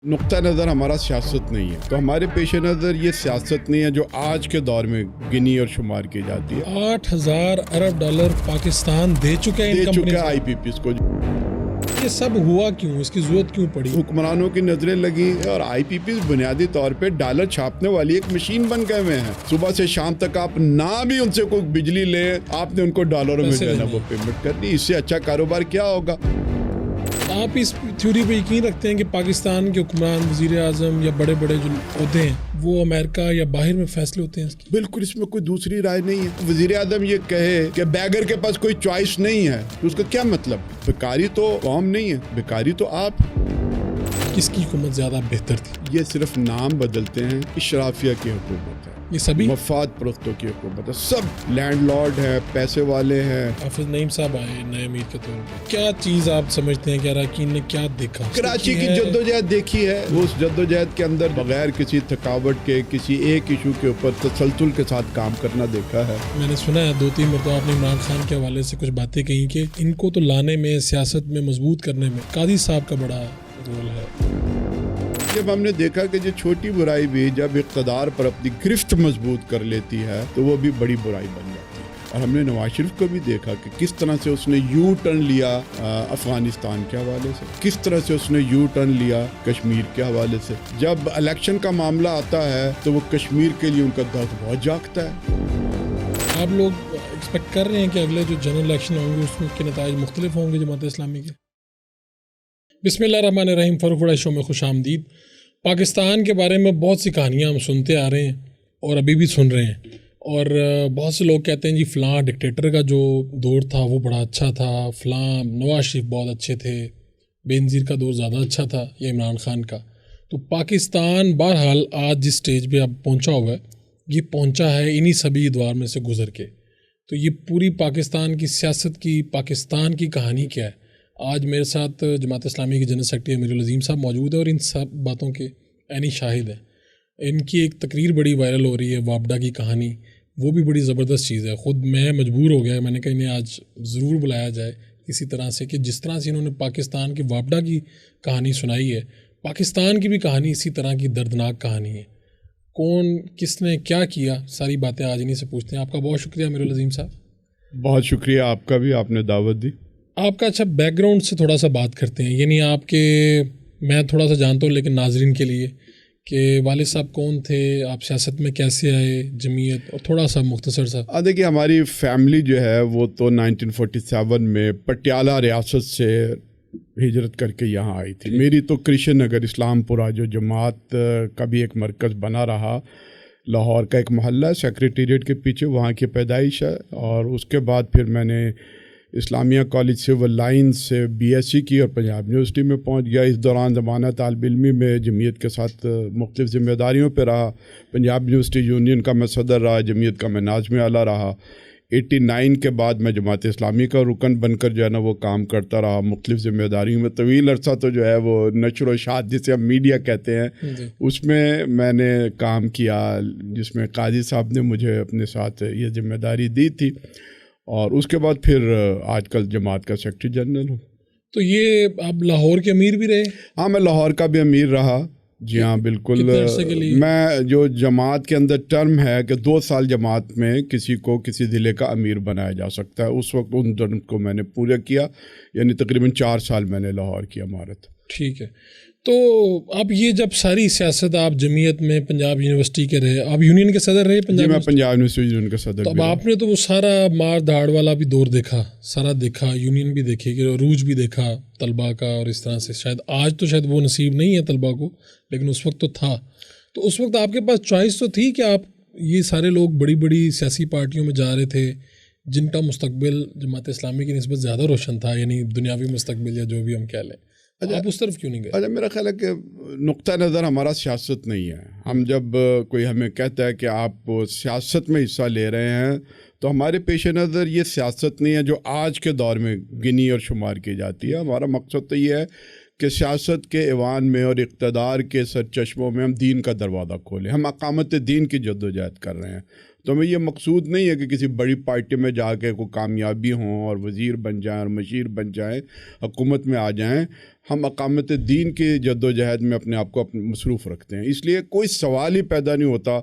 نقطہ نظر ہمارا سیاست نہیں ہے، تو ہمارے پیش نظر یہ سیاست نہیں ہے جو آج کے دور میں گنی اور شمار کی جاتی ہے۔ 8,000 ارب ڈالر پاکستان دے چکا ہے آئی پی پیز کو۔ یہ سب ہوا کیوں؟ اس کی ضرورت کیوں پڑی؟ حکمرانوں کی نظریں لگی اور آئی پی پیز بنیادی طور پہ ڈالر چھاپنے والی ایک مشین بن گئے ہوئے ہیں۔ صبح سے شام تک آپ نہ بھی ان سے کوئی بجلی لے، آپ نے ان کو ڈالروں میں جو ہے نا وہ پیمنٹ کرنی۔ اس سے اچھا کاروبار کیا ہوگا؟ آپ اس تھیوری پہ یقین رکھتے ہیں کہ پاکستان کے حکمران، وزیر اعظم یا بڑے بڑے جو عہدے ہیں وہ امریکہ یا باہر میں فیصلے ہوتے ہیں اس کی؟ بالکل، اس میں کوئی دوسری رائے نہیں ہے۔ وزیر اعظم یہ کہے کہ بیگر کے پاس کوئی چوائس نہیں ہے، اس کا کیا مطلب؟ بیکاری تو قوم نہیں ہے، بیکاری تو آپ۔ کس کی حکومت زیادہ بہتر تھی؟ یہ صرف نام بدلتے ہیں۔ اشرافیہ کی حکومت ہے، یہ سبھی مفاد پرستوں کی حکومت ہے، سب لینڈ لارڈ ہیں، پیسے والے ہیں۔ حافظ نعیم صاحب آئے نئے امیر کے طور پر، کیا چیز آپ سمجھتے ہیں کہ اراکین نے کیا دیکھا؟ کراچی کی جدوجہد دیکھی ہے، اس جدوجہد کے اندر بغیر کسی تھکاوٹ کے کسی ایک ایشو کے اوپر تسلسل کے ساتھ کام کرنا دیکھا ہے۔ میں نے سنا ہے 2-3 مرتبہ آپ نے عمران خان کے حوالے سے کچھ باتیں کہیں کہ ان کو تو لانے میں، سیاست میں مضبوط کرنے میں قاضی صاحب کا بڑا رول ہے۔ جب ہم نے دیکھا کہ جو چھوٹی برائی بھی جب اقتدار پر اپنی گرفت مضبوط کر لیتی ہے تو وہ بھی بڑی برائی بن جاتی ہے، اور ہم نے نواز شریف کو بھی دیکھا کہ کس طرح سے اس نے یو ٹرن لیا افغانستان کے حوالے سے، کس طرح سے اس نے یو ٹرن لیا کشمیر کے حوالے سے۔ جب الیکشن کا معاملہ آتا ہے تو وہ کشمیر کے لیے ان کا دل بہت جاگتا ہے۔ آپ لوگ ایکسپیکٹ کر رہے ہیں کہ اگلے جو جنرل الیکشن ہوں گے اس کے نتائج مختلف ہوں گے جماعت اسلامی کے؟ بسم اللہ الرحمن الرحیم۔ فاروق وڑا شو میں خوش آمدید۔ پاکستان کے بارے میں بہت سی کہانیاں ہم سنتے آ رہے ہیں اور ابھی بھی سن رہے ہیں، اور بہت سے لوگ کہتے ہیں جی فلاں ڈکٹیٹر کا جو دور تھا وہ بڑا اچھا تھا، فلاں نواز شریف بہت اچھے تھے، بینظیر کا دور زیادہ اچھا تھا یا عمران خان کا۔ تو پاکستان بہرحال آج جس سٹیج پہ اب پہنچا ہوا ہے یہ پہنچا ہے انہی سبھی ادوار میں سے گزر کے۔ تو یہ پوری پاکستان کی سیاست کی، پاکستان کی کہانی کیا ہے؟ آج میرے ساتھ جماعت اسلامی کے جنرل سیکرٹری امیر العظیم صاحب موجود ہیں اور ان سب باتوں کے عینی شاہد ہیں۔ ان کی ایک تقریر بڑی وائرل ہو رہی ہے، وابڈا کی کہانی، وہ بھی بڑی زبردست چیز ہے۔ خود میں مجبور ہو گیا، میں نے کہا انہیں آج ضرور بلایا جائے اسی طرح سے کہ جس طرح سے انہوں نے پاکستان کی وابڈا کی کہانی سنائی ہے، پاکستان کی بھی کہانی اسی طرح کی دردناک کہانی ہے۔ کون کس نے کیا کیا، ساری باتیں آج انہیں سے پوچھتے ہیں۔ آپ کا بہت شکریہ امیر العظیم صاحب۔ بہت شکریہ آپ کا بھی، آپ نے دعوت دی۔ آپ کا اچھا بیک گراؤنڈ سے تھوڑا سا بات کرتے ہیں، یعنی آپ کے، میں تھوڑا سا جانتا ہوں لیکن ناظرین کے لیے، کہ والد صاحب کون تھے، آپ سیاست میں کیسے آئے، جمعیت، اور تھوڑا سا مختصر سا۔ دیکھیے ہماری فیملی جو ہے وہ تو 1947 میں پٹیالہ ریاست سے ہجرت کر کے یہاں آئی تھی۔ میری تو کرشن نگر اسلام پورہ جو جماعت کا بھی ایک مرکز بنا رہا، لاہور کا ایک محلہ ہے سیکریٹریٹ کے پیچھے، وہاں کی پیدائش ہے۔ اور اس کے بعد پھر میں نے اسلامیہ کالج سول لائنز سے بی ایس سی کی اور پنجاب یونیورسٹی میں پہنچ گیا۔ اس دوران زمانہ طالب علمی میں جمعیت کے ساتھ مختلف ذمہ داریوں پہ رہا۔ پنجاب یونیورسٹی یونین کا میں صدر رہا، جمعیت کا میں ناظم اعلیٰ رہا۔ 89 کے بعد میں جماعت اسلامی کا رکن بن کر جو ہے نا وہ کام کرتا رہا مختلف ذمہ داریوں میں۔ طویل عرصہ تو جو ہے وہ نشر و اشاعت جسے ہم میڈیا کہتے ہیں اس میں نے کام کیا، جس میں قاضی صاحب نے مجھے اپنے ساتھ یہ ذمہ داری دی تھی، اور اس کے بعد پھر آج کل جماعت کا سیکرٹری جنرل ہوں۔ تو یہ آپ لاہور کے امیر بھی رہے؟ ہاں، میں لاہور کا بھی امیر رہا، جی ہاں بالکل۔ میں جو جماعت کے اندر ٹرم ہے کہ 2 سال جماعت میں کسی کو کسی ضلع کا امیر بنایا جا سکتا ہے، اس وقت ان ٹرم کو میں نے پورا کیا، یعنی تقریباً 4 سال میں نے لاہور کی امارت۔ ٹھیک ہے۔ تو اب یہ جب ساری سیاست آپ جمعیت میں پنجاب یونیورسٹی کے رہے، آپ یونین کے صدر رہے جی، میں پنجاب یونیورسٹی یونین کا صدر۔ تو اب آپ نے تو وہ سارا مار دھاڑ والا بھی دور دیکھا، سارا دیکھا، یونین بھی دیکھی، عروج بھی دیکھا طلباء کا، اور اس طرح سے شاید وہ نصیب نہیں ہے طلباء کو، لیکن اس وقت تو تھا۔ تو اس وقت آپ کے پاس چوائس تو تھی کہ آپ، یہ سارے لوگ بڑی بڑی سیاسی پارٹیوں میں جا رہے تھے جن کا مستقبل جماعت اسلامی کی نسبت زیادہ روشن تھا، یعنی دنیاوی مستقبل یا جو بھی ہم کہہ لیں۔ آپ اس طرف کیوں نہیں گئے؟ میرا خیال ہے کہ نقطہ نظر ہمارا سیاست نہیں ہے۔ ہم جب کوئی ہمیں کہتا ہے کہ آپ سیاست میں حصہ لے رہے ہیں تو ہمارے پیش نظر یہ سیاست نہیں ہے جو آج کے دور میں گنی اور شمار کی جاتی ہے۔ ہمارا مقصد تو یہ ہے کہ سیاست کے ایوان میں اور اقتدار کے سرچشموں میں ہم دین کا دروازہ کھولیں، ہم اقامت دین کی جدوجہد کر رہے ہیں۔ تو ہمیں یہ مقصود نہیں ہے کہ کسی بڑی پارٹی میں جا کے کوئی کامیابی ہوں اور وزیر بن جائیں اور مشیر بن جائیں، حکومت میں آ جائیں. ہم اقامت دین کی جد و جہد میں اپنے آپ کو مصروف رکھتے ہیں. اس لیے کوئی سوال ہی پیدا نہیں ہوتا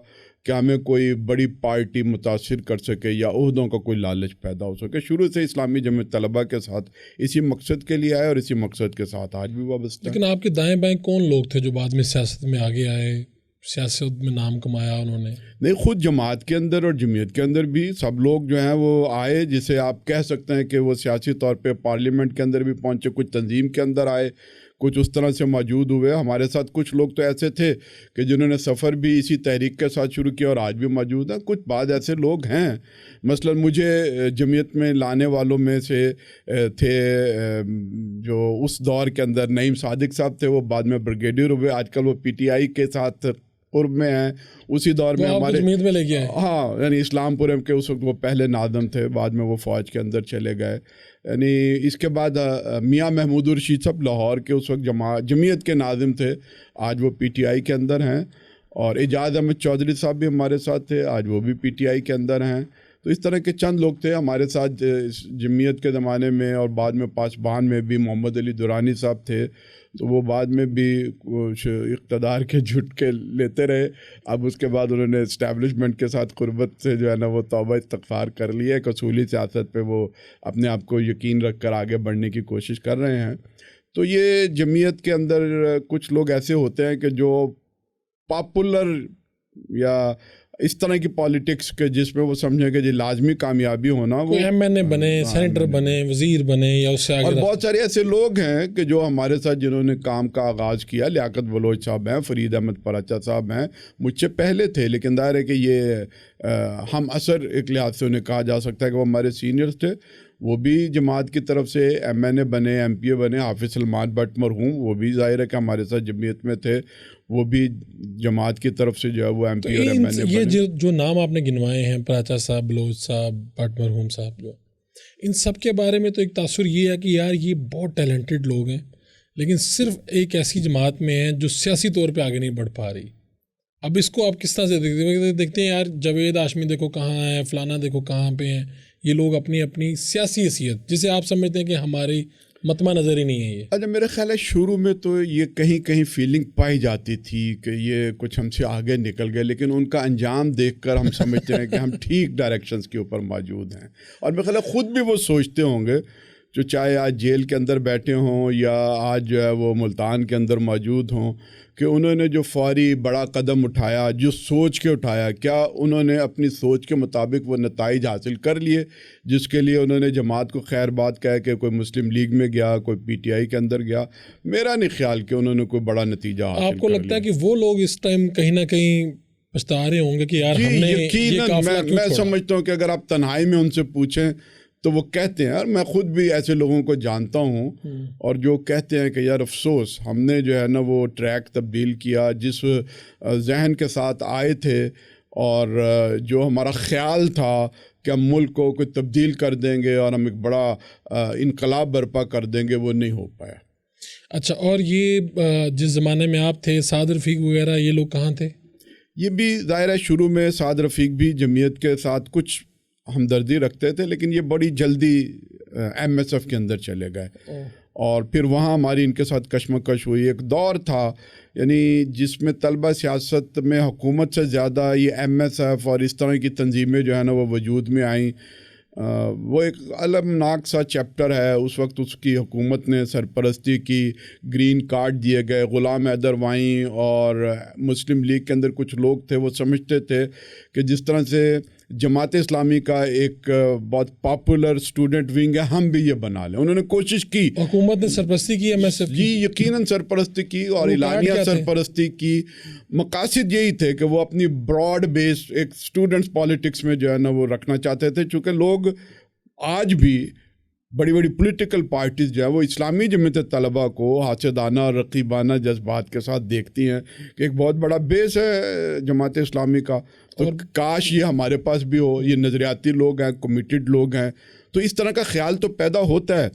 کہ ہمیں کوئی بڑی پارٹی متاثر کر سکے یا عہدوں کا کوئی لالچ پیدا ہو سکے. شروع سے اسلامی جمعیت طلبہ کے ساتھ اسی مقصد کے لیے آئے اور اسی مقصد کے ساتھ آج بھی وابستہ. لیکن آپ کے دائیں بائیں کون لوگ تھے جو بعد میں سیاست میں آگے آئے، سیاست میں نام کمایا انہوں نے؟ نہیں، خود جماعت کے اندر اور جمعیت کے اندر بھی سب لوگ جو ہیں وہ آئے، جسے آپ کہہ سکتے ہیں کہ وہ سیاسی طور پہ پارلیمنٹ کے اندر بھی پہنچے، کچھ تنظیم کے اندر آئے، کچھ اس طرح سے موجود ہوئے. ہمارے ساتھ کچھ لوگ تو ایسے تھے کہ جنہوں نے سفر بھی اسی تحریک کے ساتھ شروع کیا اور آج بھی موجود ہیں. کچھ بعض ایسے لوگ ہیں، مثلا مجھے جمعیت میں لانے والوں میں سے تھے جو اس دور کے اندر نعیم صادق صاحب تھے، وہ بعد میں بریگیڈیئر ہوئے، آج کل وہ پی ٹی آئی کے ساتھ قرب میں ہیں. اسی دور میں ہمارے جمعیت میں لے کے آئے. ہاں، یعنی اسلام پور کے اس وقت وہ پہلے ناظم تھے، بعد میں وہ فوج کے اندر چلے گئے. یعنی اس کے بعد میاں محمود الرشید صاحب لاہور کے اس وقت جمعیت کے ناظم تھے، آج وہ پی ٹی آئی کے اندر ہیں. اور اعجاز احمد چودھری صاحب بھی ہمارے ساتھ تھے، آج وہ بھی پی ٹی آئی کے اندر ہیں. تو اس طرح کے چند لوگ تھے ہمارے ساتھ جمعیت کے زمانے میں. اور بعد میں پاسبان میں بھی محمد علی درانی صاحب تھے، تو وہ بعد میں بھی اقتدار کے جھٹکے لیتے رہے. اب اس کے بعد انہوں نے اسٹیبلشمنٹ کے ساتھ قربت سے جو ہے نا وہ توبہ استغفار کر لی ہے. اصولی سیاست پہ وہ اپنے آپ کو یقین رکھ کر آگے بڑھنے کی کوشش کر رہے ہیں. تو یہ جمعیت کے اندر کچھ لوگ ایسے ہوتے ہیں کہ جو پاپولر یا اس طرح کی پالیٹکس کے جس میں وہ سمجھیں کہ جی لازمی کامیابی ہونا، وہ ایم این اے بنے، سینیٹر بنے، وزیر بنے یا اس سے آگے. اور بہت سارے ایسے لوگ ہیں کہ جو ہمارے ساتھ جنہوں نے کام کا آغاز کیا، لیاقت بلوچ صاحب ہیں، فرید احمد پراچا صاحب ہیں، مجھ سے پہلے تھے، لیکن ظاہر ہے کہ یہ ہم اثر ایک لحاظ سے انہیں کہا جا سکتا ہے کہ وہ ہمارے سینئرز تھے. وہ بھی جماعت کی طرف سے ایم این اے بنے، ایم پی اے بنے. حافظ سلمان بٹ مرحوم، وہ بھی ظاہر ہے کہ ہمارے ساتھ جمعیت میں تھے، وہ بھی جماعت کی طرف سے جو ہے وہ ایم پی اور ایم این اے بنے. یہ جو نام آپ نے گنوائے ہیں، پراچا صاحب، بلوچ صاحب، بٹ مرحوم صاحب، جو ان سب کے بارے میں تو ایک تاثر یہ ہے کہ یار یہ بہت ٹیلنٹڈ لوگ ہیں، لیکن صرف ایک ایسی جماعت میں ہیں جو سیاسی طور پہ آگے نہیں بڑھ پا رہی. اب اس کو آپ کس طرح سے دیکھتے ہیں؟ یار جاوید ہاشمی دیکھو کہاں ہے، فلانا دیکھو کہاں پہ ہیں. یہ لوگ اپنی اپنی سیاسی حیثیت جسے آپ سمجھتے ہیں کہ ہماری متما نظر ہی نہیں ہے یہ. اچھا، میرے خیال ہے شروع میں تو یہ کہیں کہیں فیلنگ پائی جاتی تھی کہ یہ کچھ ہم سے آگے نکل گئے، لیکن ان کا انجام دیکھ کر ہم سمجھتے ہیں کہ ہم ٹھیک ڈائریکشنز کے اوپر موجود ہیں. اور میرے خیال ہے خود بھی وہ سوچتے ہوں گے، جو چاہے آج جیل کے اندر بیٹھے ہوں یا آج جو ہے وہ ملتان کے اندر موجود ہوں، کہ انہوں نے جو فوری بڑا قدم اٹھایا، جو سوچ کے اٹھایا، کیا انہوں نے اپنی سوچ کے مطابق وہ نتائج حاصل کر لیے جس کے لیے انہوں نے جماعت کو خیر بات کہہ کے کوئی مسلم لیگ میں گیا، کوئی پی ٹی آئی کے اندر گیا؟ میرا نہیں خیال کہ انہوں نے کوئی بڑا نتیجہ حاصل کر لیا. آپ کو لگتا ہے کہ وہ لوگ اس ٹائم کہیں نہ کہیں پچھتا رہے ہوں گے کہ یار ہم نے یہ قافلہ کیوں میں سمجھتا ہوں کہ اگر آپ تنہائی میں ان سے پوچھیں تو وہ کہتے ہیں، اور میں خود بھی ایسے لوگوں کو جانتا ہوں، اور جو کہتے ہیں کہ یار افسوس ہم نے جو ہے نا وہ ٹریک تبدیل کیا، جس ذہن کے ساتھ آئے تھے اور جو ہمارا خیال تھا کہ ہم ملک کو کوئی تبدیل کر دیں گے اور ہم ایک بڑا انقلاب برپا کر دیں گے، وہ نہیں ہو پایا. اچھا، اور یہ جس زمانے میں آپ تھے، سعد رفیق وغیرہ، یہ لوگ کہاں تھے؟ یہ بھی ظاہر ہے شروع میں سعد رفیق بھی جمعیت کے ساتھ کچھ ہمدردی رکھتے تھے، لیکن یہ بڑی جلدی ایم ایس ایف کے اندر چلے گئے، اور پھر وہاں ہماری ان کے ساتھ کشمکش ہوئی. ایک دور تھا یعنی جس میں طلبہ سیاست میں حکومت سے زیادہ یہ ایم ایس ایف اور اس طرح کی تنظیمیں جو ہے نا وہ وجود میں آئیں. وہ ایک المناک سا چیپٹر ہے. اس وقت اس کی حکومت نے سرپرستی کی، گرین کارڈ دیے گئے. غلام حیدر وائیں اور مسلم لیگ کے اندر کچھ لوگ تھے، وہ سمجھتے تھے کہ جس طرح سے جماعت اسلامی کا ایک بہت پاپولر اسٹوڈنٹ ونگ ہے، ہم بھی یہ بنا لیں. انہوں نے کوشش کی، حکومت نے سرپرستی کی ایم ایس ایف کی، جی یقیناً سرپرستی کی اور اعلانیہ سرپرستی کی. مقاصد یہی تھے کہ وہ اپنی براڈ بیس ایک اسٹوڈنٹس پالیٹکس میں جو ہے نا وہ رکھنا چاہتے تھے. چونکہ لوگ آج بھی بڑی بڑی پولیٹیکل پارٹیز جو ہے وہ اسلامی جمعیت طلبہ کو حاسدانہ اور رقیبانہ جذبات کے ساتھ دیکھتی ہیں کہ ایک بہت بڑا بیس ہے جماعت اسلامی کا، تو کاش یہ ہمارے پاس بھی ہو. یہ نظریاتی لوگ ہیں، کمیٹڈ لوگ ہیں، تو اس طرح کا خیال تو پیدا ہوتا ہے.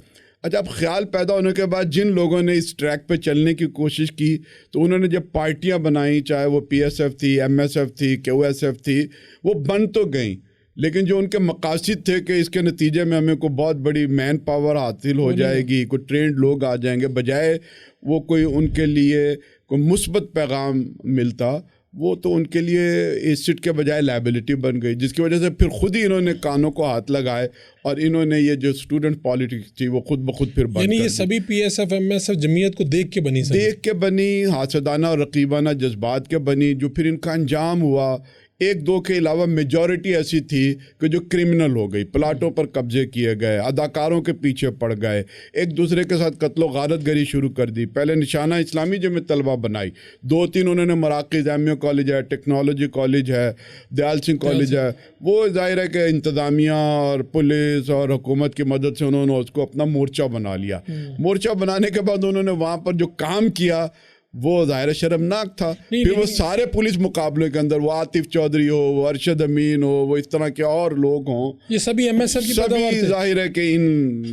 اچھا اب خیال پیدا ہونے کے بعد جن لوگوں نے اس ٹریک پہ چلنے کی کوشش کی تو انہوں نے جب پارٹیاں بنائیں، چاہے وہ پی ایس ایف تھی، ایم ایس ایف تھی، کیو ایس ایف تھی، وہ بن تو گئیں، لیکن جو ان کے مقاصد تھے کہ اس کے نتیجے میں ہمیں کوئی بہت بڑی مین پاور حاصل ہو جائے گی، کوئی ٹرینڈ لوگ آ جائیں گے، بجائے وہ کوئی ان کے لیے کوئی مثبت پیغام ملتا، وہ تو ان کے لیے ایسٹ کے بجائے لائبلٹی بن گئی، جس کی وجہ سے پھر خود ہی انہوں نے کانوں کو ہاتھ لگائے اور انہوں نے یہ جو اسٹوڈنٹ پالیٹکس تھی وہ خود بخود پھر بند یعنی کر یہ دی۔ سبھی P S F M S F Jamiat کو دیکھ کے بنی، دیکھ کے بنی، حاسدانہ اور رقیبانہ جذبات کے بنی، جو پھر ان کا انجام ہوا ایک دو کے علاوہ میجورٹی ایسی تھی کہ جو کرمنل ہو گئی، پلاٹوں پر قبضے کیے گئے، اداکاروں کے پیچھے پڑ گئے، ایک دوسرے کے ساتھ قتل و غارت گری شروع کر دی۔ پہلے نشانہ اسلامی جمعیت طلبہ بنائی، 2-3 انہوں نے مراکز، ایم یو کالج ہے، ٹیکنالوجی کالج ہے، دیال سنگھ کالج ہے، وہ ظاہر ہے کہ انتظامیہ اور پولیس اور حکومت کی مدد سے انہوں نے اس کو اپنا مورچہ بنا لیا۔ مورچہ بنانے کے بعد انہوں نے وہاں پر جو کام کیا وہ ظاہر شرمناک تھا۔ پھر وہ سارے پولیس مقابلے کے اندر وہ عاطف چودھری ہو، وہ ارشد امین ہو، وہ اس طرح کے اور لوگ ہوں، یہ سبھی ایم ایس ایف کی پیداوار سبھی تھے، ظاہر ہے کہ ان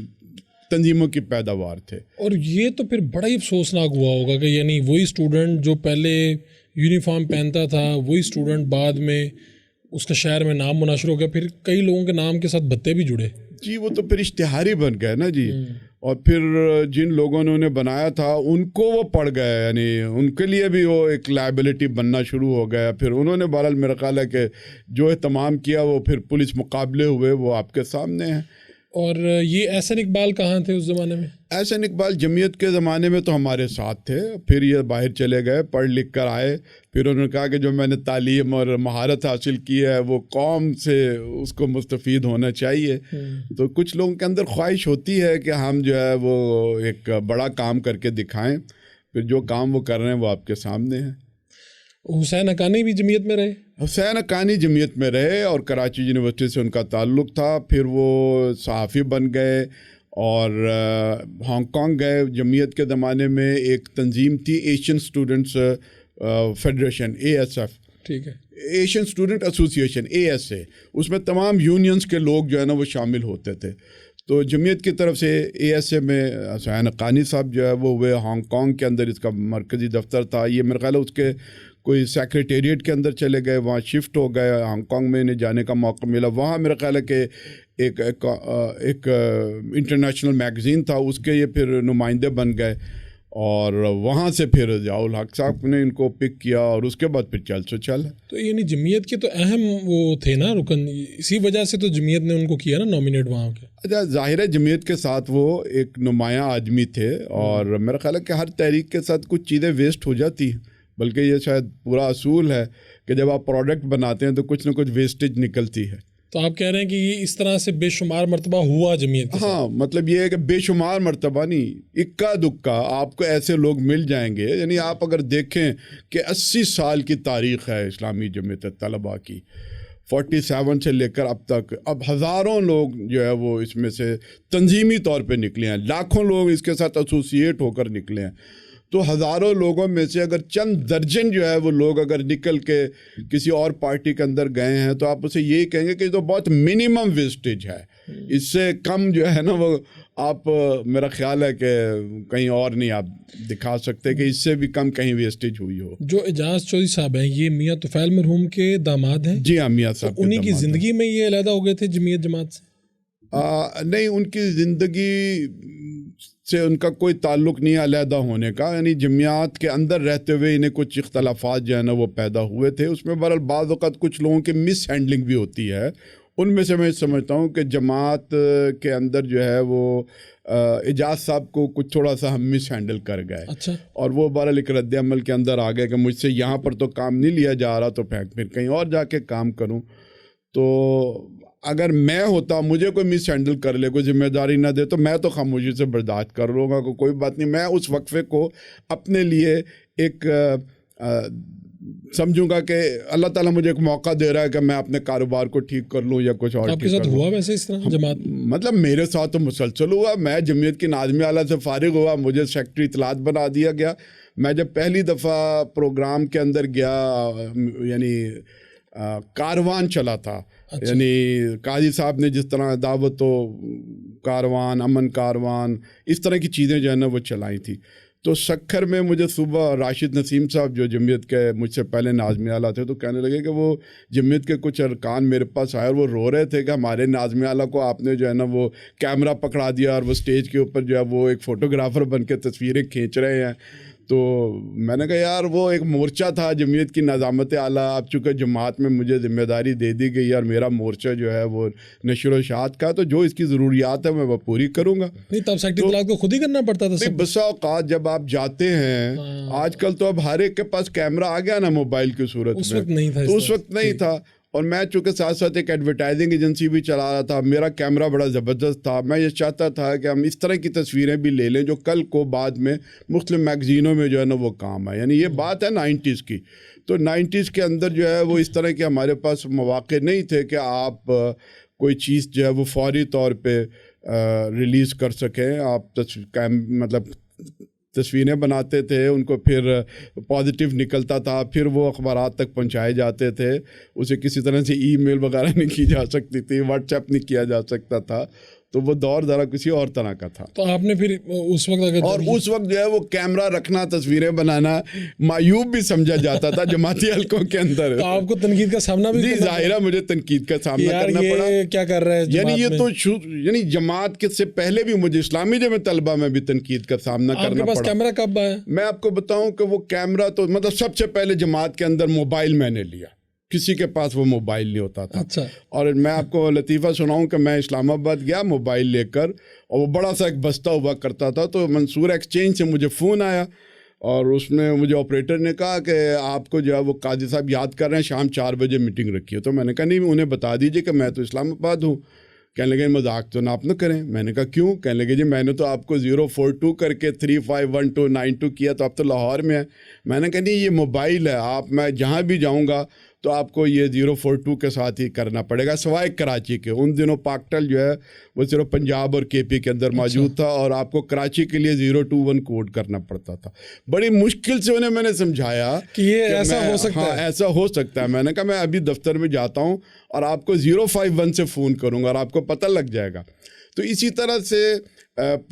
تنظیموں کی پیداوار تھے۔ اور یہ تو پھر بڑا ہی افسوسناک ہوا ہوگا کہ یعنی وہی اسٹوڈنٹ جو پہلے یونیفارم پہنتا تھا، وہی اسٹوڈنٹ بعد میں اس کا شہر میں نام مناشر ہو گیا، پھر کئی لوگوں کے نام کے ساتھ بھتے بھی جڑے۔ جی وہ تو پھر اشتہاری بن گئے نا جی، اور پھر جن لوگوں نے انہیں بنایا تھا ان کو وہ پڑ گئے، یعنی ان کے لیے بھی وہ ایک لائبلٹی بننا شروع ہو گیا۔ پھر انہوں نے بہرحال میرا خیال ہے کہ جو اہتمام کیا وہ پھر پولیس مقابلے ہوئے، وہ آپ کے سامنے ہیں۔ اور یہ احسن اقبال کہاں تھے اس زمانے میں؟ احسن اقبال جمعیت کے زمانے میں تو ہمارے ساتھ تھے، پھر یہ باہر چلے گئے، پڑھ لکھ کر آئے، پھر انہوں نے کہا کہ جو میں نے تعلیم اور مہارت حاصل کی ہے وہ قوم سے اس کو مستفید ہونا چاہیے۔ تو کچھ لوگوں کے اندر خواہش ہوتی ہے کہ ہم جو ہے وہ ایک بڑا کام کر کے دکھائیں، پھر جو کام وہ کر رہے ہیں وہ آپ کے سامنے ہیں۔ حسین حقانی بھی جمعیت میں رہے؟ حسین حقانی جمعیت میں رہے اور کراچی یونیورسٹی سے ان کا تعلق تھا، پھر وہ صحافی بن گئے اور ہانگ کانگ گئے۔ جمعیت کے زمانے میں ایک تنظیم تھی Asian students federation, A S F, ٹھیک ہے، Asian student association, A S A, اس میں تمام یونینز کے لوگ جو ہے نا وہ شامل ہوتے تھے۔ تو جمعیت کی طرف سے اے ایس اے میں حسین حقانی صاحب جو ہے وہ ہوئے، ہانگ کانگ کے اندر اس کا مرکزی دفتر تھا، یہ میرا خیال ہے اس کے کوئی سیکریٹریٹ کے اندر چلے گئے، وہاں شفٹ ہو گئے، ہانگ کانگ میں انہیں جانے کا موقع ملا، وہاں میرا خیال ہے کہ ایک انٹرنیشنل میگزین تھا، اس کے یہ پھر نمائندے بن گئے، اور وہاں سے پھر ضیاء الحق صاحب نے ان کو پک کیا، اور اس کے بعد پھر چل سو چل۔ تو یعنی جمعیت کے تو اہم وہ تھے نا رکن، اسی وجہ سے تو جمعیت نے ان کو کیا نا نامینیٹ وہاں کے۔ اچھا ظاہر ہے جمعیت کے ساتھ وہ ایک نمایاں آدمی تھے، اور میرا خیال ہے کہ ہر تحریک کے ساتھ کچھ چیزیں ویسٹ ہو جاتی ہیں، بلکہ یہ شاید پورا اصول ہے کہ جب آپ پروڈکٹ بناتے ہیں تو کچھ نہ کچھ ویسٹیج نکلتی ہے۔ تو آپ کہہ رہے ہیں کہ یہ اس طرح سے بے شمار مرتبہ ہوا جمعیت کے ساتھ؟ ہاں، مطلب یہ ہے کہ بے شمار مرتبہ نہیں، اکا دکا آپ کو ایسے لوگ مل جائیں گے۔ یعنی آپ اگر دیکھیں کہ 80 سال کی تاریخ ہے اسلامی جمعیت طلباء کی، 47 سے لے کر اب تک، اب ہزاروں لوگ جو ہے وہ اس میں سے تنظیمی طور پہ نکلے ہیں، لاکھوں لوگ اس کے ساتھ ایسوسیٹ ہو کر نکلے ہیں۔ تو ہزاروں لوگوں میں سے اگر چند درجن جو ہے وہ لوگ اگر نکل کے کسی اور پارٹی کے اندر گئے ہیں تو آپ اسے یہی کہیں گے کہ یہ تو بہت منیمم ویسٹیج ہے، اس سے کم جو ہے نا وہ آپ، میرا خیال ہے کہ کہیں اور نہیں آپ دکھا سکتے کہ اس سے بھی کم کہیں ویسٹیج ہوئی ہو۔ جو اعجاز چودھری صاحب ہیں یہ میاں طفیل مرحوم کے داماد ہیں؟ جی ہاں، میاں صاحب کے انہی کی داماد ہیں۔ زندگی میں یہ علیحدہ ہو گئے تھے جمعیت جماعت سے؟ نہیں، ان کی زندگی سے ان کا کوئی تعلق نہیں علیحدہ ہونے کا، یعنی جماعت کے اندر رہتے ہوئے انہیں کچھ اختلافات جو ہے نا وہ پیدا ہوئے تھے، اس میں بہرحال بعض اوقات کچھ لوگوں کی مس ہینڈلنگ بھی ہوتی ہے، ان میں سے میں سمجھتا ہوں کہ جماعت کے اندر جو ہے وہ اعجاز صاحب کو کچھ تھوڑا سا ہم مس ہینڈل کر گئے، اچھا، اور وہ بہرحال ایک رد عمل کے اندر آ گئے کہ مجھ سے یہاں پر تو کام نہیں لیا جا رہا تو پھر کہیں اور جا کے کام کروں۔ تو اگر میں ہوتا، مجھے کوئی مس ہینڈل کر لے، کوئی ذمہ داری نہ دے، تو میں تو خاموشی سے برداشت کر لوں گا، کوئی بات نہیں، میں اس وقفے کو اپنے لیے ایک سمجھوں گا کہ اللہ تعالیٰ مجھے ایک موقع دے رہا ہے کہ میں اپنے کاروبار کو ٹھیک کر لوں یا کچھ اور آپ کے ساتھ ہوا ویسے اس طرح جماعت؟ مطلب میرے ساتھ تو مسلسل ہوا، میں جمعیت کی ناظم اعلیٰ سے فارغ ہوا، مجھے سیکٹری اطلاعات بنا دیا گیا۔ میں جب پہلی دفعہ پروگرام کے اندر گیا، یعنی کاروان چلا تھا. یعنی قاضی صاحب نے جس طرح دعوت و کاروان, امن کاروان, اس طرح کی چیزیں جو ہے نا وہ چلائی تھی. تو سکھر میں مجھے صبح راشد نسیم صاحب جو جمعیت کے مجھ سے پہلے ناظم اعلیٰ تھے, تو کہنے لگے کہ وہ جمعیت کے کچھ ارکان میرے پاس آئے اور وہ رو رہے تھے کہ ہمارے ناظم اعلیٰ کو آپ نے جو ہے نا وہ کیمرہ پکڑا دیا اور وہ اسٹیج کے اوپر جو ہے وہ ایک فوٹوگرافر بن کے تصویریں کھینچ رہے ہیں. تو میں نے کہا یار وہ ایک مورچہ تھا جمعیت کی نظامت اعلیٰ, اب چونکہ جماعت میں مجھے ذمہ داری دے دی گئی اور میرا مورچہ جو ہے وہ نشر و اشاعت کا, تو جو اس کی ضروریات ہے میں وہ پوری کروں گا. نہیں تب سیکٹری اطلاعات کو خود ہی کرنا پڑتا تھا. بسا اوقات جب آپ جاتے ہیں, آج کل تو اب ہر ایک کے پاس کیمرہ آ گیا نا موبائل کی صورت میں, اس وقت نہیں تھا. تو اس وقت نہیں تھا. اور میں چونکہ ساتھ ساتھ ایک ایڈورٹائزنگ ایجنسی بھی چلا رہا تھا, میرا کیمرہ بڑا زبردست تھا. میں یہ چاہتا تھا کہ ہم اس طرح کی تصویریں بھی لے لیں جو کل کو بعد میں مختلف میگزینوں میں جو ہے نا وہ کام آئے. یعنی یہ بات ہے 90s کی. تو 90s کے اندر جو ہے وہ اس طرح کے ہمارے پاس مواقع نہیں تھے کہ آپ کوئی چیز جو ہے وہ فوری طور پہ ریلیز کر سکیں. آپ مطلب تصویریں بناتے تھے, ان کو پھر پازیٹیو نکلتا تھا, پھر وہ اخبارات تک پہنچائے جاتے تھے. اسے کسی طرح سے ای میل وغیرہ نہیں کی جا سکتی تھی, واٹس ایپ نہیں کیا جا سکتا تھا. تو وہ دور ذرا کسی اور طرح کا تھا. تو آپ نے پھر اس وقت اگر اور اس وقت جو ہے وہ کیمرہ رکھنا, تصویریں بنانا معیوب بھی سمجھا جاتا تھا جماعتی حلقوں کے اندر. تو آپ کو تنقید کا سامنا بھی, جی ظاہرہ مجھے تنقید کا سامنا کرنا پڑا. کیا کر رہے ہیں یعنی یہ تو یعنی جماعت کے سے پہلے بھی مجھے اسلامی جمع طلبہ میں بھی تنقید کا سامنا کرنا پڑا. آپ کے پاس کیمرہ کب آیا؟ میں آپ کو بتاؤں کہ وہ کیمرہ تو مطلب سب سے پہلے جماعت کے اندر موبائل میں نے لیا. کسی کے پاس وہ موبائل نہیں ہوتا تھا. اچھا. اور میں آپ کو لطیفہ سناؤں کہ میں اسلام آباد گیا موبائل لے کر, اور وہ بڑا سا ایک بستہ ہوا کرتا تھا. تو منصور ایکسچینج سے مجھے فون آیا اور اس میں مجھے آپریٹر نے کہا کہ آپ کو جو ہے وہ قاضی صاحب یاد کر رہے ہیں, شام 4 بجے میٹنگ رکھی ہے. تو میں نے کہا نہیں, انہیں بتا دیجیے کہ میں تو اسلام آباد ہوں. کہنے لگے مذاق تو آپ نہ کریں. میں نے کہا کیوں؟ کہنے لگے جی میں نے تو آپ کو 042 کر کے 351292 کیا, تو آپ تو لاہور میں ہیں. میں نے کہا نہیں یہ موبائل ہے, آپ میں جہاں بھی جاؤں گا تو آپ کو یہ 042 کے ساتھ ہی کرنا پڑے گا, سوائے کراچی کے. ان دنوں پاکٹل جو ہے وہ صرف پنجاب اور کے پی کے اندر موجود تھا, اور آپ کو کراچی کے لیے 021 کوڈ کرنا پڑتا تھا. بڑی مشکل سے انہیں میں نے سمجھایا کہ یہ ایسا ہو سکتا ہے. ایسا ہو سکتا ہے. میں نے کہا میں ابھی دفتر میں جاتا ہوں اور آپ کو 051 سے فون کروں گا اور آپ کو پتہ لگ جائے گا. تو اسی طرح سے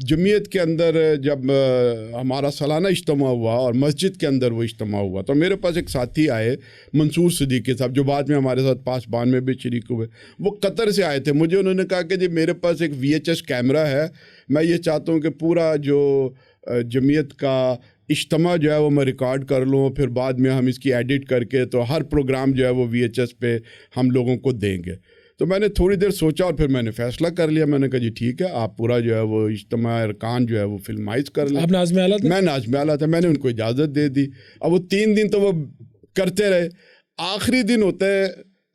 جمعیت کے اندر جب ہمارا سالانہ اجتماع ہوا اور مسجد کے اندر وہ اجتماع ہوا, تو میرے پاس ایک ساتھی آئے منصور صدیقی صاحب, جو بعد میں ہمارے ساتھ پاسبان میں بھی شریک ہوئے. وہ قطر سے آئے تھے. مجھے انہوں نے کہا کہ جی میرے پاس ایک VHS کیمرہ ہے, میں یہ چاہتا ہوں کہ پورا جو جمعیت کا اجتماع جو ہے وہ میں ریکارڈ کر لوں, پھر بعد میں ہم اس کی ایڈٹ کر کے تو ہر پروگرام جو ہے وہ VHS پہ ہم لوگوں کو دیں گے. تو میں نے تھوڑی دیر سوچا اور پھر میں نے فیصلہ کر لیا. میں نے کہا جی ٹھیک ہے, آپ پورا جو ہے وہ اجتماع ارکان جو ہے وہ فلمائز کر لیں. آپ ناظم اعلیٰ تھے؟ میں ناظم اعلیٰ تھا. میں نے ان کو اجازت دے دی. اب وہ 3 دن تو وہ کرتے رہے. آخری دن ہوتا ہے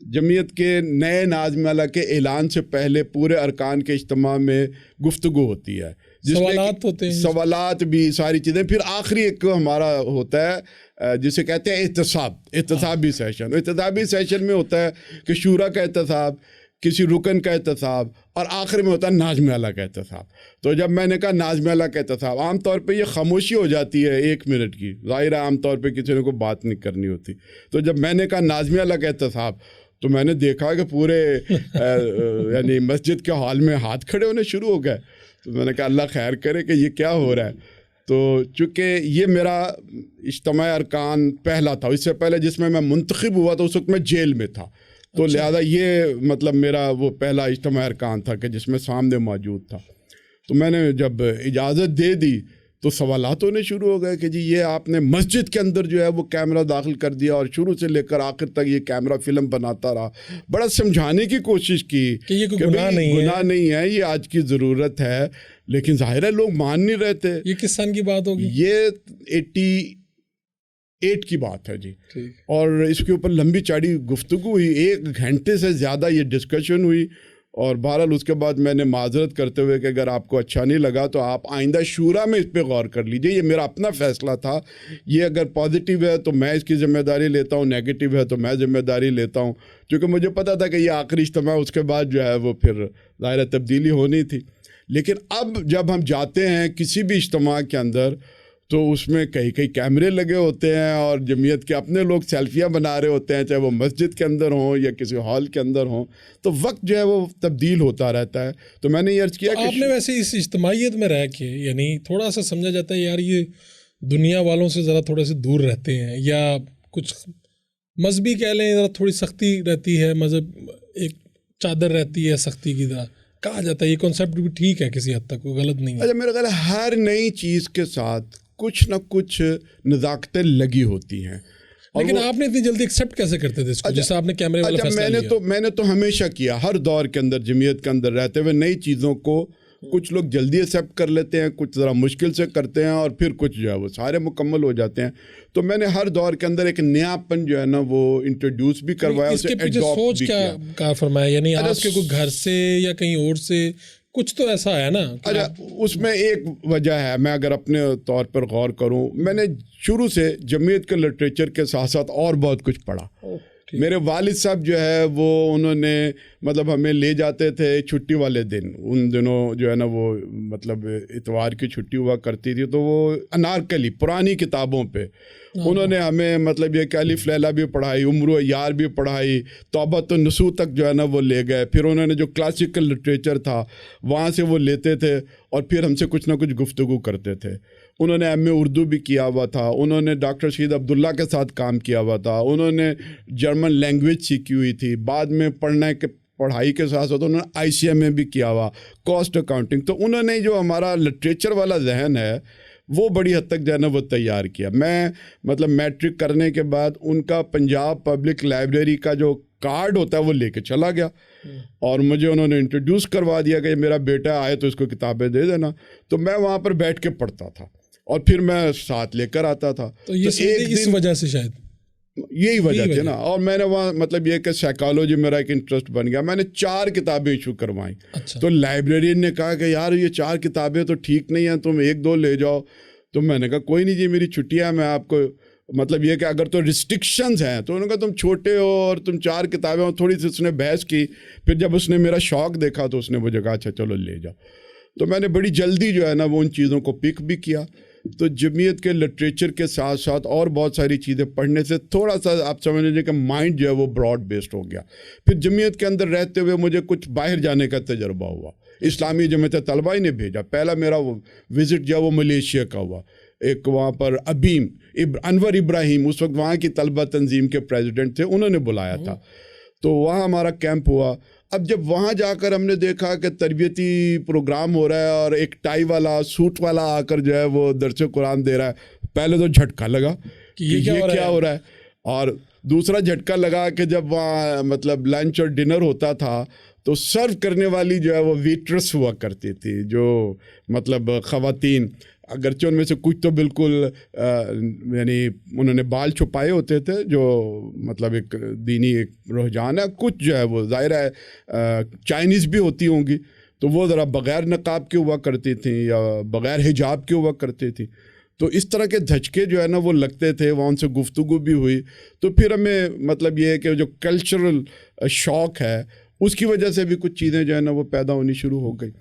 جمعیت کے نئے ناظم اعلیٰ کے اعلان سے پہلے پورے ارکان کے اجتماع میں گفتگو ہوتی ہے, سوالات ہوتے ہیں, سوالات بھی ساری چیزیں. پھر آخری ایک ہمارا ہوتا ہے جسے کہتے ہیں احتسابی سیشن. احتسابی سیشن میں ہوتا ہے کہ شورا کا احتساب, کسی رکن کا احتساب, اور آخر میں ہوتا ہے ناظم اعلیٰ کا احتساب. تو جب میں نے کہا ناظم اعلیٰ کا احتساب, عام طور پہ یہ خاموشی ہو جاتی ہے 1 منٹ کی, ظاہر ہے عام طور پہ کسی نے کوئی بات نہیں کرنی ہوتی. تو جب میں نے کہا ناظم اعلیٰ کا احتساب, تو میں نے دیکھا کہ پورے یعنی مسجد کے ہال میں ہاتھ کھڑے ہونے شروع ہو گئے. تو میں نے کہا اللہ خیر کرے کہ یہ کیا ہو رہا ہے. تو چونکہ یہ میرا اجتماع ارکان پہلا تھا, اس سے پہلے جس میں منتخب ہوا تو اس وقت میں جیل میں تھا, تو لہذا یہ مطلب میرا وہ پہلا اجتماع ارکان تھا کہ جس میں سامنے موجود تھا. تو میں نے جب اجازت دے دی تو سوالات ہونے شروع ہو گئے کہ جی یہ آپ نے مسجد کے اندر جو ہے وہ کیمرہ داخل کر دیا اور شروع سے لے کر آخر تک یہ کیمرہ فلم بناتا رہا. بڑا سمجھانے کی کوشش کی کہ یہ کوئی گناہ نہیں ہے, یہ آج کی ضرورت ہے, لیکن ظاہر ہے لوگ مان نہیں رہتے. یہ کس سن کی بات ہوگی؟ یہ 88 کی بات ہے جی. اور اس کے اوپر لمبی چاڑی گفتگو ہوئی, 1 گھنٹے سے زیادہ یہ ڈسکشن ہوئی. اور بہرحال اس کے بعد میں نے معذرت کرتے ہوئے کہ اگر آپ کو اچھا نہیں لگا تو آپ آئندہ شورا میں اس پہ غور کر لیجئے, یہ میرا اپنا فیصلہ تھا. یہ اگر پازیٹیو ہے تو میں اس کی ذمہ داری لیتا ہوں, نیگیٹو ہے تو میں ذمہ داری لیتا ہوں, کیونکہ مجھے پتا تھا کہ یہ آخری اجتماع, اس کے بعد جو ہے وہ پھر ظاہر تبدیلی ہونی تھی. لیکن اب جب ہم جاتے ہیں کسی بھی اجتماع کے اندر تو اس میں کئی کیمرے لگے ہوتے ہیں اور جمعیت کے اپنے لوگ سیلفیاں بنا رہے ہوتے ہیں، چاہے وہ مسجد کے اندر ہوں یا کسی ہال کے اندر ہوں، تو وقت جو ہے وہ تبدیل ہوتا رہتا ہے. تو میں نے یہ عرض کیا کہ آپ نے ویسے اس اجتماعیت میں رہ کے یعنی تھوڑا سا سمجھا جاتا ہے یار یہ دنیا والوں سے ذرا تھوڑے سے دور رہتے ہیں، یا کچھ مذہبی کہہ لیں ذرا تھوڑی سختی رہتی ہے، مذہب ایک چادر رہتی ہے سختی کی طرح کہا جاتا ہے، یہ کانسیپٹ بھی ٹھیک ہے کسی حد تک، کوئی غلط نہیں ہے. اچھا، میرا خیال ہے ہر نئی چیز کے ساتھ کچھ نہ کچھ نزاکتیں لگی ہوتی ہیں. لیکن آپ نے اتنی جلدی ایکسیپٹ کیسے کرتے تھے اس کو، جیسے آپ نے کیمرے والا فیصلہ لیا؟ میں نے تو ہمیشہ کیا، ہر دور کے اندر جمعیت کے اندر رہتے ہوئے نئی چیزوں کو کچھ لوگ جلدی ایکسیپٹ کر لیتے ہیں، کچھ ذرا مشکل سے کرتے ہیں، اور پھر کچھ جو ہے وہ سارے مکمل ہو جاتے ہیں. تو میں نے ہر دور کے اندر ایک نیا پن جو ہے نا وہ انٹروڈیوس بھی کروایا، اس کے پیچھے سوچ کیا فرمایا، یعنی آپ کے کوئی گھر سے یا کہیں اور سے کچھ تو ایسا ہے نا؟ اچھا، اس میں ایک وجہ ہے، میں اگر اپنے طور پر غور کروں، میں نے شروع سے جمعیت کے لٹریچر کے ساتھ ساتھ اور بہت کچھ پڑھا. میرے والد صاحب جو ہے وہ انہوں نے مطلب ہمیں لے جاتے تھے چھٹی والے دن، ان دنوں جو ہے نا وہ مطلب اتوار کی چھٹی ہوا کرتی تھی، تو وہ انارکلی پرانی کتابوں پہ انہوں نے ہمیں مطلب یہ کہ الف لیلہ بھی پڑھائی، عمر و یار بھی پڑھائی، توبۃ النصوح تک جو ہے نا وہ لے گئے. پھر انہوں نے جو کلاسیکل لٹریچر تھا وہاں سے وہ لیتے تھے اور پھر ہم سے کچھ نہ کچھ گفتگو کرتے تھے. انہوں نے ایم اے اردو بھی کیا ہوا تھا، انہوں نے ڈاکٹر شہید عبداللہ کے ساتھ کام کیا ہوا تھا، انہوں نے جرمن لینگویج سیکھی ہوئی تھی، بعد میں پڑھائی کے ساتھ ساتھ انہوں نے آئی سی ایم اے بھی کیا ہوا، کاسٹ اکاؤنٹنگ. تو انہوں نے جو ہمارا لٹریچر والا ذہن ہے وہ بڑی حد تک جو ہے نا وہ تیار کیا. میں مطلب میٹرک کرنے کے بعد ان کا پنجاب پبلک لائبریری کا جو کارڈ ہوتا ہے وہ لے کے چلا گیا، اور مجھے انہوں نے انٹروڈیوس کروا دیا کہ میرا بیٹا آئے تو اس کو کتابیں دے دینا. تو میں وہاں پر بیٹھ کے پڑھتا تھا اور پھر میں ساتھ لے کر آتا تھا. تو اس وجہ سے شاید یہی وجہ تھی نا. اور میں نے وہاں مطلب یہ کہ سائیکالوجی میرا ایک انٹرسٹ بن گیا، میں نے 4 کتابیں ایشو کروائیں. تو لائبریرین نے کہا کہ یار یہ 4 کتابیں تو ٹھیک نہیں ہیں، تم 1-2 لے جاؤ. تو میں نے کہا کوئی نہیں جی، میری چھٹیاں، میں آپ کو مطلب یہ کہ اگر تو ریسٹرکشنز ہیں. تو انہوں نے کہا تم چھوٹے ہو اور تم 4 کتابیں، اور تھوڑی سی اس نے بحث کی. پھر جب اس نے میرا شوق دیکھا تو اس نے مجھے کہا اچھا چلو لے جاؤ. تو میں نے بڑی جلدی جو ہے نا وہ ان چیزوں کو پک بھی کیا. تو جمعیت کے لٹریچر کے ساتھ ساتھ اور بہت ساری چیزیں پڑھنے سے تھوڑا سا آپ سمجھ لیجیے کہ مائنڈ جو ہے وہ براڈ بیسڈ ہو گیا. پھر جمعیت کے اندر رہتے ہوئے مجھے کچھ باہر جانے کا تجربہ ہوا. اسلامی جمعیت طلبہ ہی نے بھیجا. پہلا میرا وزٹ جو ہے وہ ملیشیا کا ہوا. ایک وہاں پر ابیم انور ابراہیم اس وقت وہاں کی طلبہ تنظیم کے پریزیڈنٹ تھے، انہوں نے بلایا تھا. تو وہاں ہمارا کیمپ ہوا. اب جب وہاں جا کر ہم نے دیکھا کہ تربیتی پروگرام ہو رہا ہے اور ایک ٹائی والا سوٹ والا آ کر جو ہے وہ درس قرآن دے رہا ہے، پہلے تو جھٹکا لگا کہ یہ کیا ہو رہا ہے. اور دوسرا جھٹکا لگا کہ جب وہاں مطلب لنچ اور ڈنر ہوتا تھا تو سرو کرنے والی جو ہے وہ ویٹرس ہوا کرتی تھی، جو مطلب خواتین، اگرچہ ان میں سے کچھ تو بالکل یعنی انہوں نے بال چھپائے ہوتے تھے، جو مطلب ایک دینی ایک رجحان ہے، کچھ جو ہے وہ ظاہر ہے چائنیز بھی ہوتی ہوں گی، تو وہ ذرا بغیر نقاب کے ہوا کرتی تھیں یا بغیر حجاب کے ہوا کرتی تھیں. تو اس طرح کے دھچکے جو ہے نا وہ لگتے تھے. وہاں ان سے گفتگو بھی ہوئی. تو پھر ہمیں مطلب یہ ہے کہ جو کلچرل شوق ہے اس کی وجہ سے بھی کچھ چیزیں جو ہے نا وہ پیدا ہونی شروع ہو گئی.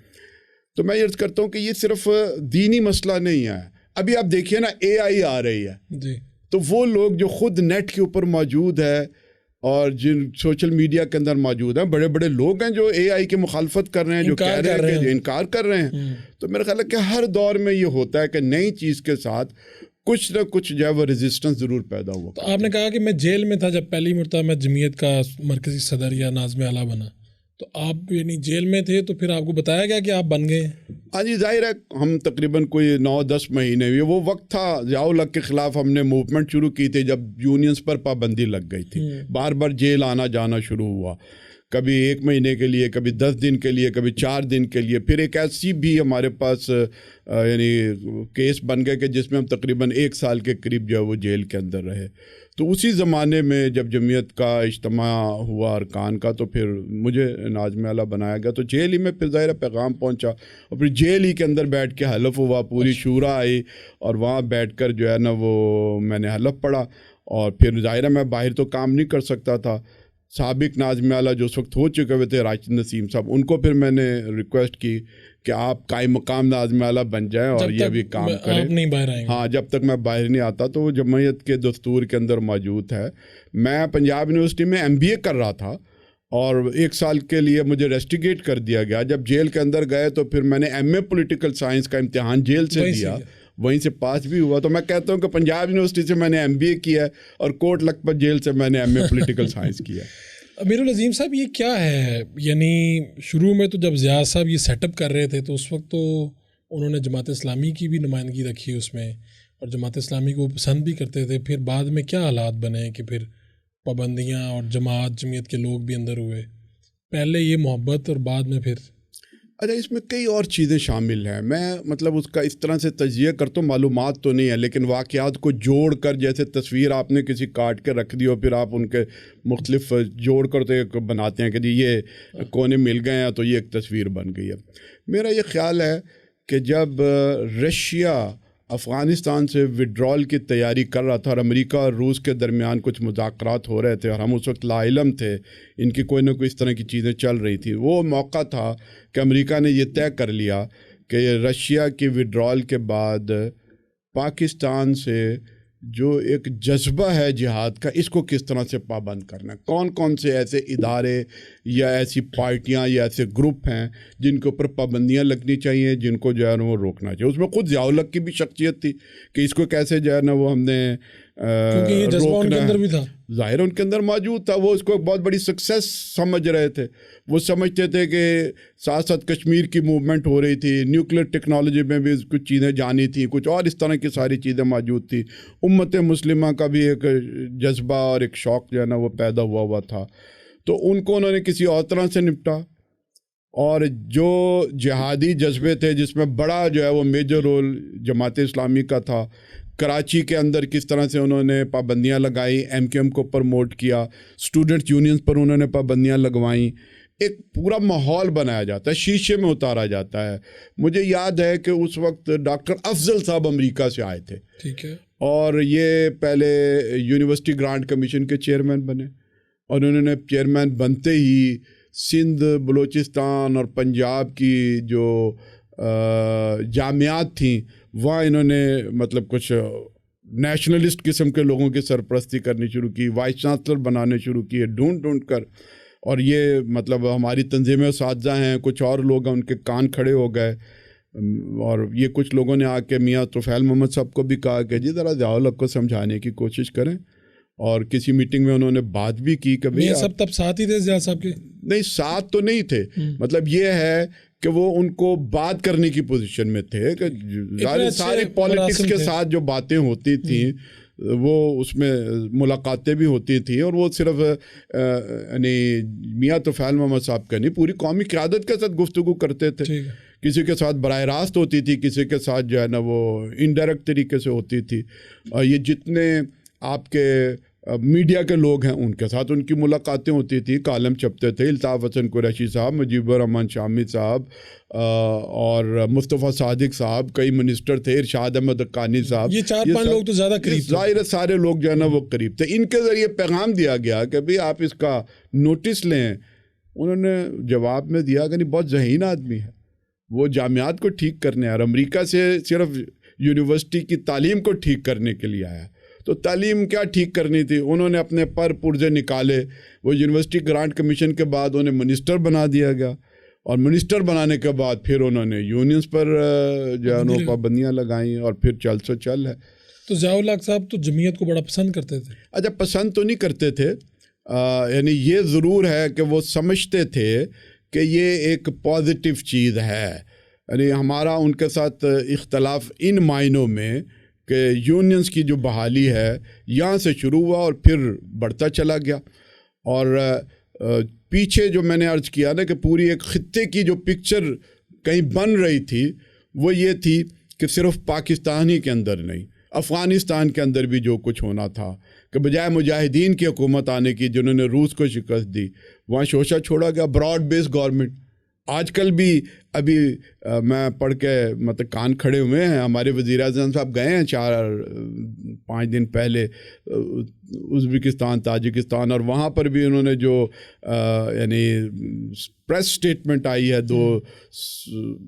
تو میں یہ عرض کرتا ہوں کہ یہ صرف دینی مسئلہ نہیں ہے. ابھی آپ دیکھیے نا اے آئی آ رہی ہے جی، تو وہ لوگ جو خود نیٹ کے اوپر موجود ہے اور جن سوشل میڈیا کے اندر موجود ہیں، بڑے بڑے لوگ ہیں جو اے آئی کی مخالفت کر رہے ہیں، جو کہہ رہے ہیں کہ جو انکار کر رہے ہیں. تو میرا خیال ہے کہ ہر دور میں یہ ہوتا ہے کہ نئی چیز کے ساتھ کچھ نہ کچھ جو ہے وہ ریزسٹنس ضرور پیدا ہوا. تو آپ نے کہا کہ میں جیل میں تھا جب پہلی مرتبہ میں جمعیت کا مرکزی صدر یا ناظم اعلیٰ بنا، تو آپ یعنی جیل میں تھے تو پھر آپ کو بتایا گیا کہ آپ بن گئے؟ ہاں جی، ظاہر ہے ہم تقریباً کوئی 9-10 مہینے ہوئے. وہ وقت تھا ضیاء الحق کے خلاف ہم نے موومنٹ شروع کی تھی جب یونینز پر پابندی لگ گئی تھی. بار بار جیل آنا جانا شروع ہوا، کبھی 1 مہینے کے لیے، کبھی 10 دن کے لیے، کبھی 4 دن کے لیے. پھر ایک ایسی بھی ہمارے پاس یعنی کیس بن گئے کہ جس میں ہم تقریباً 1 سال کے قریب جو ہے وہ جیل کے اندر رہے. تو اسی زمانے میں جب جمعیت کا اجتماع ہوا ارکان کا تو پھر مجھے ناظم اعلیٰ بنایا گیا. تو جیل ہی میں پھر ظاہر پیغام پہنچا اور پھر جیل ہی کے اندر بیٹھ کے حلف ہوا. پوری شورا آئی اور وہاں بیٹھ کر جو ہے نا وہ میں نے حلف پڑھا. اور پھر ظاہر ہے میں باہر تو کام نہیں کر سکتا تھا. سابق ناظم اعلیٰ جو اس وقت ہو چکے ہوئے تھے راشد نسیم صاحب، ان کو پھر میں نے ریکویسٹ کی کہ آپ قائم مقام ناظم اعلیٰ بن جائیں اور یہ بھی کام کریں، نہیں باہر آئیں گے. ہاں جب تک میں باہر نہیں آتا. تو وہ جمعیت کے دستور کے اندر موجود ہے. میں پنجاب یونیورسٹی میں MBA کر رہا تھا اور 1 سال کے لیے مجھے ریسٹیگیٹ کر دیا گیا. جب جیل کے اندر گئے تو پھر میں نے MA پولیٹیکل سائنس کا امتحان جیل سے دیا، وہیں سے پاس بھی ہوا. تو میں کہتا ہوں کہ پنجاب یونیورسٹی سے میں نے MBA کیا ہے اور کوٹ لکھپت جیل سے میں نے MA پولیٹیکل سائنس کیا ہے. امیر العظیم صاحب یہ کیا ہے؟ یعنی شروع میں تو جب زیاد صاحب یہ سیٹ اپ کر رہے تھے تو اس وقت تو انہوں نے جماعت اسلامی کی بھی نمائندگی رکھی اس میں اور جماعت اسلامی کو پسند بھی کرتے تھے. پھر بعد میں کیا حالات بنے کہ پھر پابندیاں اور جمعیت کے لوگ بھی اندر ہوئے؟ پہلے یہ محبت اور بعد میں پھر اچھا اس میں کئی اور چیزیں شامل ہیں. میں مطلب اس کا اس طرح سے تجزیہ کرتا ہوں، معلومات تو نہیں ہے لیکن واقعات کو جوڑ کر، جیسے تصویر آپ نے کسی کاٹ کے رکھ دی اور پھر آپ ان کے مختلف جوڑ کر تو ایک بناتے ہیں کہ جی یہ کونے مل گئے ہیں تو یہ ایک تصویر بن گئی ہے. میرا یہ خیال ہے کہ جب رشیا افغانستان سے وڈرال کی تیاری کر رہا تھا اور امریکہ اور روس کے درمیان کچھ مذاکرات ہو رہے تھے اور ہم اس وقت لا علم تھے، ان کی کوئی نہ کوئی اس طرح کی چیزیں چل رہی تھی، وہ موقع تھا کہ امریکہ نے یہ طے کر لیا کہ رشیا کی وڈرال کے بعد پاکستان سے جو ایک جذبہ ہے جہاد کا، اس کو کس طرح سے پابند کرنا ہے. کون کون سے ایسے ادارے یا ایسی پارٹیاں یا ایسے گروپ ہیں جن کے اوپر پابندیاں لگنی چاہیے، جن کو جو ہے نا وہ روکنا چاہیے. اس میں خود ضیاء الحق کی بھی شخصیت تھی کہ اس کو کیسے جو ہے نا وہ ہم نے روکنا ہے. ظاہر ان کے اندر موجود تھا، وہ اس کو ایک بہت بڑی سکسیس سمجھ رہے تھے. وہ سمجھتے تھے کہ ساتھ ساتھ کشمیر کی موومنٹ ہو رہی تھی، نیوکلیر ٹیکنالوجی میں بھی کچھ چیزیں جانی تھیں، کچھ اور اس طرح کی ساری چیزیں موجود تھیں. امت مسلمہ کا بھی ایک جذبہ اور ایک شوق جو ہے نا وہ پیدا ہوا تھا. تو ان کو انہوں نے کسی اور طرح سے نپٹا. اور جو جہادی جذبے تھے جس میں بڑا جو ہے وہ میجر رول جماعت اسلامی کا تھا، کراچی کے اندر کس طرح سے انہوں نے پابندیاں لگائی، MKM کو پروموٹ کیا، اسٹوڈنٹ یونینز پر انہوں نے پابندیاں لگوائیں. ایک پورا ماحول بنایا جاتا ہے، شیشے میں اتارا جاتا ہے. مجھے یاد ہے کہ اس وقت ڈاکٹر افضل صاحب امریکہ سے آئے تھے، ٹھیک ہے، اور یہ پہلے یونیورسٹی گرانٹ کمیشن کے چیئرمین بنے اور انہوں نے چیئرمین بنتے ہی سندھ، بلوچستان اور پنجاب کی جو جامعات تھیں وہاں انہوں نے مطلب کچھ نیشنلسٹ قسم کے لوگوں کی سرپرستی کرنی شروع کی، وائس چانسلر بنانے شروع کیے ڈھونڈ کر. اور یہ مطلب ہماری تنظیمیں اساتذہ ہیں، کچھ اور لوگ ہیں، ان کے کان کھڑے ہو گئے. اور یہ کچھ لوگوں نے آ کے میاں طفیل محمد صاحب کو بھی کہا کہ جی ذرا ضیاء الحق کو سمجھانے کی کوشش کریں. اور کسی میٹنگ میں انہوں نے بات بھی کی کہ بھئی سب تب ساتھ ہی تھے ضیاء صاحب کے؟ نہیں، ساتھ تو نہیں تھے، مطلب یہ ہے کہ وہ ان کو بات کرنے کی پوزیشن میں تھے کہ سارے پالیٹکس کے ساتھ جو باتیں ہوتی تھیں وہ اس میں ملاقاتیں بھی ہوتی تھیں. اور وہ صرف یعنی میاں طفیل محمد صاحب کا نہیں، پوری قومی قیادت کے ساتھ گفتگو کرتے تھے. کسی کے ساتھ براہ راست ہوتی تھی، کسی کے ساتھ جو ہے نا وہ انڈائریکٹ طریقے سے ہوتی تھی. اور یہ جتنے آپ کے میڈیا کے لوگ ہیں ان کے ساتھ ان کی ملاقاتیں ہوتی تھیں، کالم چھپتے تھے. الطاف حسن قریشی صاحب، مجیب الرحمان شامی صاحب اور مصطفیٰ صادق صاحب، کئی منسٹر تھے، ارشاد احمد حقانی صاحب، یہ 4-5 لوگ تو زیادہ قریب، ظاہر سارے لوگ جو ہے نا وہ قریب تھے. ان کے ذریعے پیغام دیا گیا کہ بھئی آپ اس کا نوٹس لیں. انہوں نے جواب میں دیا کہ نہیں، بہت ذہین آدمی ہے، وہ جامعات کو ٹھیک کرنے اور امریکہ سے صرف یونیورسٹی کی تعلیم کو ٹھیک کرنے کے لیے آیا. تو تعلیم کیا ٹھیک کرنی تھی، انہوں نے اپنے پر پرزے نکالے. وہ یونیورسٹی گرانٹ کمیشن کے بعد انہیں منسٹر بنا دیا گیا اور منسٹر بنانے کے بعد پھر انہوں نے یونینز پر جو ہے پابندیاں لگائیں اور پھر چل ہے. تو ضیاء الحق صاحب تو جمعیت کو بڑا پسند کرتے تھے؟ اچھا، پسند تو نہیں کرتے تھے، یعنی یہ ضرور ہے کہ وہ سمجھتے تھے کہ یہ ایک پازیٹیو چیز ہے. یعنی ہمارا ان کے ساتھ اختلاف ان معنوں میں کہ یونینز کی جو بحالی ہے یہاں سے شروع ہوا اور پھر بڑھتا چلا گیا. اور پیچھے جو میں نے عرض کیا نا کہ پوری ایک خطے کی جو پکچر کہیں بن رہی تھی وہ یہ تھی کہ صرف پاکستان ہی کے اندر نہیں، افغانستان کے اندر بھی جو کچھ ہونا تھا کہ بجائے مجاہدین کی حکومت آنے کی جنہوں نے روس کو شکست دی، وہاں شوشہ چھوڑا گیا، براڈ بیس گورنمنٹ. آج کل بھی ابھی میں پڑھ کے مطلب کان کھڑے ہوئے ہیں، ہمارے وزیر اعظم صاحب گئے ہیں 4-5 دن پہلے ازبکستان، تاجکستان، اور وہاں پر بھی انہوں نے جو یعنی پریس سٹیٹمنٹ آئی ہے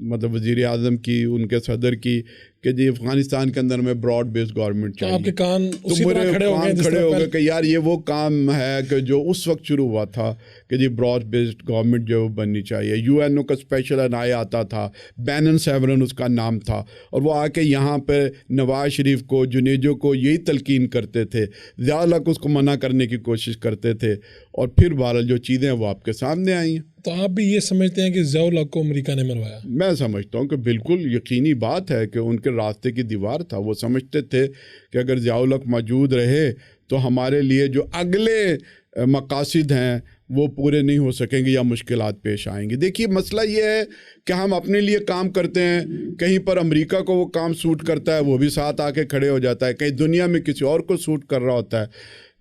مطلب وزیر اعظم کی، ان کے صدر کی، کہ جی افغانستان کے اندر میں براڈ بیس گورنمنٹ چاہیے. آپ کے کان تو میرے کان کھڑے ہو گئے کہ یار یہ وہ کام ہے کہ جو اس وقت شروع ہوا تھا کہ جی براڈ بیسڈ گورنمنٹ جو بننی چاہیے. UN کا اسپیشل انائے آتا تھا، بینن سیورن اس کا نام تھا، اور وہ آ کے یہاں پہ نواز شریف کو، جنیجو کو یہی تلقین کرتے تھے. ضیاء الحق اس کو منع کرنے کی کوشش کرتے تھے، اور پھر بہرحال جو چیزیں وہ آپ کے سامنے آئی ہیں. تو آپ بھی یہ سمجھتے ہیں کہ ضیاء الحق کو امریکہ نے مروایا؟ میں سمجھتا ہوں کہ بالکل یقینی بات ہے کہ ان کے راستے کی دیوار تھا. وہ سمجھتے تھے کہ اگر ضیاء الحق موجود رہے تو ہمارے لیے جو اگلے مقاصد ہیں وہ پورے نہیں ہو سکیں گے یا مشکلات پیش آئیں گی. دیکھیے مسئلہ یہ ہے کہ ہم اپنے لیے کام کرتے ہیں، کہیں پر امریکہ کو وہ کام سوٹ کرتا ہے، وہ بھی ساتھ آ کے کھڑے ہو جاتا ہے، کہیں دنیا میں کسی اور کو سوٹ کر رہا ہوتا ہے.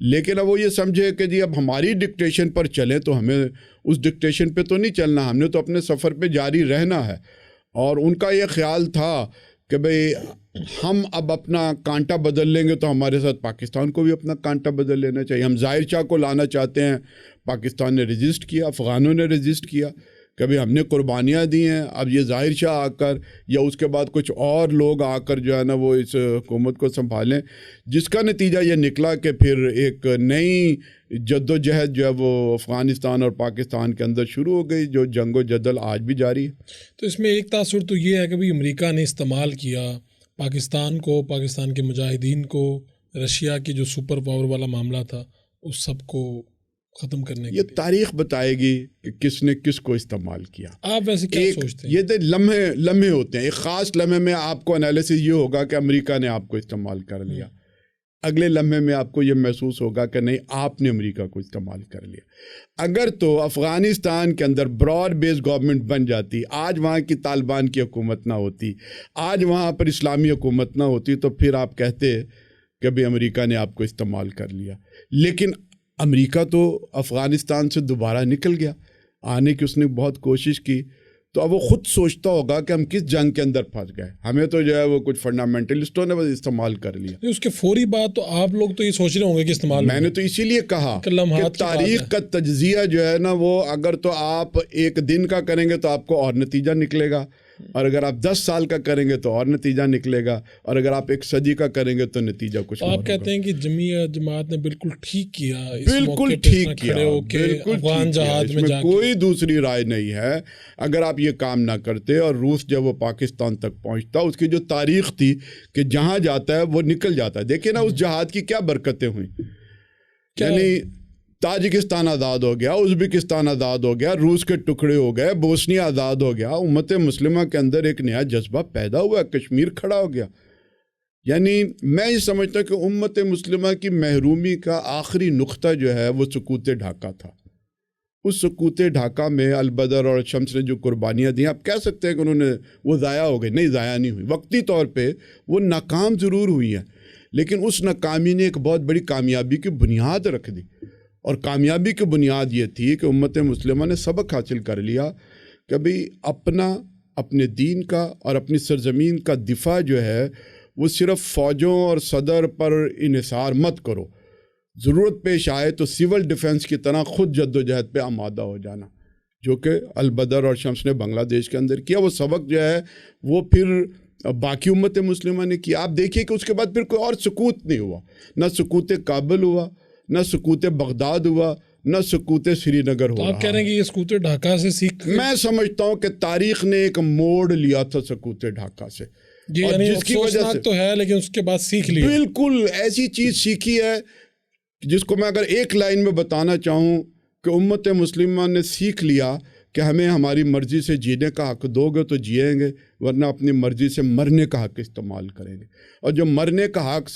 لیکن اب وہ یہ سمجھے کہ جی اب ہماری ڈکٹیشن پر چلیں تو ہمیں اس ڈکٹیشن پہ تو نہیں چلنا، ہم نے تو اپنے سفر پہ جاری رہنا ہے. اور ان کا یہ خیال تھا کہ بھئی ہم اب اپنا کانٹا بدل لیں گے تو ہمارے ساتھ پاکستان کو بھی اپنا کانٹا بدل لینا چاہیے. ہم ظاہر شاہ کو لانا چاہتے ہیں، پاکستان نے رجسٹ کیا، افغانوں نے رجسٹ کیا، کبھی ہم نے قربانیاں دی ہیں. اب یہ ظاہر شاہ آ کر یا اس کے بعد کچھ اور لوگ آ کر جو ہے نا وہ اس حکومت کو سنبھالیں، جس کا نتیجہ یہ نکلا کہ پھر ایک نئی جد و جہد جو ہے وہ افغانستان اور پاکستان کے اندر شروع ہو گئی، جو جنگ و جدل آج بھی جاری ہے. تو اس میں ایک تاثر تو یہ ہے کہ امریکہ نے استعمال کیا پاکستان کو، پاکستان کے مجاہدین کو، رشیا کی جو سپر پاور والا معاملہ تھا اس سب کو ختم کرنے کے یہ تاریخ بتائے گی کہ کس نے کس کو استعمال کیا. آپ ویسے کیا سوچتے ہیں؟ یہ لمحے ہوتے ہیں. ایک خاص لمحے میں آپ کو انالیسس یہ ہوگا کہ امریکہ نے آپ کو استعمال کر لیا، اگلے لمحے میں آپ کو یہ محسوس ہوگا کہ نہیں، آپ نے امریکہ کو استعمال کر لیا. اگر تو افغانستان کے اندر براڈ بیس گورنمنٹ بن جاتی، آج وہاں کی طالبان کی حکومت نہ ہوتی، آج وہاں پر اسلامی حکومت نہ ہوتی، تو پھر آپ کہتے کہ بھی امریکہ نے آپ کو استعمال کر لیا. لیکن امریکہ تو افغانستان سے دوبارہ نکل گیا، آنے کی اس نے بہت کوشش کی. تو اب وہ خود سوچتا ہوگا کہ ہم کس جنگ کے اندر پھنس گئے، ہمیں تو جو ہے وہ کچھ فنڈامنٹلسٹوں نے بس استعمال کر لیا. اس کے فوری بعد تو آپ لوگ تو یہ سوچ رہے ہوں گے کہ استعمال، میں نے تو اسی لیے کہا کہ تاریخ کا تجزیہ جو ہے نا وہ اگر تو آپ ایک دن کا کریں گے تو آپ کو اور نتیجہ نکلے گا، اور اگر آپ 10 سال کا کریں گے تو اور نتیجہ نکلے گا، اور اگر آپ 1 صدی کا کریں گے تو نتیجہ کچھ اور ہوگا. آپ کہتے ہیں کہ جماعت نے بالکل ٹھیک کیا، بالکل ٹھیک کیا، افغان جہاد میں جا کے کوئی دوسری رائے نہیں ہے. اگر آپ یہ کام نہ کرتے اور روس جب وہ پاکستان تک پہنچتا، اس کی جو تاریخ تھی کہ جہاں جاتا ہے وہ نکل جاتا ہے. دیکھیں نا اس جہاد کی کیا برکتیں ہوئیں، یعنی تاجکستان آزاد ہو گیا، ازبکستان آزاد ہو گیا، روس کے ٹکڑے ہو گئے، بوسنیا آزاد ہو گیا، امت مسلمہ کے اندر ایک نیا جذبہ پیدا ہوا، کشمیر کھڑا ہو گیا. یعنی میں یہ سمجھتا ہوں کہ امت مسلمہ کی محرومی کا آخری نقطہ جو ہے وہ سکوت ڈھاکہ تھا. اس سکوت ڈھاکہ میں البدر اور شمس نے جو قربانیاں دیں، آپ کہہ سکتے ہیں کہ انہوں نے وہ ضائع ہو گئی. نہیں، ضائع نہیں ہوئی، وقتی طور پہ وہ ناکام ضرور ہوئی ہیں، لیکن اس ناکامی نے ایک بہت بڑی کامیابی کی بنیاد رکھ دی. اور کامیابی کی بنیاد یہ تھی کہ امت مسلمہ نے سبق حاصل کر لیا کہ بھئی اپنے دین کا اور اپنی سرزمین کا دفاع جو ہے وہ صرف فوجوں اور صدر پر انحصار مت کرو، ضرورت پیش آئے تو سول ڈیفنس کی طرح خود جد و جہد پہ آمادہ ہو جانا، جو کہ البدر اور شمس نے بنگلہ دیش کے اندر کیا. وہ سبق جو ہے وہ پھر باقی امت مسلمہ نے کیا. آپ دیکھیے کہ اس کے بعد پھر کوئی اور سکوت نہیں ہوا، نہ سکوت کابل ہوا، نہ سکوت بغداد ہوا، نہ سکوت سری نگر ہوا. آپ کہہ رہے ہیں کہ یہ سکوت ڈھاکہ سے سیکھ، میں سمجھتا ہوں کہ تاریخ نے ایک موڑ لیا تھا سکوت ڈھاکہ سے، یعنی جس کی وجہ سے تو ہے، لیکن اس کے بعد سیکھ لی. بالکل ایسی چیز سیکھی ہے جس کو میں اگر ایک لائن میں بتانا چاہوں کہ امت مسلمہ نے سیکھ لیا کہ ہمیں ہماری مرضی سے جینے کا حق دو گے تو جئیں گے، ورنہ اپنی مرضی سے مرنے کا حق استعمال کریں گے. اور جو مرنے کا حق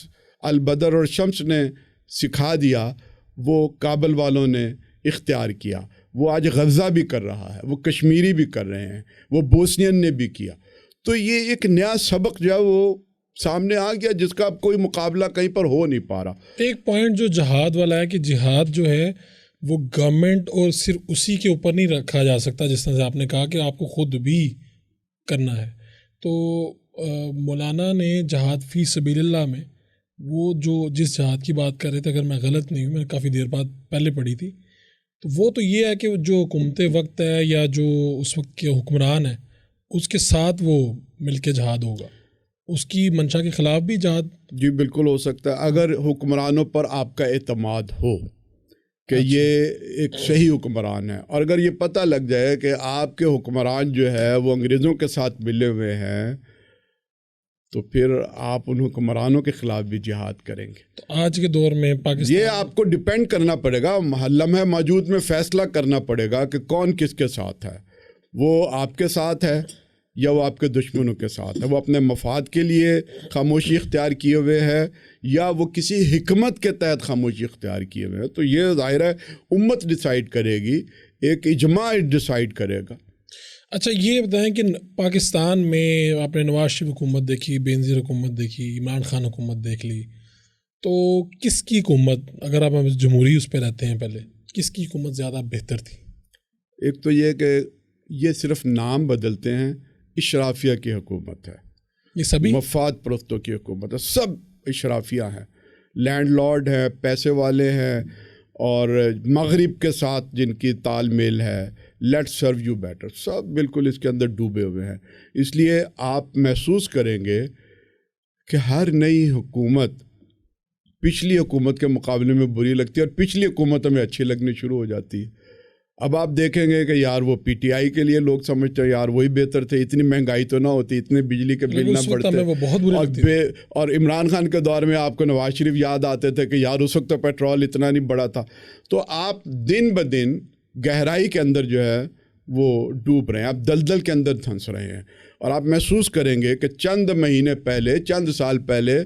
البدر اور شمس نے سکھا دیا وہ کابل والوں نے اختیار کیا. وہ آج غزہ بھی کر رہا ہے، وہ کشمیری بھی کر رہے ہیں، وہ بوسنین نے بھی کیا. تو یہ ایک نیا سبق جو ہے وہ سامنے آ گیا جس کا اب کوئی مقابلہ کہیں پر ہو نہیں پا رہا. ایک پوائنٹ جو جہاد والا ہے کہ جہاد جو ہے وہ گورنمنٹ اور صرف اسی کے اوپر نہیں رکھا جا سکتا، جس طرح سے آپ نے کہا کہ آپ کو خود بھی کرنا ہے. تو مولانا نے جہاد فی سبیل اللہ میں وہ جس جہاد کی بات کر رہے تھے، اگر میں غلط نہیں ہوں، میں نے کافی دیر بعد پہلے پڑھی تھی، تو وہ تو یہ ہے کہ جو حکومت وقت ہے یا جو اس وقت کے حکمران ہے اس کے ساتھ وہ مل کے جہاد ہوگا، اس کی منشا کے خلاف بھی جہاد. جی بالکل ہو سکتا ہے، اگر حکمرانوں پر آپ کا اعتماد ہو کہ یہ ایک صحیح حکمران ہے، اور اگر یہ پتہ لگ جائے کہ آپ کے حکمران جو ہے وہ انگریزوں کے ساتھ ملے ہوئے ہیں، تو پھر آپ ان حکمرانوں کے خلاف بھی جہاد کریں گے. تو آج کے دور میں پاکستان، یہ آپ کو ڈیپینڈ کرنا پڑے گا، لمحہ موجود میں فیصلہ کرنا پڑے گا کہ کون کس کے ساتھ ہے. وہ آپ کے ساتھ ہے یا وہ آپ کے دشمنوں کے ساتھ ہے، وہ اپنے مفاد کے لیے خاموشی اختیار کیے ہوئے ہے یا وہ کسی حکمت کے تحت خاموشی اختیار کیے ہوئے ہیں. تو یہ ظاہر ہے امت ڈیسائیڈ کرے گی، ایک اجماع ڈیسائیڈ کرے گا. اچھا یہ بتائیں کہ پاکستان میں آپ نے نواز شریف حکومت دیکھی، بینظیر حکومت دیکھی، عمران خان حکومت دیکھ لی، تو کس کی حکومت، اگر آپ جمہوری اس پہ رہتے ہیں پہلے، کس کی حکومت زیادہ بہتر تھی؟ ایک تو یہ کہ یہ صرف نام بدلتے ہیں، اشرافیہ کی حکومت ہے، یہ سبھی مفاد پرستوں کی حکومت ہے، سب اشرافیہ ہیں، لینڈ لارڈ ہیں، پیسے والے ہیں، اور مغرب کے ساتھ جن کی تال میل ہے، لیٹ سرو یو بیٹر، سب بالکل اس کے اندر ڈوبے ہوئے ہیں. اس لیے آپ محسوس کریں گے کہ ہر نئی حکومت پچھلی حکومت کے مقابلے میں بری لگتی ہے، اور پچھلی حکومت ہمیں اچھی لگنی شروع ہو جاتی ہے. اب آپ دیکھیں گے کہ یار وہ پی ٹی آئی کے لیے لوگ سمجھتے ہیں یار وہی بہتر تھے، اتنی مہنگائی تو نہ ہوتی، اتنے بجلی کے بل نہ بڑھتے، اور عمران خان کے دور میں آپ کو نواز شریف یاد آتے تھے کہ یار اس وقت تو پیٹرول اتنا نہیں بڑھا تھا. تو آپ دن بدن گہرائی کے اندر جو ہے وہ ڈوب رہے ہیں، آپ دلدل کے اندر دھنس رہے ہیں، اور آپ محسوس کریں گے کہ چند مہینے پہلے، چند سال پہلے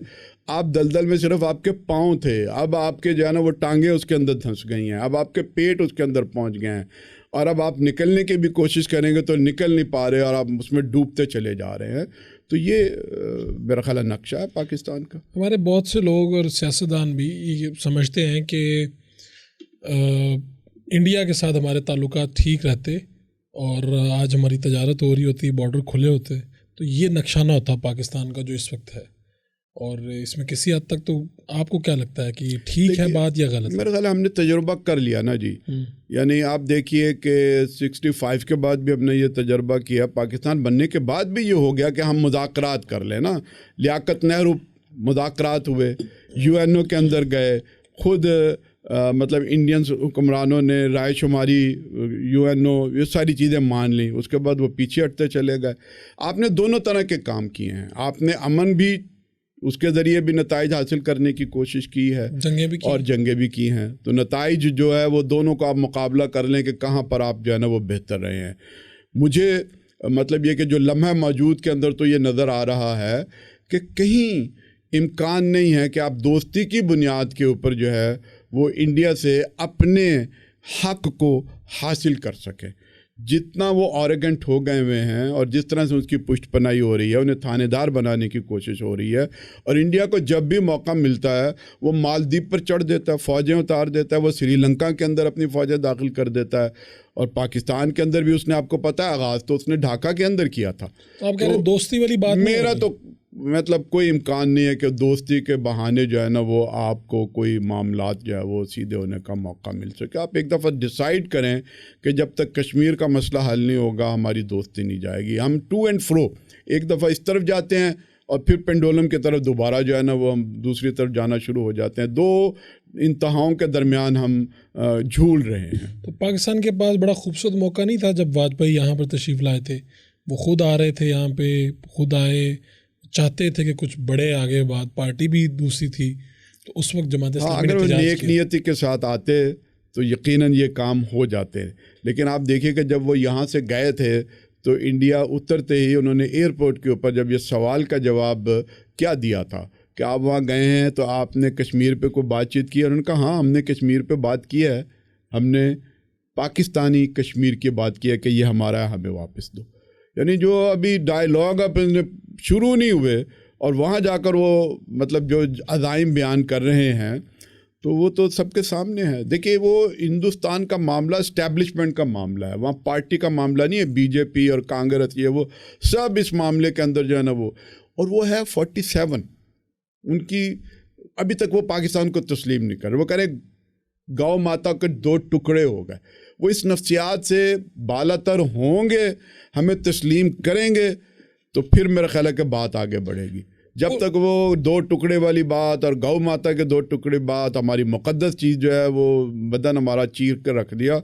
آپ دلدل میں صرف آپ کے پاؤں تھے، اب آپ کے جو ہے نا وہ ٹانگیں اس کے اندر دھنس گئی ہیں، اب آپ کے پیٹ اس کے اندر پہنچ گئے ہیں، اور اب آپ نکلنے کی بھی کوشش کریں گے تو نکل نہیں پا رہے، اور آپ اس میں ڈوبتے چلے جا رہے ہیں. تو یہ میرا خیال ہے نقشہ ہے پاکستان کا. ہمارے بہت سے لوگ اور سیاستدان بھی یہ سمجھتے ہیں کہ انڈیا کے ساتھ ہمارے تعلقات ٹھیک رہتے اور آج ہماری تجارت ہو رہی ہوتی، بارڈر کھلے ہوتے، تو یہ نقشہ نہ ہوتا پاکستان کا جو اس وقت ہے. اور اس میں کسی حد تک تو آپ کو کیا لگتا ہے کہ یہ ٹھیک ہے بات یا غلط؟ میرے خیال ہے ہم نے تجربہ کر لیا نا جی. یعنی آپ دیکھیے کہ 65 کے بعد بھی ہم نے یہ تجربہ کیا، پاکستان بننے کے بعد بھی یہ ہو گیا کہ ہم مذاکرات کر لیں نا. لیاقت نہرو مذاکرات ہوئے، UN کے اندر گئے، خود مطلب انڈین حکمرانوں نے رائے شماری، UN یہ ساری چیزیں مان لیں، اس کے بعد وہ پیچھے ہٹتے چلے گئے. آپ نے دونوں طرح کے کام کیے ہیں، آپ نے امن بھی، اس کے ذریعے بھی نتائج حاصل کرنے کی کوشش کی ہے، جنگیں بھی کی ہیں. تو نتائج جو ہے وہ دونوں کو آپ مقابلہ کر لیں کہ کہاں پر آپ جو ہے نا وہ بہتر رہے ہیں. مجھے مطلب یہ کہ جو لمحہ موجود کے اندر تو یہ نظر آ رہا ہے کہ کہیں امکان نہیں ہے کہ آپ دوستی کی بنیاد کے اوپر جو ہے وہ انڈیا سے اپنے حق کو حاصل کر سکے. جتنا وہ آرگنٹ ہو گئے ہوئے ہیں اور جس طرح سے اس کی پشت پناہی ہو رہی ہے، انہیں تھانے دار بنانے کی کوشش ہو رہی ہے، اور انڈیا کو جب بھی موقع ملتا ہے وہ مالدیپ پر چڑھ دیتا ہے، فوجیں اتار دیتا ہے، وہ سری لنکا کے اندر اپنی فوجیں داخل کر دیتا ہے، اور پاکستان کے اندر بھی اس نے، آپ کو پتہ ہے آغاز تو اس نے ڈھاکہ کے اندر کیا تھا. آپ کہہ رہے ہیں دوستی والی بات؟ میرا تو مطلب کوئی امکان نہیں ہے کہ دوستی کے بہانے جو ہے نا وہ آپ کو کوئی معاملات جو ہے وہ سیدھے ہونے کا موقع مل سکے. آپ ایک دفعہ ڈیسائیڈ کریں کہ جب تک کشمیر کا مسئلہ حل نہیں ہوگا ہماری دوستی نہیں جائے گی. ہم ٹو اینڈ فرو، ایک دفعہ اس طرف جاتے ہیں اور پھر پینڈولم کی طرف دوبارہ جو ہے نا وہ ہم دوسری طرف جانا شروع ہو جاتے ہیں. دو انتہاؤں کے درمیان ہم جھول رہے ہیں. تو پاکستان کے پاس بڑا خوبصورت موقع نہیں تھا جب واجپئی یہاں پر تشریف لائے تھے؟ وہ خود آ رہے تھے یہاں پہ، خود آئے، چاہتے تھے کہ کچھ بڑے آگے بات، پارٹی بھی دوسری تھی، تو اس وقت جماعت اسلامی نے اگر وہ نیک نیتی کے ساتھ آتے تو یقیناً یہ کام ہو جاتے. لیکن آپ دیکھیے کہ جب وہ یہاں سے گئے تھے تو انڈیا اترتے ہی انہوں نے ایئرپورٹ کے اوپر جب یہ سوال کا جواب کیا دیا تھا کہ آپ وہاں گئے ہیں تو آپ نے کشمیر پہ کوئی بات چیت کی ہے؟ انہوں نے کہا ہاں ہم نے کشمیر پہ بات کی ہے، ہم نے پاکستانی کشمیر کی بات کی ہے کہ یہ ہمارا ہے، ہمیں واپس دو. یعنی جو ابھی ڈائیلاگ اپنے شروع نہیں ہوئے اور وہاں جا کر وہ مطلب جو عزائم بیان کر رہے ہیں، تو وہ تو سب کے سامنے ہے. دیکھیے وہ ہندوستان کا معاملہ اسٹیبلشمنٹ کا معاملہ ہے, وہاں پارٹی کا معاملہ نہیں ہے, بی جے پی اور کانگریس یہ وہ سب اس معاملے کے اندر جو ہے نا وہ, اور وہ ہے 47 ان کی ابھی تک وہ پاکستان کو تسلیم نہیں کر رہے. وہ کہہ رہے گاؤں ماتا کے 2 ٹکڑے ہو گئے. وہ اس نفسیات سے بالا تر ہوں گے, ہمیں تسلیم کریں گے تو پھر میرا خیال ہے کہ بات آگے بڑھے گی. جب تک وہ 2 ٹکڑے والی بات اور گاؤں ماتا کے 2 ٹکڑے بات, ہماری مقدس چیز جو ہے وہ بدن ہمارا چیر کر رکھ دیا,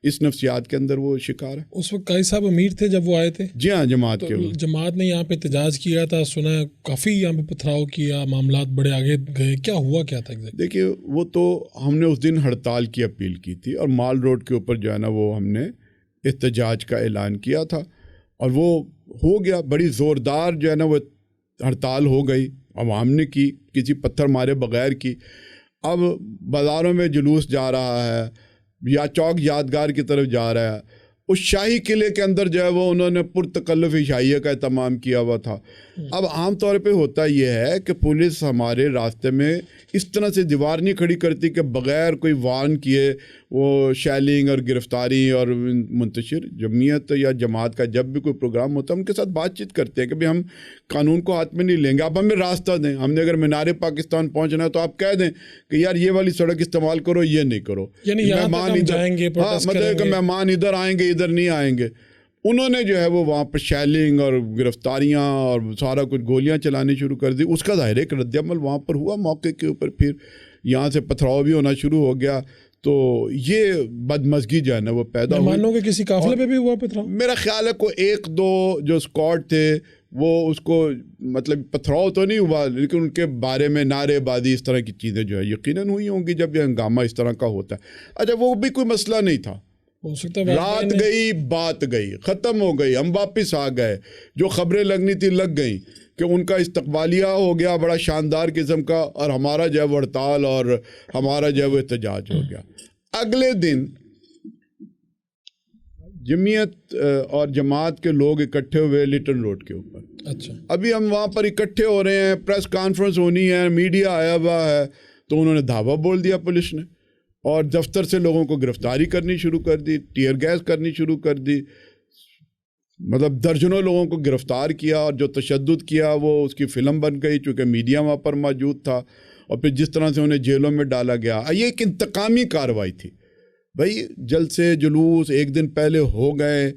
اس نفسیات کے اندر وہ شکار ہے. اس وقت قاضی صاحب امیر تھے جب وہ آئے تھے؟ جی ہاں, جماعت کے جماعت نے یہاں پہ احتجاج کیا تھا, سنا ہے کافی یہاں پہ پتھراؤ کیا, معاملات بڑے آگے گئے, کیا ہوا کیا تھا؟ دیکھیے وہ تو ہم نے اس دن ہڑتال کی اپیل کی تھی اور مال روڈ کے اوپر جو ہے نا وہ ہم نے احتجاج کا اعلان کیا تھا اور وہ ہو گیا. بڑی زوردار جو ہے نا وہ ہڑتال ہو گئی, عوام نے کی, کسی پتھر مارے بغیر کی. اب بازاروں میں جلوس جا رہا ہے یا چوک یادگار کی طرف جا رہا ہے. اس شاہی قلعے کے اندر جو ہے وہ انہوں نے پرتکلف عشائیہ کا اہتمام کیا ہوا تھا. اب عام طور پہ ہوتا یہ ہے کہ پولیس ہمارے راستے میں اس طرح سے دیوار نہیں کھڑی کرتی کہ بغیر کوئی وارن کیے وہ شیلنگ اور گرفتاری اور منتشر. جمعیت یا جماعت کا جب بھی کوئی پروگرام ہوتا ہے ان کے ساتھ بات چیت کرتے ہیں کہ بھئی ہم قانون کو ہاتھ میں نہیں لیں گے, آپ ہمیں راستہ دیں. ہم نے اگر مینار پاکستان پہنچنا ہے تو آپ کہہ دیں کہ یار یہ والی سڑک استعمال کرو, یہ نہیں کرو. یعنی مہمان جائیں گے, مطلب کہ مہمان ادھر آئیں گے ادھر نہیں آئیں گے. انہوں نے جو ہے وہ وہاں پہ شیلنگ اور گرفتاریاں اور سارا کچھ گولیاں چلانی شروع کر دی. اس کا ظاہر ایک رد عمل وہاں پر ہوا موقع کے اوپر. پھر یہاں سے پتھراؤ بھی ہونا شروع ہو گیا. تو یہ بدمزگی جو ہے نا وہ پیدا ہوئی. مہمانوں کے کسی قافلے پہ بھی ہوا پتھراؤ؟ میرا خیال ہے کوئی 1-2 جو اسکواڈ تھے وہ اس کو مطلب پتھراؤ تو نہیں ہوا لیکن ان کے بارے میں نعرے بازی اس طرح کی چیزیں جو ہے یقیناً ہوئی ہوں گی جب یہ ہنگامہ اس طرح کا ہوتا ہے. اچھا وہ بھی کوئی مسئلہ نہیں تھا, رات گئی بات گئی, ختم ہو گئی, ہم واپس آ گئے. جو خبریں لگنی تھی لگ گئیں کہ ان کا استقبالیہ ہو گیا بڑا شاندار قسم کا, اور ہمارا جو ہے وہ ہڑتال اور ہمارا جو ہے وہ احتجاج ہو گیا. اگلے دن جمعیت اور جماعت کے لوگ اکٹھے ہوئے لٹن روڈ کے اوپر. اچھا, ابھی ہم وہاں پر اکٹھے ہو رہے ہیں, پریس کانفرنس ہونی ہے, میڈیا آیا ہوا ہے, تو انہوں نے دھاوا بول دیا پولیس نے اور دفتر سے لوگوں کو گرفتاری کرنی شروع کر دی, ٹیئر گیس کرنی شروع کر دی. مطلب درجنوں لوگوں کو گرفتار کیا اور جو تشدد کیا وہ اس کی فلم بن گئی چونکہ میڈیا وہاں پر موجود تھا. اور پھر جس طرح سے انہیں جیلوں میں ڈالا گیا, یہ ایک انتقامی کارروائی تھی. بھائی جلسے جلوس ایک دن پہلے ہو گئے,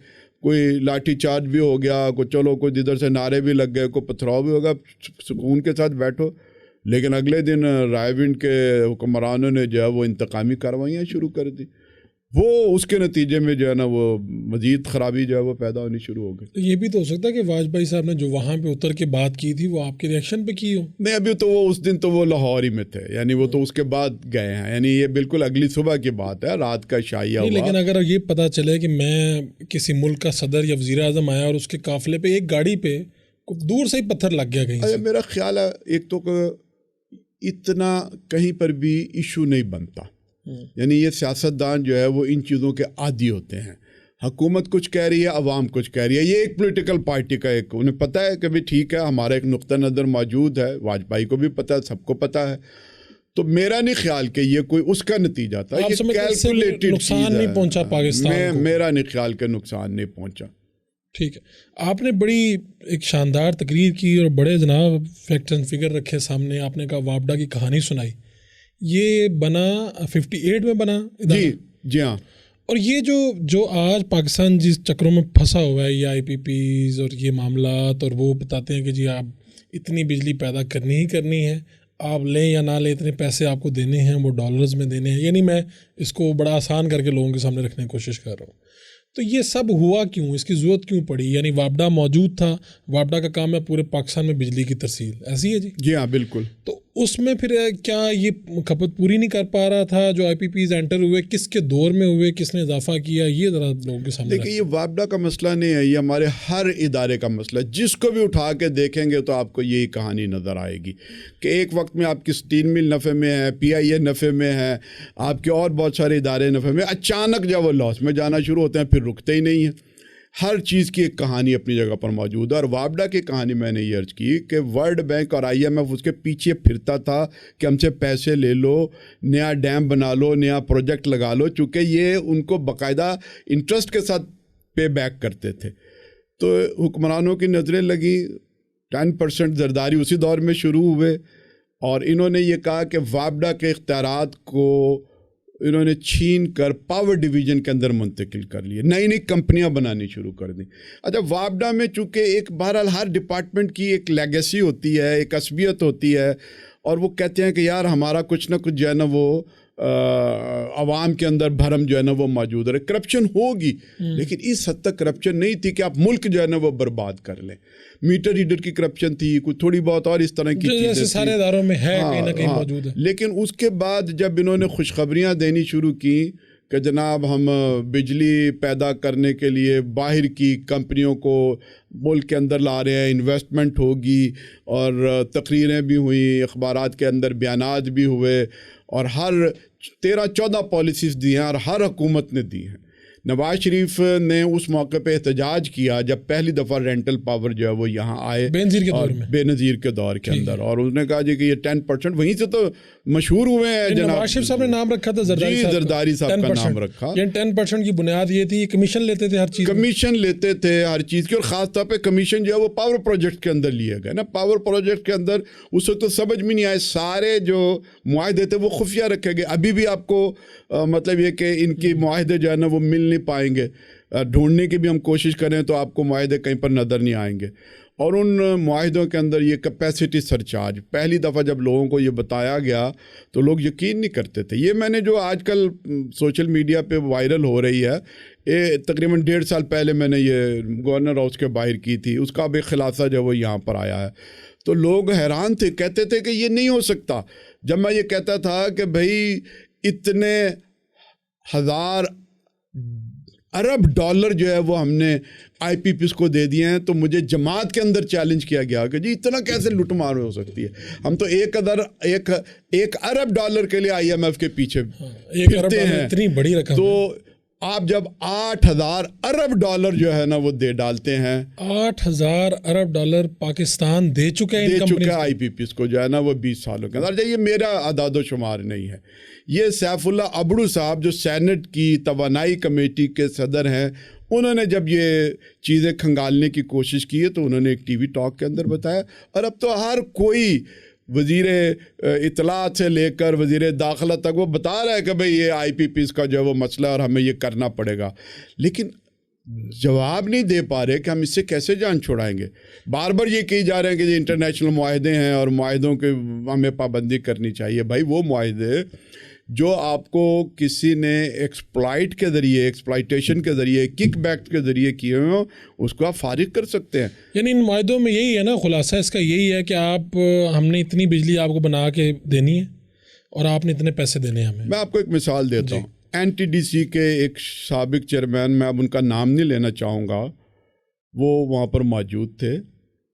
کوئی لاٹھی چارج بھی ہو گیا, کوئی چلو کوئی ادھر سے نعرے بھی لگ گئے, کوئی پتھراؤ بھی ہوگا, سکون کے ساتھ بیٹھو. لیکن اگلے دن رائے ونڈ کے حکمرانوں نے جو ہے وہ انتقامی کارروائیاں شروع کر دی. وہ اس کے نتیجے میں جو ہے نا وہ مزید خرابی جو ہے وہ پیدا ہونی شروع ہو گئی. تو یہ بھی تو ہو سکتا ہے کہ واجپئی صاحب نے جو وہاں پہ اتر کے بات کی تھی وہ آپ کے ریئیکشن پہ کی ہو؟ نہیں, ابھی تو وہ اس دن تو وہ لاہور ہی میں تھے, یعنی وہ تو اس کے بعد گئے ہیں, یعنی یہ بالکل اگلی صبح کی بات ہے, رات کا شائعہ ہوا. لیکن اگر یہ پتہ چلے کہ میں کسی ملک کا صدر یا وزیر اعظم آیا اور اس کے قافلے پہ ایک گاڑی پہ دور سے ہی پتھر لگ گیا کہیں سے, میرا خیال ہے ایک تو اتنا کہیں پر بھی ایشو نہیں بنتا. یعنی یہ سیاستدان جو ہے وہ ان چیزوں کے عادی ہوتے ہیں. حکومت کچھ کہہ رہی ہے, عوام کچھ کہہ رہی ہے, یہ ایک پولیٹیکل پارٹی کا ایک انہیں پتہ ہے کہ بھی ٹھیک ہے ہمارا ایک نقطہ نظر موجود ہے, واجپئی کو بھی پتہ ہے, سب کو پتہ ہے. تو میرا نہیں خیال کہ یہ کوئی اس کا نتیجہ تھا, یہ کیلکولیٹڈ نقصان نہیں پہنچا پاکستان کو. میرا نہیں خیال کہ نقصان نہیں پہنچا. ٹھیک ہے, آپ نے بڑی ایک شاندار تقریر کی اور بڑے جناب فیکٹ اینڈ فگر رکھے سامنے. آپ نے کہا وابڈا کی کہانی سنائی, یہ بنا 58 میں بنا. جی ہاں. اور یہ جو آج پاکستان جس چکروں میں پھنسا ہوا ہے, یہ IPPs اور یہ معاملات, اور وہ بتاتے ہیں کہ جی آپ اتنی بجلی پیدا کرنی ہی کرنی ہے, آپ لیں یا نہ لیں اتنے پیسے آپ کو دینے ہیں, وہ ڈالرز میں دینے ہیں. یعنی میں اس کو بڑا آسان کر کے لوگوں کے سامنے رکھنے کی کوشش کر رہا ہوں. تو یہ سب ہوا کیوں, اس کی ضرورت کیوں پڑی؟ یعنی وابڈا موجود تھا, وابڈا کا کام ہے پورے پاکستان میں بجلی کی ترسیل, ایسی ہے جی؟ جی ہاں بالکل. تو اس میں پھر کیا یہ کھپت پوری نہیں کر پا رہا تھا؟ جو IPPs انٹر ہوئے کس کے دور میں ہوئے, کس نے اضافہ کیا, یہ ذرا لوگوں کے سامنے. دیکھیے یہ وابڈا کا مسئلہ نہیں ہے, یہ ہمارے ہر ادارے کا مسئلہ ہے. جس کو بھی اٹھا کے دیکھیں گے تو آپ کو یہی کہانی نظر آئے گی کہ ایک وقت میں آپ کی اسٹیل مل نفع میں ہے, PIA نفع میں ہے, آپ کے اور بہت سارے ادارے نفع میں, اچانک جب وہ لاس میں جانا شروع ہوتے ہیں پھر رکتے ہی نہیں ہیں. ہر چیز کی ایک کہانی اپنی جگہ پر موجود ہے. اور وابڈا کی کہانی میں نے یہ عرض کی کہ ورلڈ بینک اور IMF اس کے پیچھے پھرتا تھا کہ ہم سے پیسے لے لو, نیا ڈیم بنا لو, نیا پروجیکٹ لگا لو, چونکہ یہ ان کو باقاعدہ انٹرسٹ کے ساتھ پے بیک کرتے تھے. تو حکمرانوں کی نظریں لگیں, 10% زرداری اسی دور میں شروع ہوئے, اور انہوں نے یہ کہا کہ وابڈا کے اختیارات کو انہوں نے چھین کر پاور ڈویژن کے اندر منتقل کر لیے, نئی نئی کمپنیاں بنانی شروع کر دیں. اچھا, وابڈا میں چونکہ ایک بہرحال ہر ڈپارٹمنٹ کی ایک لیگیسی ہوتی ہے, ایک عصبیت ہوتی ہے, اور وہ کہتے ہیں کہ یار ہمارا کچھ نہ کچھ جو ہے نا وہ عوام کے اندر بھرم جو ہے نا وہ موجود ہے. کرپشن ہوگی, لیکن اس حد تک کرپشن نہیں تھی کہ آپ ملک جو ہے نا وہ برباد کر لیں. میٹر ریڈر کی کرپشن تھی, کوئی تھوڑی بہت اور اس طرح کی چیزیں سارے اداروں میں ہے, کہیں نہ کہیں موجود ہے. لیکن اس کے بعد جب انہوں نے خوشخبریاں دینی شروع کی کہ جناب ہم بجلی پیدا کرنے کے لیے باہر کی کمپنیوں کو ملک کے اندر لا رہے ہیں, انویسٹمنٹ ہوگی, اور تقریریں بھی ہوئیں, اخبارات کے اندر بیانات بھی ہوئے, اور ہر 13-14 پالیسیز دی ہیں اور ہر حکومت نے دی ہیں. نواز شریف نے اس موقع پہ احتجاج کیا جب پہلی دفعہ رینٹل پاور جو ہے وہ یہاں آئے بے نظیر کے دور کے اندر, اور اس نے کہا جی کہ یہ 10%, وہیں سے تو مشہور ہوئے ہیں جناب. نواز شریف صاحب نے نام رکھا تھا زرداری صاحب کا نام رکھا. 10% کی بنیاد یہ تھی, کمیشن لیتے تھے ہر چیز, کمیشن لیتے تھے ہر چیز کی, اور خاص طور پہ کمیشن جو ہے وہ پاور پروجیکٹ کے اندر لیے گئے نا. پاور پروجیکٹ کے اندر اس وقت تو سمجھ میں نہیں آئے, سارے جو معاہدے تھے وہ خفیہ رکھے گئے. ابھی بھی آپ کو مطلب یہ کہ ان کی معاہدے جو ہے نا وہ مل نہیں پائیں گے, ڈھونڈنے کی بھی ہم کوشش کریں تو آپ کو معاہدے کہیں پر نظر نہیں آئیں گے. اور ان معاہدوں کے اندر یہ کیپیسٹی سرچارج پہلی دفعہ جب لوگوں کو یہ بتایا گیا تو لوگ یقین نہیں کرتے تھے. یہ میں نے جو آج کل سوشل میڈیا پہ وائرل ہو رہی ہے, یہ تقریباً 1.5 سال پہلے میں نے یہ گورنر ہاؤس کے باہر کی تھی, اس کا بھی خلاصہ جو وہ یہاں پر آیا ہے. تو لوگ حیران تھے, کہتے تھے کہ یہ نہیں ہو سکتا. جب میں یہ کہتا تھا کہ بھائی اتنے 1000 ارب ڈالر جو ہے وہ ہم نے IPPs کو دے دیے ہیں, تو مجھے جماعت کے اندر چیلنج کیا گیا کہ جی اتنا کیسے لوٹ مار ہو سکتی ہے. ہم تو 1 ارب ڈالر کے لیے IMF کے پیچھے پھرتے ہیں, اتنی بڑی رقم. تو آپ جب 8000 ارب ڈالر جو ہے نا وہ دے ڈالتے ہیں, 8000 ارب ڈالر پاکستان دے چکے ہیں IPPs کو جو ہے نا وہ 20 سالوں کے اندر. یہ میرا اعداد و شمار نہیں ہے, یہ سیف اللہ ابڑو صاحب جو سینٹ کی توانائی کمیٹی کے صدر ہیں, انہوں نے جب یہ چیزیں کھنگالنے کی کوشش کی ہے تو انہوں نے ایک ٹی وی ٹاک کے اندر بتایا. اور اب تو ہر کوئی وزیر اطلاعات سے لے کر وزیر داخلہ تک وہ بتا رہا ہے کہ بھئی یہ IPPs کا جو ہے وہ مسئلہ اور ہمیں یہ کرنا پڑے گا, لیکن جواب نہیں دے پا رہے کہ ہم اس سے کیسے جان چھڑائیں گے. بار بار یہ کہی جا رہے ہیں کہ یہ انٹرنیشنل معاہدے ہیں اور معاہدوں کے ہمیں پابندی کرنی چاہیے. بھائی وہ معاہدے جو آپ کو کسی نے ایکسپلائٹ کے ذریعے, ایکسپلائٹیشن کے ذریعے, کک بیک کے ذریعے کیے ہوں, اس کو آپ فارغ کر سکتے ہیں. یعنی ان معاہدوں میں یہی ہے نا, خلاصہ اس کا یہی ہے کہ آپ ہم نے اتنی بجلی آپ کو بنا کے دینی ہے اور آپ نے اتنے پیسے دینے ہیں ہمیں. میں آپ کو ایک مثال دیتا ہوں. NTDC کے ایک سابق چیئرمین, میں اب ان کا نام نہیں لینا چاہوں گا, وہ وہاں پر موجود تھے,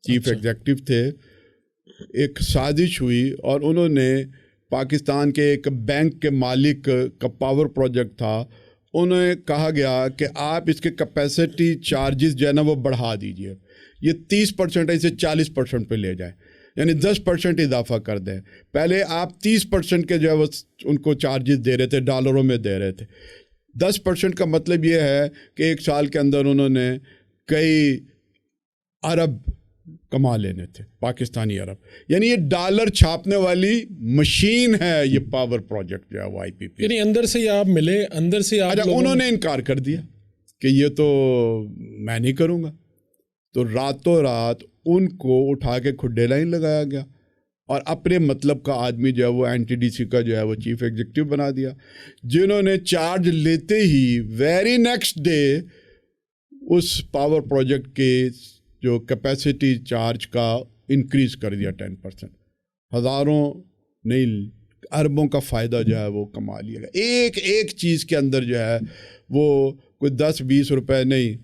چیف ایگزیکٹو تھے. ایک سازش ہوئی اور انہوں نے پاکستان کے ایک بینک کے مالک کا پاور پروجیکٹ تھا, انہیں کہا گیا کہ آپ اس کے کیپیسٹی چارجز جو ہے نا وہ بڑھا دیجئے, یہ 30% ہے, اسے 40% پہ لے جائیں, یعنی 10% اضافہ کر دیں. پہلے آپ 30% کے جو ہے وہ ان کو چارجز دے رہے تھے, ڈالروں میں دے رہے تھے. 10% کا مطلب یہ ہے کہ ایک سال کے اندر انہوں نے کئی ارب کما لینے تھے, پاکستانی ارب. یعنی یہ ڈالر چھاپنے والی مشین ہے یہ پاور پروجیکٹ جو ہے وہ IPP. یعنی اندر سے آپ ملے, اندر سے آپ. اچھا, انہوں نے انکار کر دیا کہ یہ تو میں نہیں کروں گا, تو راتوں رات ان کو اٹھا کے کھڈے لائن لگایا گیا اور اپنے مطلب کا آدمی جو ہے وہ NTDC کا جو ہے وہ چیف ایگزیکٹو بنا دیا, جنہوں نے چارج لیتے he very next day us power project کے جو کیپیسٹی چارج کا انکریز کر دیا 10%. ہزاروں نہیں اربوں کا فائدہ جو ہے وہ کما لیا گیا. ایک چیز کے اندر جو ہے وہ کوئی 10-20 روپے نہیں,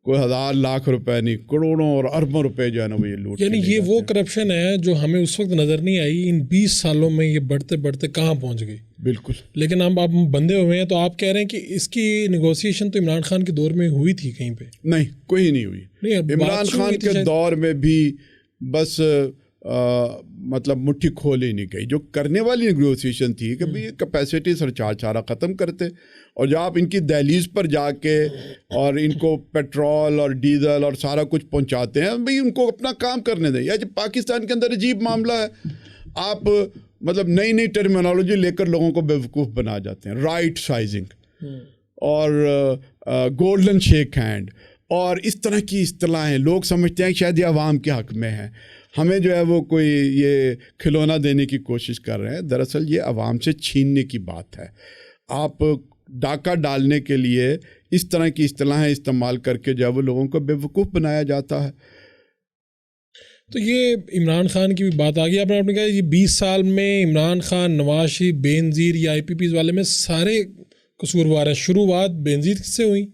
کوئی 1000 لاکھ روپے نہیں، کروڑوں اور اربوں روپے جو ہے نا وہ یہ لوٹ. یعنی یہ وہ کرپشن ہے جو ہمیں اس وقت نظر نہیں آئی، ان 20 سالوں میں یہ بڑھتے بڑھتے کہاں پہنچ گئی. بالکل. لیکن ہم آپ بندے ہوئے ہیں، تو آپ کہہ رہے ہیں کہ اس کی نیگوسیشن تو عمران خان کے دور میں ہوئی تھی کہیں پہ؟ نہیں، کوئی نہیں ہوئی. عمران خان کے دور میں بھی بس مطلب مٹھی کھول ہی نہیں گئی. جو کرنے والی نیگوسیشن تھی کہ بھئی کیپیسٹی سرچارج سارا ختم کرتے، اور جب آپ ان کی دہلیز پر جا کے اور ان کو پیٹرول اور ڈیزل اور سارا کچھ پہنچاتے ہیں، بھئی ان کو اپنا کام کرنے دیں. یا جب پاکستان کے اندر عجیب معاملہ ہے، آپ مطلب نئی نئی ٹرمینالوجی لے کر لوگوں کو بیوقوف بنا جاتے ہیں. رائٹ سائزنگ اور گولڈن شیک ہینڈ اور اس طرح کی اصطلاحیں، لوگ سمجھتے ہیں کہ شاید یہ عوام کے حق میں ہے، ہمیں جو ہے وہ کوئی یہ کھلونا دینے کی کوشش کر رہے ہیں. دراصل یہ عوام سے چھیننے کی بات ہے. آپ ڈاکہ ڈالنے کے لیے اس طرح کی اصطلاحیں استعمال کر کے جو ہے وہ لوگوں کو بیوقوف بنایا جاتا ہے. تو یہ عمران خان کی بھی بات آ گئی. آپ نے کہا یہ 20 سال میں عمران خان، نواز شریف، بے نظیر یا IPPs والے میں سارے قصوروار ہیں. شروعات بے نظیر سے ہوئی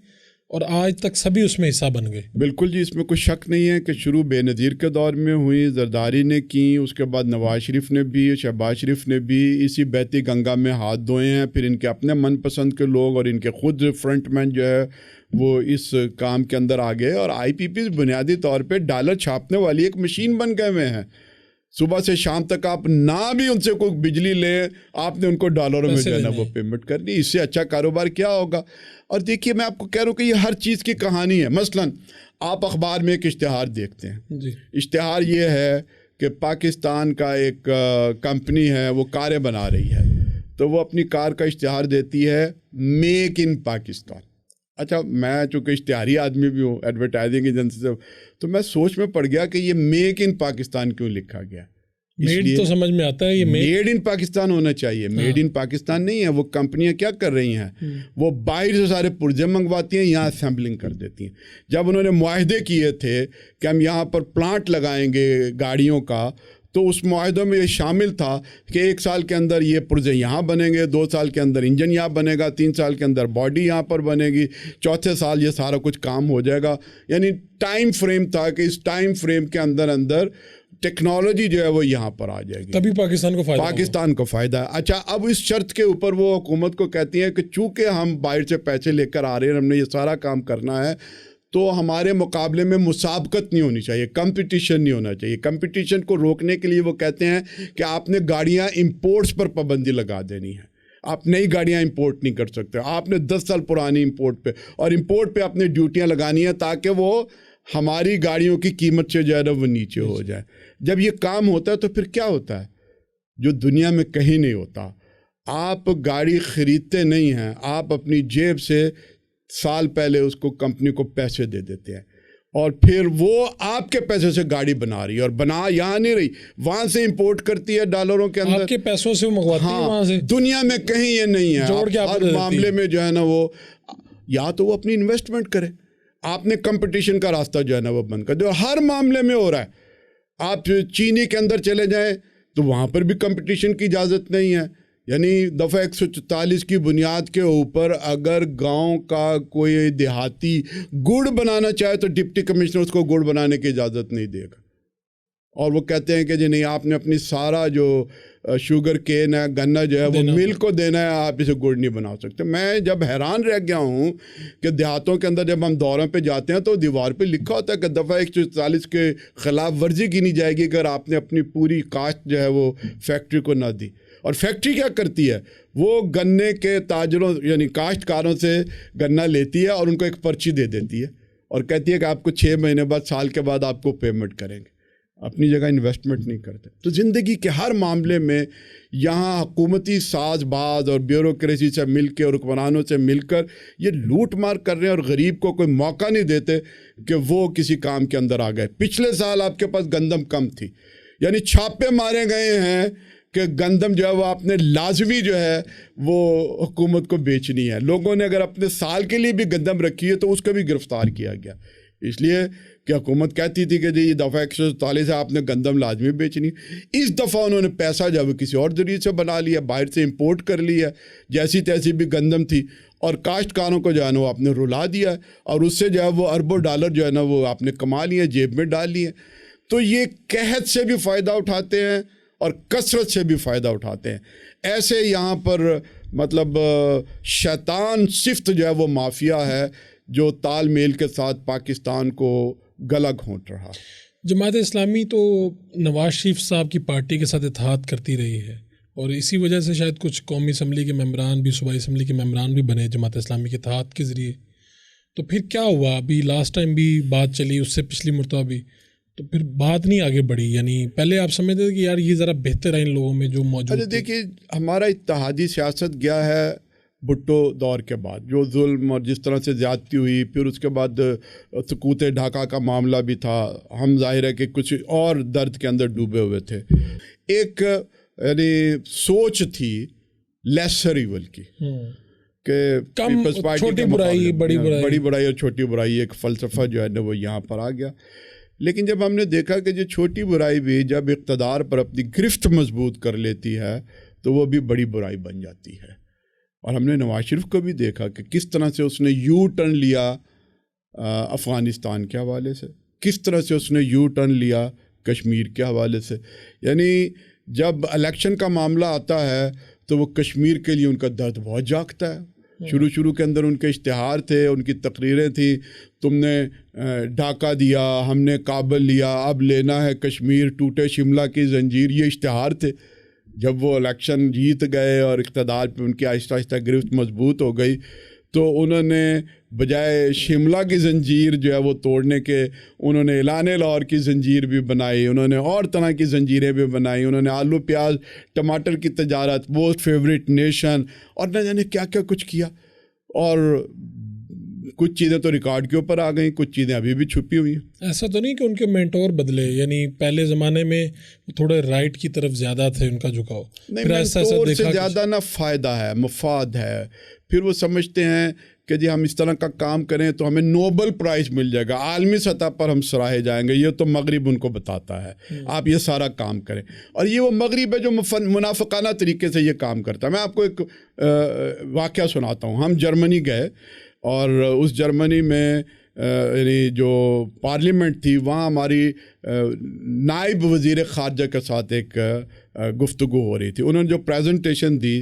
اور آج تک سبھی اس میں حصہ بن گئے. بالکل جی، اس میں کوئی شک نہیں ہے کہ شروع بے نظیر کے دور میں ہوئی، زرداری نے کی، اس کے بعد نواز شریف نے بھی، شہباز شریف نے بھی اسی بہتی گنگا میں ہاتھ دھوئے ہیں. پھر ان کے اپنے من پسند کے لوگ اور ان کے خود فرنٹ مین جو ہے وہ اس کام کے اندر آ گئے. اور IPPs بنیادی طور پہ ڈالر چھاپنے والی ایک مشین بن گئے ہوئے ہیں. صبح سے شام تک آپ نہ بھی ان سے کوئی بجلی لیں، آپ نے ان کو ڈالروں میں جو ہے نا وہ پیمنٹ کرنی. اس سے اچھا کاروبار کیا ہوگا؟ اور دیکھیے میں آپ کو کہہ رہا ہوں کہ یہ ہر چیز کی کہانی ہے. مثلاً آپ اخبار میں ایک اشتہار دیکھتے ہیں جی. اشتہار یہ ہے کہ پاکستان کا ایک کمپنی ہے، وہ کاریں بنا رہی ہے، تو وہ اپنی کار کا اشتہار دیتی ہے میک ان پاکستان. اچھا، میں چونکہ اشتہاری آدمی بھی ہوں، ایڈورٹائزنگ ایجنسی سے، تو میں سوچ میں پڑ گیا کہ یہ میک ان پاکستان کیوں لکھا گیا. میڈ تو سمجھ میں آتا ہے، یہ میڈ ان پاکستان ہونا چاہیے. میڈ ان پاکستان نہیں ہے. وہ کمپنیاں کیا کر رہی ہیں، وہ باہر سے سارے پرزے منگواتی ہیں، یہاں اسمبلنگ کر دیتی ہیں. جب انہوں نے معاہدے کیے تھے کہ ہم یہاں پر پلانٹ لگائیں گے گاڑیوں کا، تو اس معاہدوں میں یہ شامل تھا کہ 1 سال کے اندر یہ پرزے یہاں بنیں گے، 2 سال کے اندر انجن یہاں بنے گا، 3 سال کے اندر باڈی یہاں پر بنے گی، 4تھے سال یہ سارا کچھ کام ہو جائے گا. یعنی ٹائم فریم تھا کہ اس ٹائم فریم کے اندر ٹیکنالوجی جو ہے وہ یہاں پر آ جائے گی، تبھی پاکستان کو فائدہ ہے. اچھا، اب اس شرط کے اوپر وہ حکومت کو کہتی ہیں کہ چونکہ ہم باہر سے پیسے لے کر آ رہے ہیں، ہم نے یہ سارا کام کرنا ہے، تو ہمارے مقابلے میں مسابقت نہیں ہونی چاہیے، کمپٹیشن نہیں ہونا چاہیے. کمپٹیشن کو روکنے کے لیے وہ کہتے ہیں کہ آپ نے گاڑیاں امپورٹس پر پابندی لگا دینی ہے. آپ نئی گاڑیاں امپورٹ نہیں کر سکتے، آپ نے 10 سال پرانی امپورٹ پہ، اور امپورٹ پہ اپنے ڈیوٹیاں لگانی ہیں تاکہ وہ ہماری گاڑیوں کی قیمت سے جو ہے نا وہ نیچے ہو جائے. جب یہ کام ہوتا ہے تو پھر کیا ہوتا ہے جو دنیا میں کہیں نہیں ہوتا. آپ گاڑی خریدتے نہیں ہیں، آپ اپنی جیب سے سال پہلے اس کو کمپنی کو پیسے دے دیتے ہیں، اور پھر وہ آپ کے پیسے سے گاڑی بنا رہی ہے، اور بنا یہاں نہیں رہی، وہاں سے امپورٹ کرتی ہے ڈالروں کے اندر، آپ کے پیسوں سے منگواتی ہے وہاں سے. دنیا میں کہیں یہ نہیں ہے. ہر معاملے میں جو ہے نا وہ یا تو وہ اپنی انویسٹمنٹ کرے. آپ نے کمپٹیشن کا راستہ جو ہے نا وہ بند کر دیا. ہر معاملے میں ہو رہا ہے. آپ چینی کے اندر چلے جائیں تو وہاں پر بھی کمپٹیشن کی اجازت نہیں ہے. یعنی دفعہ 144 کی بنیاد کے اوپر اگر گاؤں کا کوئی دیہاتی گڑ بنانا چاہے تو ڈپٹی کمشنر اس کو گڑ بنانے کی اجازت نہیں دے گا. اور وہ کہتے ہیں کہ جی نہیں، آپ نے اپنی سارا جو شوگر کین ہے، گنا جو ہے وہ مل کو دینا ہے، آپ اسے گڑ نہیں بنا سکتے. میں جب حیران رہ گیا ہوں کہ دیہاتوں کے اندر جب ہم دوروں پہ جاتے ہیں تو دیوار پہ لکھا ہوتا ہے کہ دفعہ 144 کے خلاف ورزی گنی جائے گی اگر آپ نے اپنی پوری کاشت جو ہے وہ فیکٹری کو نہ دی. اور فیکٹری کیا کرتی ہے، وہ گنے کے تاجروں یعنی کاشتکاروں سے گنا لیتی ہے اور ان کو ایک پرچی دے دیتی ہے اور کہتی ہے کہ آپ کو 6 مہینے بعد، سال کے بعد آپ کو پیمنٹ کریں گے. اپنی جگہ انویسٹمنٹ نہیں کرتے. تو زندگی کے ہر معاملے میں یہاں حکومتی ساز باز اور بیوروکریسی سے مل کے اور حکمرانوں سے مل کر یہ لوٹ مار کر رہے ہیں، اور غریب کو کوئی موقع نہیں دیتے کہ وہ کسی کام کے اندر آ گئے. پچھلے سال آپ کے پاس گندم کم تھی، یعنی چھاپے مارے گئے ہیں کہ گندم جو ہے وہ آپ نے لازمی جو ہے وہ حکومت کو بیچنی ہے. لوگوں نے اگر اپنے سال کے لیے بھی گندم رکھی ہے تو اس کو بھی گرفتار کیا گیا. اس لیے کہ حکومت کہتی تھی کہ جی یہ دفعہ 144 ہے، آپ نے گندم لازمی بیچنی. اس دفعہ انہوں نے پیسہ جو ہے کسی اور ذریعے سے بنا لیا، باہر سے امپورٹ کر لیا، جیسی تیسی بھی گندم تھی، اور کاشتکاروں کو جو ہے نا وہ آپ نے رلا دیا، اور اس سے جو ہے وہ اربوں ڈالر جو ہے نا وہ آپ نے کما لیے، جیب میں ڈال لیے. تو یہ قحط سے بھی فائدہ اٹھاتے ہیں اور کثرت سے بھی فائدہ اٹھاتے ہیں. ایسے یہاں پر مطلب شیطان صفت جو ہے وہ مافیا ہے جو تال میل کے ساتھ پاکستان کو گلا گھونٹ رہا. جماعت اسلامی تو نواز شریف صاحب کی پارٹی کے ساتھ اتحاد کرتی رہی ہے، اور اسی وجہ سے شاید کچھ قومی اسمبلی کے ممبران بھی، صوبائی اسمبلی کے ممبران بھی بنے جماعت اسلامی کے اتحاد کے ذریعے. تو پھر کیا ہوا؟ ابھی لاسٹ ٹائم بھی بات چلی، اس سے پچھلی مرتبہ بھی، تو پھر بات نہیں آگے بڑھی. یعنی پہلے آپ سمجھتے تھے کہ یار یہ ذرا بہتر ہے ان لوگوں میں جو موجود تھے. دیکھیے ہمارا اتحادی سیاست گیا ہے بھٹو دور کے بعد، جو ظلم اور جس طرح سے زیادتی ہوئی، پھر اس کے بعد سقوط ڈھاکہ کا معاملہ بھی تھا. ہم ظاہر ہے کہ کچھ اور درد کے اندر ڈوبے ہوئے تھے. ایک یعنی سوچ تھی لیسر ایول کی کہ پیپلز پارٹی چھوٹی برائی بڑی برائی اور چھوٹی برائی، ایک فلسفہ جو ہے نا وہ یہاں پر آ گیا. لیکن جب ہم نے دیکھا کہ جو چھوٹی برائی بھی جب اقتدار پر اپنی گرفت مضبوط کر لیتی ہے تو وہ بھی بڑی برائی بن جاتی ہے. اور ہم نے نواز شریف کو بھی دیکھا کہ کس طرح سے اس نے یو ٹرن لیا افغانستان کے حوالے سے، کس طرح سے اس نے یو ٹرن لیا کشمیر کے حوالے سے. یعنی جب الیکشن کا معاملہ آتا ہے تو وہ کشمیر کے لیے ان کا درد بہت جاگتا ہے. شروع کے اندر ان کے اشتہار تھے، ان کی تقریریں تھیں، تم نے ڈھاکہ دیا، ہم نے کابل لیا، اب لینا ہے کشمیر، ٹوٹے شملہ کی زنجیر، یہ اشتہار تھے. جب وہ الیکشن جیت گئے اور اقتدار پہ ان کی آہستہ آہستہ گرفت مضبوط ہو گئی تو انہوں نے بجائے شملہ کی زنجیر جو ہے وہ توڑنے کے، انہوں نے اعلان لاہور کی زنجیر بھی بنائی، انہوں نے اور طرح کی زنجیریں بھی بنائی، انہوں نے آلو پیاز ٹماٹر کی تجارت، موسٹ فیوریٹ نیشن، اور نہ جانے کیا کیا کچھ کیا. اور کچھ چیزیں تو ریکارڈ کے اوپر آ گئیں، کچھ چیزیں ابھی بھی چھپی ہوئی ہیں. ایسا تو نہیں کہ ان کے مینٹور بدلے؟ یعنی پہلے زمانے میں تھوڑے رائٹ کی طرف زیادہ تھے ان کا جھکاؤ، نہیں، مینٹور سے زیادہ نہ فائدہ ہے، مفاد ہے. پھر وہ سمجھتے ہیں کہ جی ہم اس طرح کا کام کریں تو ہمیں نوبل پرائز مل جائے گا، عالمی سطح پر ہم سراہے جائیں گے. یہ تو مغرب ان کو بتاتا ہے آپ یہ سارا کام کریں، اور یہ وہ مغرب ہے جو منافقانہ طریقے سے یہ کام کرتا ہے. میں آپ کو ایک واقعہ سناتا ہوں. ہم جرمنی گئے اور اس جرمنی میں یعنی جو پارلیمنٹ تھی وہاں ہماری نائب وزیر خارجہ کے ساتھ ایک گفتگو ہو رہی تھی. انہوں نے جو پریزنٹیشن دی،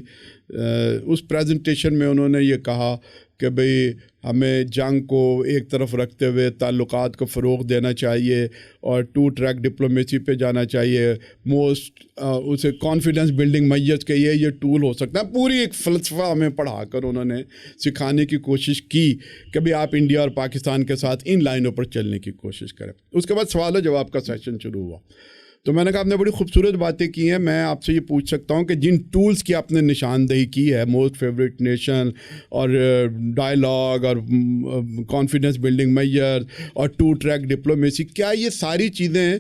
اس پریزنٹیشن میں انہوں نے یہ کہا کہ بھئی ہمیں جنگ کو ایک طرف رکھتے ہوئے تعلقات کو فروغ دینا چاہیے اور 2 ٹریک ڈپلومیسی پہ جانا چاہیے. اسے کانفیڈنس بلڈنگ میجرز کے یہ ٹول ہو سکتا ہے. پوری ایک فلسفہ ہمیں پڑھا کر انہوں نے سکھانے کی کوشش کی کہ بھئی آپ انڈیا اور پاکستان کے ساتھ ان لائنوں پر چلنے کی کوشش کریں. اس کے بعد سوال و جواب کا سیشن شروع ہوا. تو میں نے کہا آپ نے بڑی خوبصورت باتیں کی ہیں، میں آپ سے یہ پوچھ سکتا ہوں کہ جن ٹولز کی آپ نے نشاندہی کی ہے، موسٹ فیوریٹ نیشن اور ڈائلاگ اور کانفیڈنس بلڈنگ میجر اور 2 ٹریک ڈپلومیسی، کیا یہ ساری چیزیں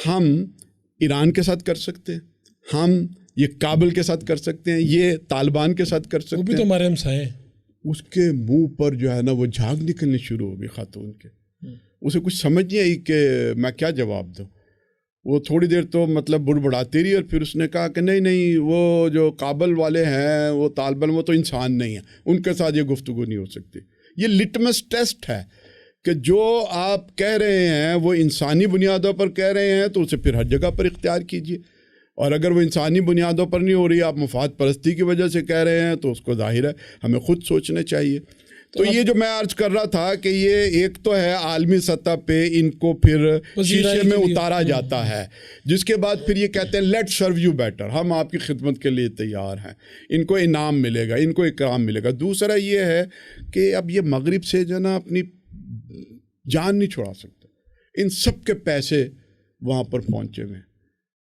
ہم ایران کے ساتھ کر سکتے ہیں؟ ہم یہ کابل کے ساتھ کر سکتے ہیں؟ یہ طالبان کے ساتھ کر سکتے ہیں؟ وہ بھی تو ہمارے ہمسائے ہیں. اس کے منہ پر جو ہے نا وہ جھاگ نکلنی شروع ہو گئی خاتون کے. اسے کچھ سمجھ نہیں آئی کہ میں کیا جواب دوں. وہ تھوڑی دیر تو مطلب بڑبڑاتی رہی، اور پھر اس نے کہا کہ نہیں وہ جو کابل والے ہیں وہ طالبان، وہ تو انسان نہیں ہیں، ان کے ساتھ یہ گفتگو نہیں ہو سکتی. یہ لٹمس ٹیسٹ ہے کہ جو آپ کہہ رہے ہیں وہ انسانی بنیادوں پر کہہ رہے ہیں تو اسے پھر ہر جگہ پر اختیار کیجیے، اور اگر وہ انسانی بنیادوں پر نہیں ہو رہی، آپ مفاد پرستی کی وجہ سے کہہ رہے ہیں تو اس کو ظاہر ہے ہمیں خود سوچنا چاہیے. تو یہ جو میں عرض کر رہا تھا کہ یہ ایک تو ہے عالمی سطح پہ ان کو پھر شیشے میں اتارا جاتا ہے، جس کے بعد پھر یہ کہتے ہیں لیٹ سرو یو بیٹر، ہم آپ کی خدمت کے لیے تیار ہیں، ان کو انعام ملے گا، ان کو اکرام ملے گا. دوسرا یہ ہے کہ اب یہ مغرب سے جو نا اپنی جان نہیں چھڑا سکتے. ان سب کے پیسے وہاں پر پہنچے ہوئے ہیں،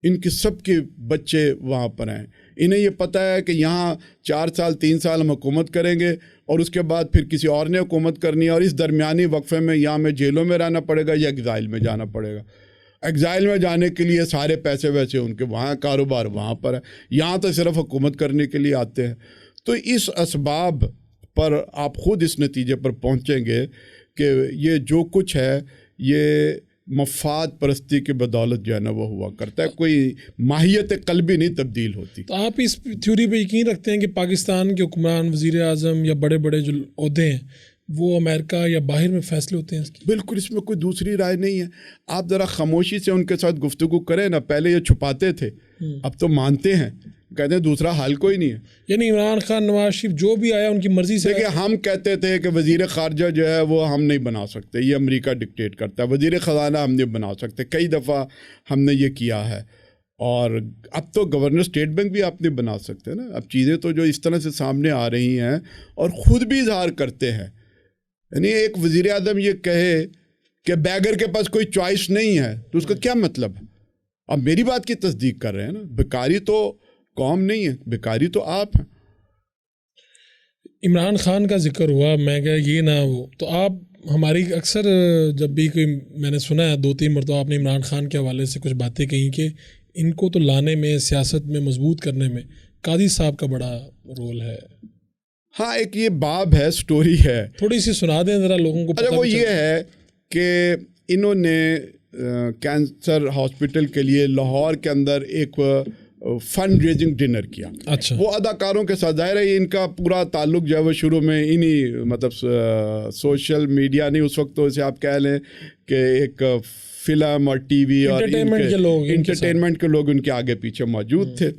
ان کے سب کے بچے وہاں پر ہیں. انہیں یہ پتہ ہے کہ یہاں 4 سال 3 سال ہم حکومت کریں گے اور اس کے بعد پھر کسی اور نے حکومت کرنی ہے، اور اس درمیانی وقفے میں یا ہمیں جیلوں میں رہنا پڑے گا یا ایگزائل میں جانا پڑے گا. ایگزائل میں جانے کے لیے سارے پیسے ویسے ان کے وہاں کاروبار وہاں پر ہے، یہاں تو صرف حکومت کرنے کے لیے آتے ہیں. تو اس اسباب پر آپ خود اس نتیجے پر پہنچیں گے کہ یہ جو کچھ ہے یہ مفاد پرستی کی بدولت جو ہے نا وہ ہوا کرتا ہے، کوئی ماہیت قلبی نہیں تبدیل ہوتی. تو آپ اس تھیوری پہ یقین رکھتے ہیں کہ پاکستان کے حکمران، وزیر اعظم یا بڑے بڑے جو عہدے ہیں وہ امریکہ یا باہر میں فیصلے ہوتے ہیں اس کی؟ بالکل، اس میں کوئی دوسری رائے نہیں ہے. آپ ذرا خاموشی سے ان کے ساتھ گفتگو کریں نا. پہلے یہ چھپاتے تھے، اب تو مانتے ہیں، کہتے ہیں دوسرا حل کوئی نہیں ہے. یعنی عمران خان، نواز شریف جو بھی آیا ان کی مرضی سے. دیکھیں، ہم کہتے تھے کہ وزیر خارجہ جو ہے وہ ہم نہیں بنا سکتے، یہ امریکہ ڈکٹیٹ کرتا ہے. وزیر خزانہ ہم نہیں بنا سکتے، کئی دفعہ ہم نے یہ کیا ہے. اور اب تو گورنر اسٹیٹ بینک بھی آپ نہیں بنا سکتے نا. اب چیزیں تو جو اس طرح سے سامنے آ رہی ہیں اور خود بھی اظہار کرتے ہیں. یعنی ایک وزیر اعظم یہ کہے کہ بیگر کے پاس کوئی چوائس نہیں ہے تو اس کا کیا مطلب ہے؟ اب میری بات کی تصدیق کر رہے ہیں نا. بیکاری تو قوم نہیں ہے، بیکاری تو آپ ہیں. عمران خان کا ذکر ہوا، میں کہ یہ نہ ہو تو آپ ہماری اکثر جب بھی کوئی میں نے سنا ہے 2-3 مرتبہ آپ نے عمران خان کے حوالے سے کچھ باتیں کہیں کہ ان کو تو لانے میں، سیاست میں مضبوط کرنے میں قاضی صاحب کا بڑا رول ہے. ہاں، ایک یہ باب ہے، سٹوری ہے، تھوڑی سی سنا دیں ذرا لوگوں کو. اچھا، وہ یہ ہے کہ انہوں نے کینسر ہاسپٹل کے لیے لاہور کے اندر ایک فنڈ ریزنگ ڈنر کیا. اچھا. وہ اداکاروں کے ساتھ، ظاہر ہے ان کا پورا تعلق جو ہے وہ شروع میں انہی مطلب سوشل میڈیا نہیں، اس وقت تو اسے آپ کہہ لیں کہ ایک فلم اور ٹی وی اور انٹرٹینمنٹ کے لوگ ان کے آگے پیچھے موجود تھے،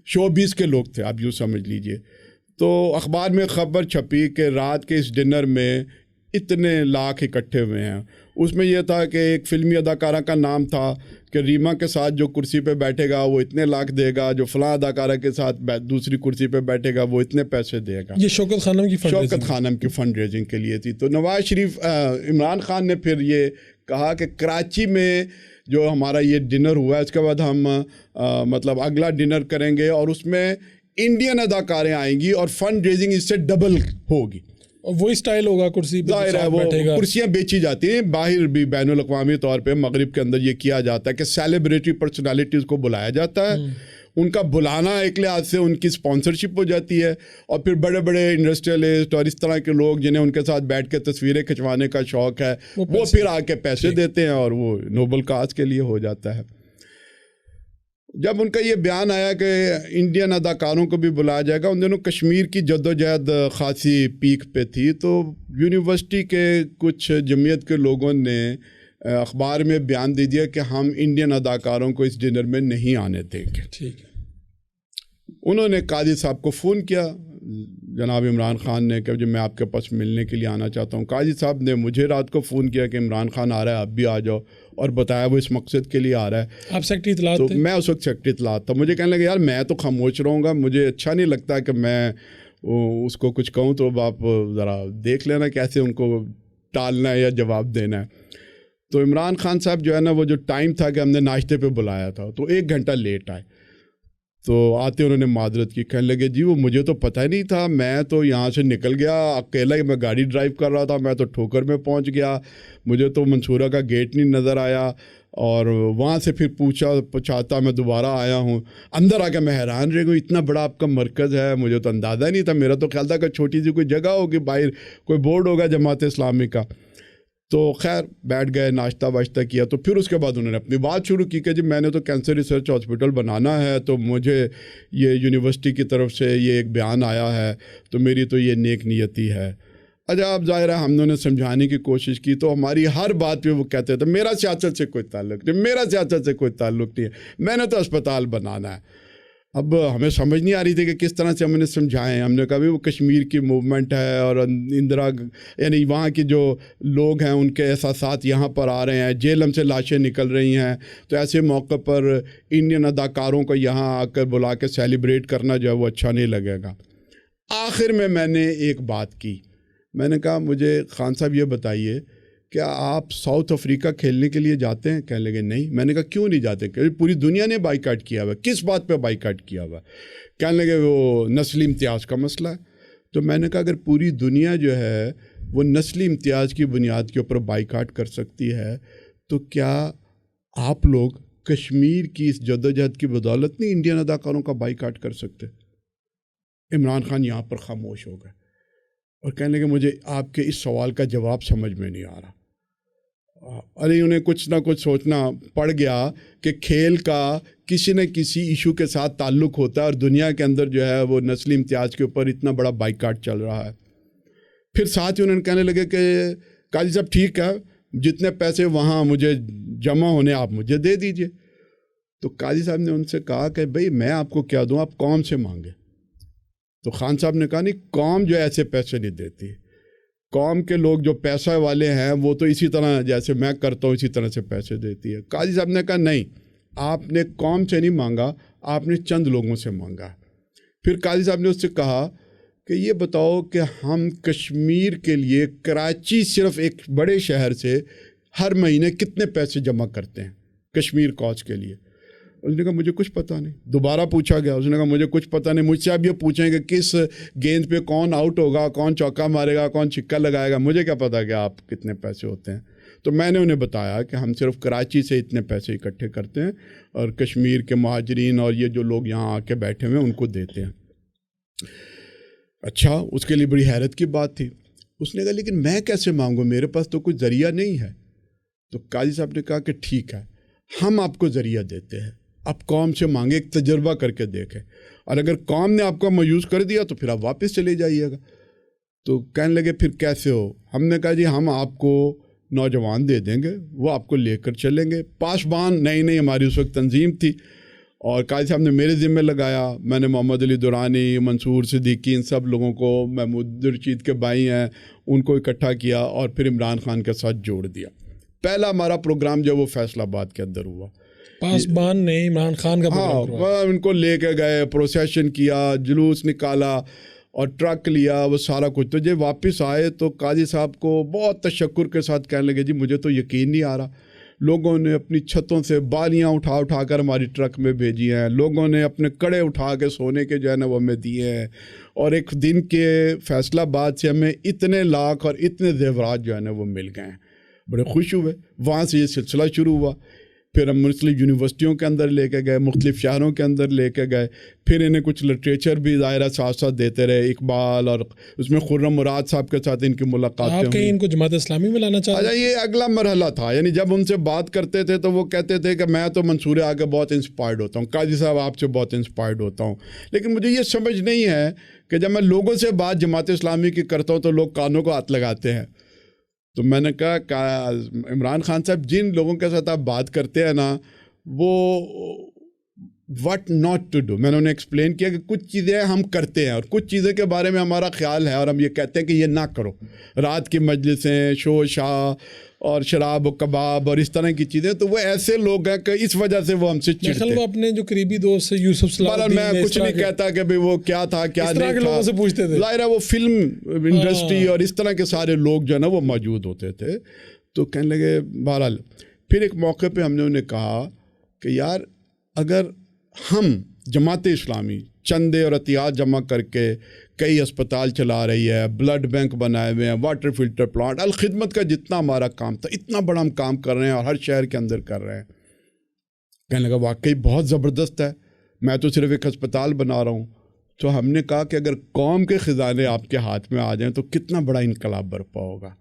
شو بیس کے لوگ تھے، آپ یوں سمجھ لیجئے. تو اخبار میں خبر چھپی کہ رات کے اس ڈنر میں اتنے لاکھ اکٹھے ہوئے ہیں. اس میں یہ تھا کہ ایک فلمی اداکارہ کا نام تھا کہ ریما کے ساتھ جو کرسی پہ بیٹھے گا وہ اتنے لاکھ دے گا، جو فلاں اداکارہ کے ساتھ دوسری کرسی پہ بیٹھے گا وہ اتنے پیسے دے گا. یہ شوکت خانم کی فنڈ ریزنگ کے لیے تھی. تو نواز شریف، عمران خان نے پھر یہ کہا کہ کراچی میں جو ہمارا یہ ڈنر ہوا ہے اس کے بعد ہم مطلب اگلا ڈنر کریں گے اور اس میں انڈین اداکاریں آئیں گی اور فنڈ ریزنگ اس سے ڈبل ہوگی. وہی سٹائل ہوگا، کرسی پہ ظاہر ہے وہ کرسیاں بیچی جاتی ہیں باہر بھی، بین الاقوامی طور پہ مغرب کے اندر یہ کیا جاتا ہے کہ سیلیبریٹی پرسنالٹیز کو بلایا جاتا ہے. ان کا بلانا ایک لحاظ سے ان کی سپانسرشپ ہو جاتی ہے، اور پھر بڑے بڑے انڈسٹریلسٹ اور اس طرح کے لوگ جنہیں ان کے ساتھ بیٹھ کے تصویریں کھنچوانے کا شوق ہے وہ پھر آ کے پیسے دیتے ہیں اور وہ نوبل کاز کے لیے ہو جاتا ہے. جب ان کا یہ بیان آیا کہ انڈین اداکاروں کو بھی بلایا جائے گا، ان دنوں کشمیر کی جدوجہد خاصی پیک پہ تھی، تو یونیورسٹی کے کچھ جمعیت کے لوگوں نے اخبار میں بیان دے دیا کہ ہم انڈین اداکاروں کو اس ڈنر میں نہیں آنے دیں گے. ٹھیک ہے. انہوں نے قاضی صاحب کو فون کیا، جناب عمران خان نے، کہ جو میں آپ کے پاس ملنے کے لیے آنا چاہتا ہوں. قاضی صاحب نے مجھے رات کو فون کیا کہ عمران خان آ رہا ہے، آپ بھی آ جاؤ، اور بتایا وہ اس مقصد کے لیے آ رہا ہے. آپ سیکٹری اطلاعات تو تھے؟ میں اس وقت سیکٹری اطلاعات تھا. مجھے کہنے لگا یار میں تو خاموش رہوں گا، مجھے اچھا نہیں لگتا کہ میں اس کو کچھ کہوں، تو آپ ذرا دیکھ لینا کیسے ان کو ٹالنا ہے یا جواب دینا ہے. تو عمران خان صاحب جو ہے نا، وہ جو ٹائم تھا کہ ہم نے ناشتے پہ بلایا تھا تو 1 گھنٹہ لیٹ آئے. تو آتے انہوں نے معذرت کی، کہنے لگے جی وہ مجھے تو پتہ ہی نہیں تھا، میں تو یہاں سے نکل گیا اکیلا ہی، میں گاڑی ڈرائیو کر رہا تھا، میں تو ٹھوکر میں پہنچ گیا، مجھے تو منصورہ کا گیٹ نہیں نظر آیا، اور وہاں سے پھر پوچھاتا میں دوبارہ آیا ہوں. اندر آ کے میں حیران رہ گئی، اتنا بڑا آپ کا مرکز ہے، مجھے تو اندازہ نہیں تھا. میرا تو خیال تھا کہ چھوٹی سی کوئی جگہ ہوگی، باہر کوئی بورڈ ہوگا جماعت اسلامی کا. تو خیر بیٹھ گئے، ناشتہ واشتہ کیا. تو پھر اس کے بعد انہوں نے اپنی بات شروع کی کہ جی میں نے تو کینسر ریسرچ ہاسپٹل بنانا ہے، تو مجھے یہ یونیورسٹی کی طرف سے یہ ایک بیان آیا ہے، تو میری تو یہ نیک نیتی ہے. اچھا، اب ظاہر ہے ہم نے سمجھانے کی کوشش کی، تو ہماری ہر بات پہ وہ کہتے تھے میرا سیاست سے کوئی تعلق نہیں، میرا سیاست سے کوئی تعلق نہیں ہے، میں نے تو اسپتال بنانا ہے. اب ہمیں سمجھ نہیں آ رہی تھی کہ کس طرح سے ہم نے سمجھائیں. ہم نے کہا بھی وہ کشمیر کی موومنٹ ہے اور اندرا یعنی وہاں کی جو لوگ ہیں ان کے احساسات یہاں پر آ رہے ہیں، جیلم سے لاشیں نکل رہی ہیں، تو ایسے موقع پر انڈین اداکاروں کو یہاں آ کر بلا کے سیلیبریٹ کرنا جو ہے وہ اچھا نہیں لگے گا. آخر میں نے ایک بات کی، میں نے کہا مجھے خان صاحب یہ بتائیے کیا آپ ساؤتھ افریقہ کھیلنے کے لیے جاتے ہیں؟ کہنے لگے نہیں. میں نے کہا کیوں نہیں جاتے؟ کہ پوری دنیا نے بائیکاٹ کیا ہوا ہے. کس بات پہ بائیکاٹ کیا ہوا ہے؟ کہنے لگے وہ نسلی امتیاز کا مسئلہ ہے. تو میں نے کہا اگر پوری دنیا جو ہے وہ نسلی امتیاز کی بنیاد کے اوپر بائیکاٹ کر سکتی ہے تو کیا آپ لوگ کشمیر کی اس جدوجہد کی بدولت نہیں انڈین اداکاروں کا بائیکاٹ کر سکتے؟ عمران خان یہاں پر خاموش ہو گئے. اور کہنے لگے مجھے آپ کے اس سوال کا جواب سمجھ میں نہیں آ رہا. ارے انہیں کچھ نہ کچھ سوچنا پڑ گیا کہ کھیل کا کسی نہ کسی ایشو کے ساتھ تعلق ہوتا ہے، اور دنیا کے اندر جو ہے وہ نسلی امتیاز کے اوپر اتنا بڑا بائیکاٹ چل رہا ہے. پھر ساتھ ہی انہوں نے کہنے لگے کہ قاضی صاحب ٹھیک ہے، جتنے پیسے وہاں مجھے جمع ہونے آپ مجھے دے دیجئے. تو قاضی صاحب نے ان سے کہا کہ بھئی میں آپ کو کیا دوں، آپ قوم سے مانگیں. تو خان صاحب نے کہا نہیں، قوم جو ایسے پیسے نہیں دیتی. قوم کے لوگ جو پیسہ والے ہیں وہ تو اسی طرح جیسے میں کرتا ہوں اسی طرح سے پیسے دیتی ہے. قاضی صاحب نے کہا نہیں، آپ نے قوم سے نہیں مانگا، آپ نے چند لوگوں سے مانگا. پھر قاضی صاحب نے اس سے کہا کہ یہ بتاؤ کہ ہم کشمیر کے لیے کراچی صرف ایک بڑے شہر سے ہر مہینے کتنے پیسے جمع کرتے ہیں کشمیر کوچ کے لیے. اس نے کہا مجھے کچھ پتہ نہیں. دوبارہ پوچھا گیا، اس نے کہا مجھے کچھ پتہ نہیں. مجھ سے آپ یہ پوچھیں کہ کس گیند پہ کون آؤٹ ہوگا، کون چوکا مارے گا، کون چھکا لگائے گا، مجھے کیا پتہ کہ آپ کتنے پیسے ہوتے ہیں. تو میں نے انہیں بتایا کہ ہم صرف کراچی سے اتنے پیسے اکٹھے کرتے ہیں اور کشمیر کے مہاجرین اور یہ جو لوگ یہاں آ کے بیٹھے ہوئے ہیں ان کو دیتے ہیں. اچھا، اس کے لیے بڑی حیرت کی بات تھی. اس نے کہا لیکن میں کیسے مانگوں، میرے پاس تو کوئی ذریعہ نہیں ہے. تو قاضی صاحب نے کہا کہ ٹھیک ہے، ہم آپ کو ذریعہ دیتے ہیں، آپ قوم سے مانگے، ایک تجربہ کر کے دیکھیں، اور اگر قوم نے آپ کو مایوس کر دیا تو پھر آپ واپس چلے جائیے گا. تو کہنے لگے پھر کیسے ہو. ہم نے کہا جی ہم آپ کو نوجوان دے دیں گے، وہ آپ کو لے کر چلیں گے. پاسبان نئی ہماری اس وقت تنظیم تھی، اور قاضی صاحب نے میرے ذمہ لگایا. میں نے محمد علی دورانی، منصور صدیقی، ان سب لوگوں کو، محمود رشید کے بھائی ہیں، ان کو اکٹھا کیا اور پھر عمران خان کے ساتھ جوڑ دیا. پہلا ہمارا پروگرام جو وہ فیصل آباد کے اندر ہوا. پاسبان نے عمران خان کا پروگرام کروایا. ان کو لے کے گئے، پروسیشن کیا، جلوس نکالا اور ٹرک لیا، وہ سارا کچھ. تو جب واپس آئے تو قاضی صاحب کو بہت تشکر کے ساتھ کہنے لگے جی مجھے تو یقین نہیں آ رہا. لوگوں نے اپنی چھتوں سے بالیاں اٹھا کر ہماری ٹرک میں بھیجی ہیں، لوگوں نے اپنے کڑے اٹھا کے سونے کے جو ہے نا وہ ہمیں دیے ہیں، اور ایک دن کے فیصل آباد سے ہمیں اتنے لاکھ اور اتنے زیورات جو ہے نا وہ مل گئے ہیں. بڑے خوش ہوئے. وہاں سے یہ سلسلہ شروع ہوا. پھر ہم مختلف یونیورسٹیوں کے اندر لے کے گئے، مختلف شہروں کے اندر لے کے گئے. پھر انہیں کچھ لٹریچر بھی ظاہرہ ساتھ ساتھ دیتے رہے. اقبال اور اس میں خرم مراد صاحب کے ساتھ ان کی ملاقاتیں آپ کہیں ہوئیں. ان کو جماعت اسلامی میں لانا چاہتے ہیں؟ یہ اگلا مرحلہ تھا. یعنی جب ان سے بات کرتے تھے تو وہ کہتے تھے کہ میں تو منصورے آ کے بہت انسپائرڈ ہوتا ہوں، قاضی صاحب آپ سے بہت انسپائرڈ ہوتا ہوں. لیکن مجھے یہ سمجھ نہیں ہے کہ جب میں لوگوں سے بات جماعت اسلامی کی کرتا ہوں تو لوگ کانوں کو ہاتھ لگاتے ہیں. تو میں نے کہا عمران خان صاحب جن لوگوں کے ساتھ آپ بات کرتے ہیں نا وہ واٹ ناٹ ٹو ڈو، میں نے انہیں ایکسپلین کیا کہ کچھ چیزیں ہم کرتے ہیں اور کچھ چیزیں کے بارے میں ہمارا خیال ہے اور ہم یہ کہتے ہیں کہ یہ نہ کرو. رات کی مجلسیں، شو شاہ اور شراب و کباب اور اس طرح کی چیزیں، تو وہ ایسے لوگ ہیں کہ اس وجہ سے وہ ہم سے چڑھتے ہیں. وہ اپنے جو قریبی دوست یوسف صلاح الدین، میں کچھ نہیں کہتا کہ وہ کیا تھا کیا نہیں لوگوں سے پوچھتے تھے. ظاہر ہے وہ فلم انڈسٹری اور اس طرح کے سارے لوگ جو ہے نا وہ موجود ہوتے تھے. تو کہنے لگے بہرحال پھر ایک موقع پہ ہم نے انہیں کہا کہ یار اگر ہم جماعت اسلامی چندے اور عطیات جمع کر کے کئی اسپتال چلا رہی ہے، بلڈ بینک بنائے ہوئے ہیں، واٹر فلٹر پلانٹ، الخدمت کا جتنا ہمارا کام تھا اتنا بڑا ہم کام کر رہے ہیں اور ہر شہر کے اندر کر رہے ہیں. کہنے لگا واقعی بہت زبردست ہے، میں تو صرف ایک ہسپتال بنا رہا ہوں. تو ہم نے کہا کہ اگر قوم کے خزانے آپ کے ہاتھ میں آ جائیں تو کتنا بڑا انقلاب برپا ہوگا.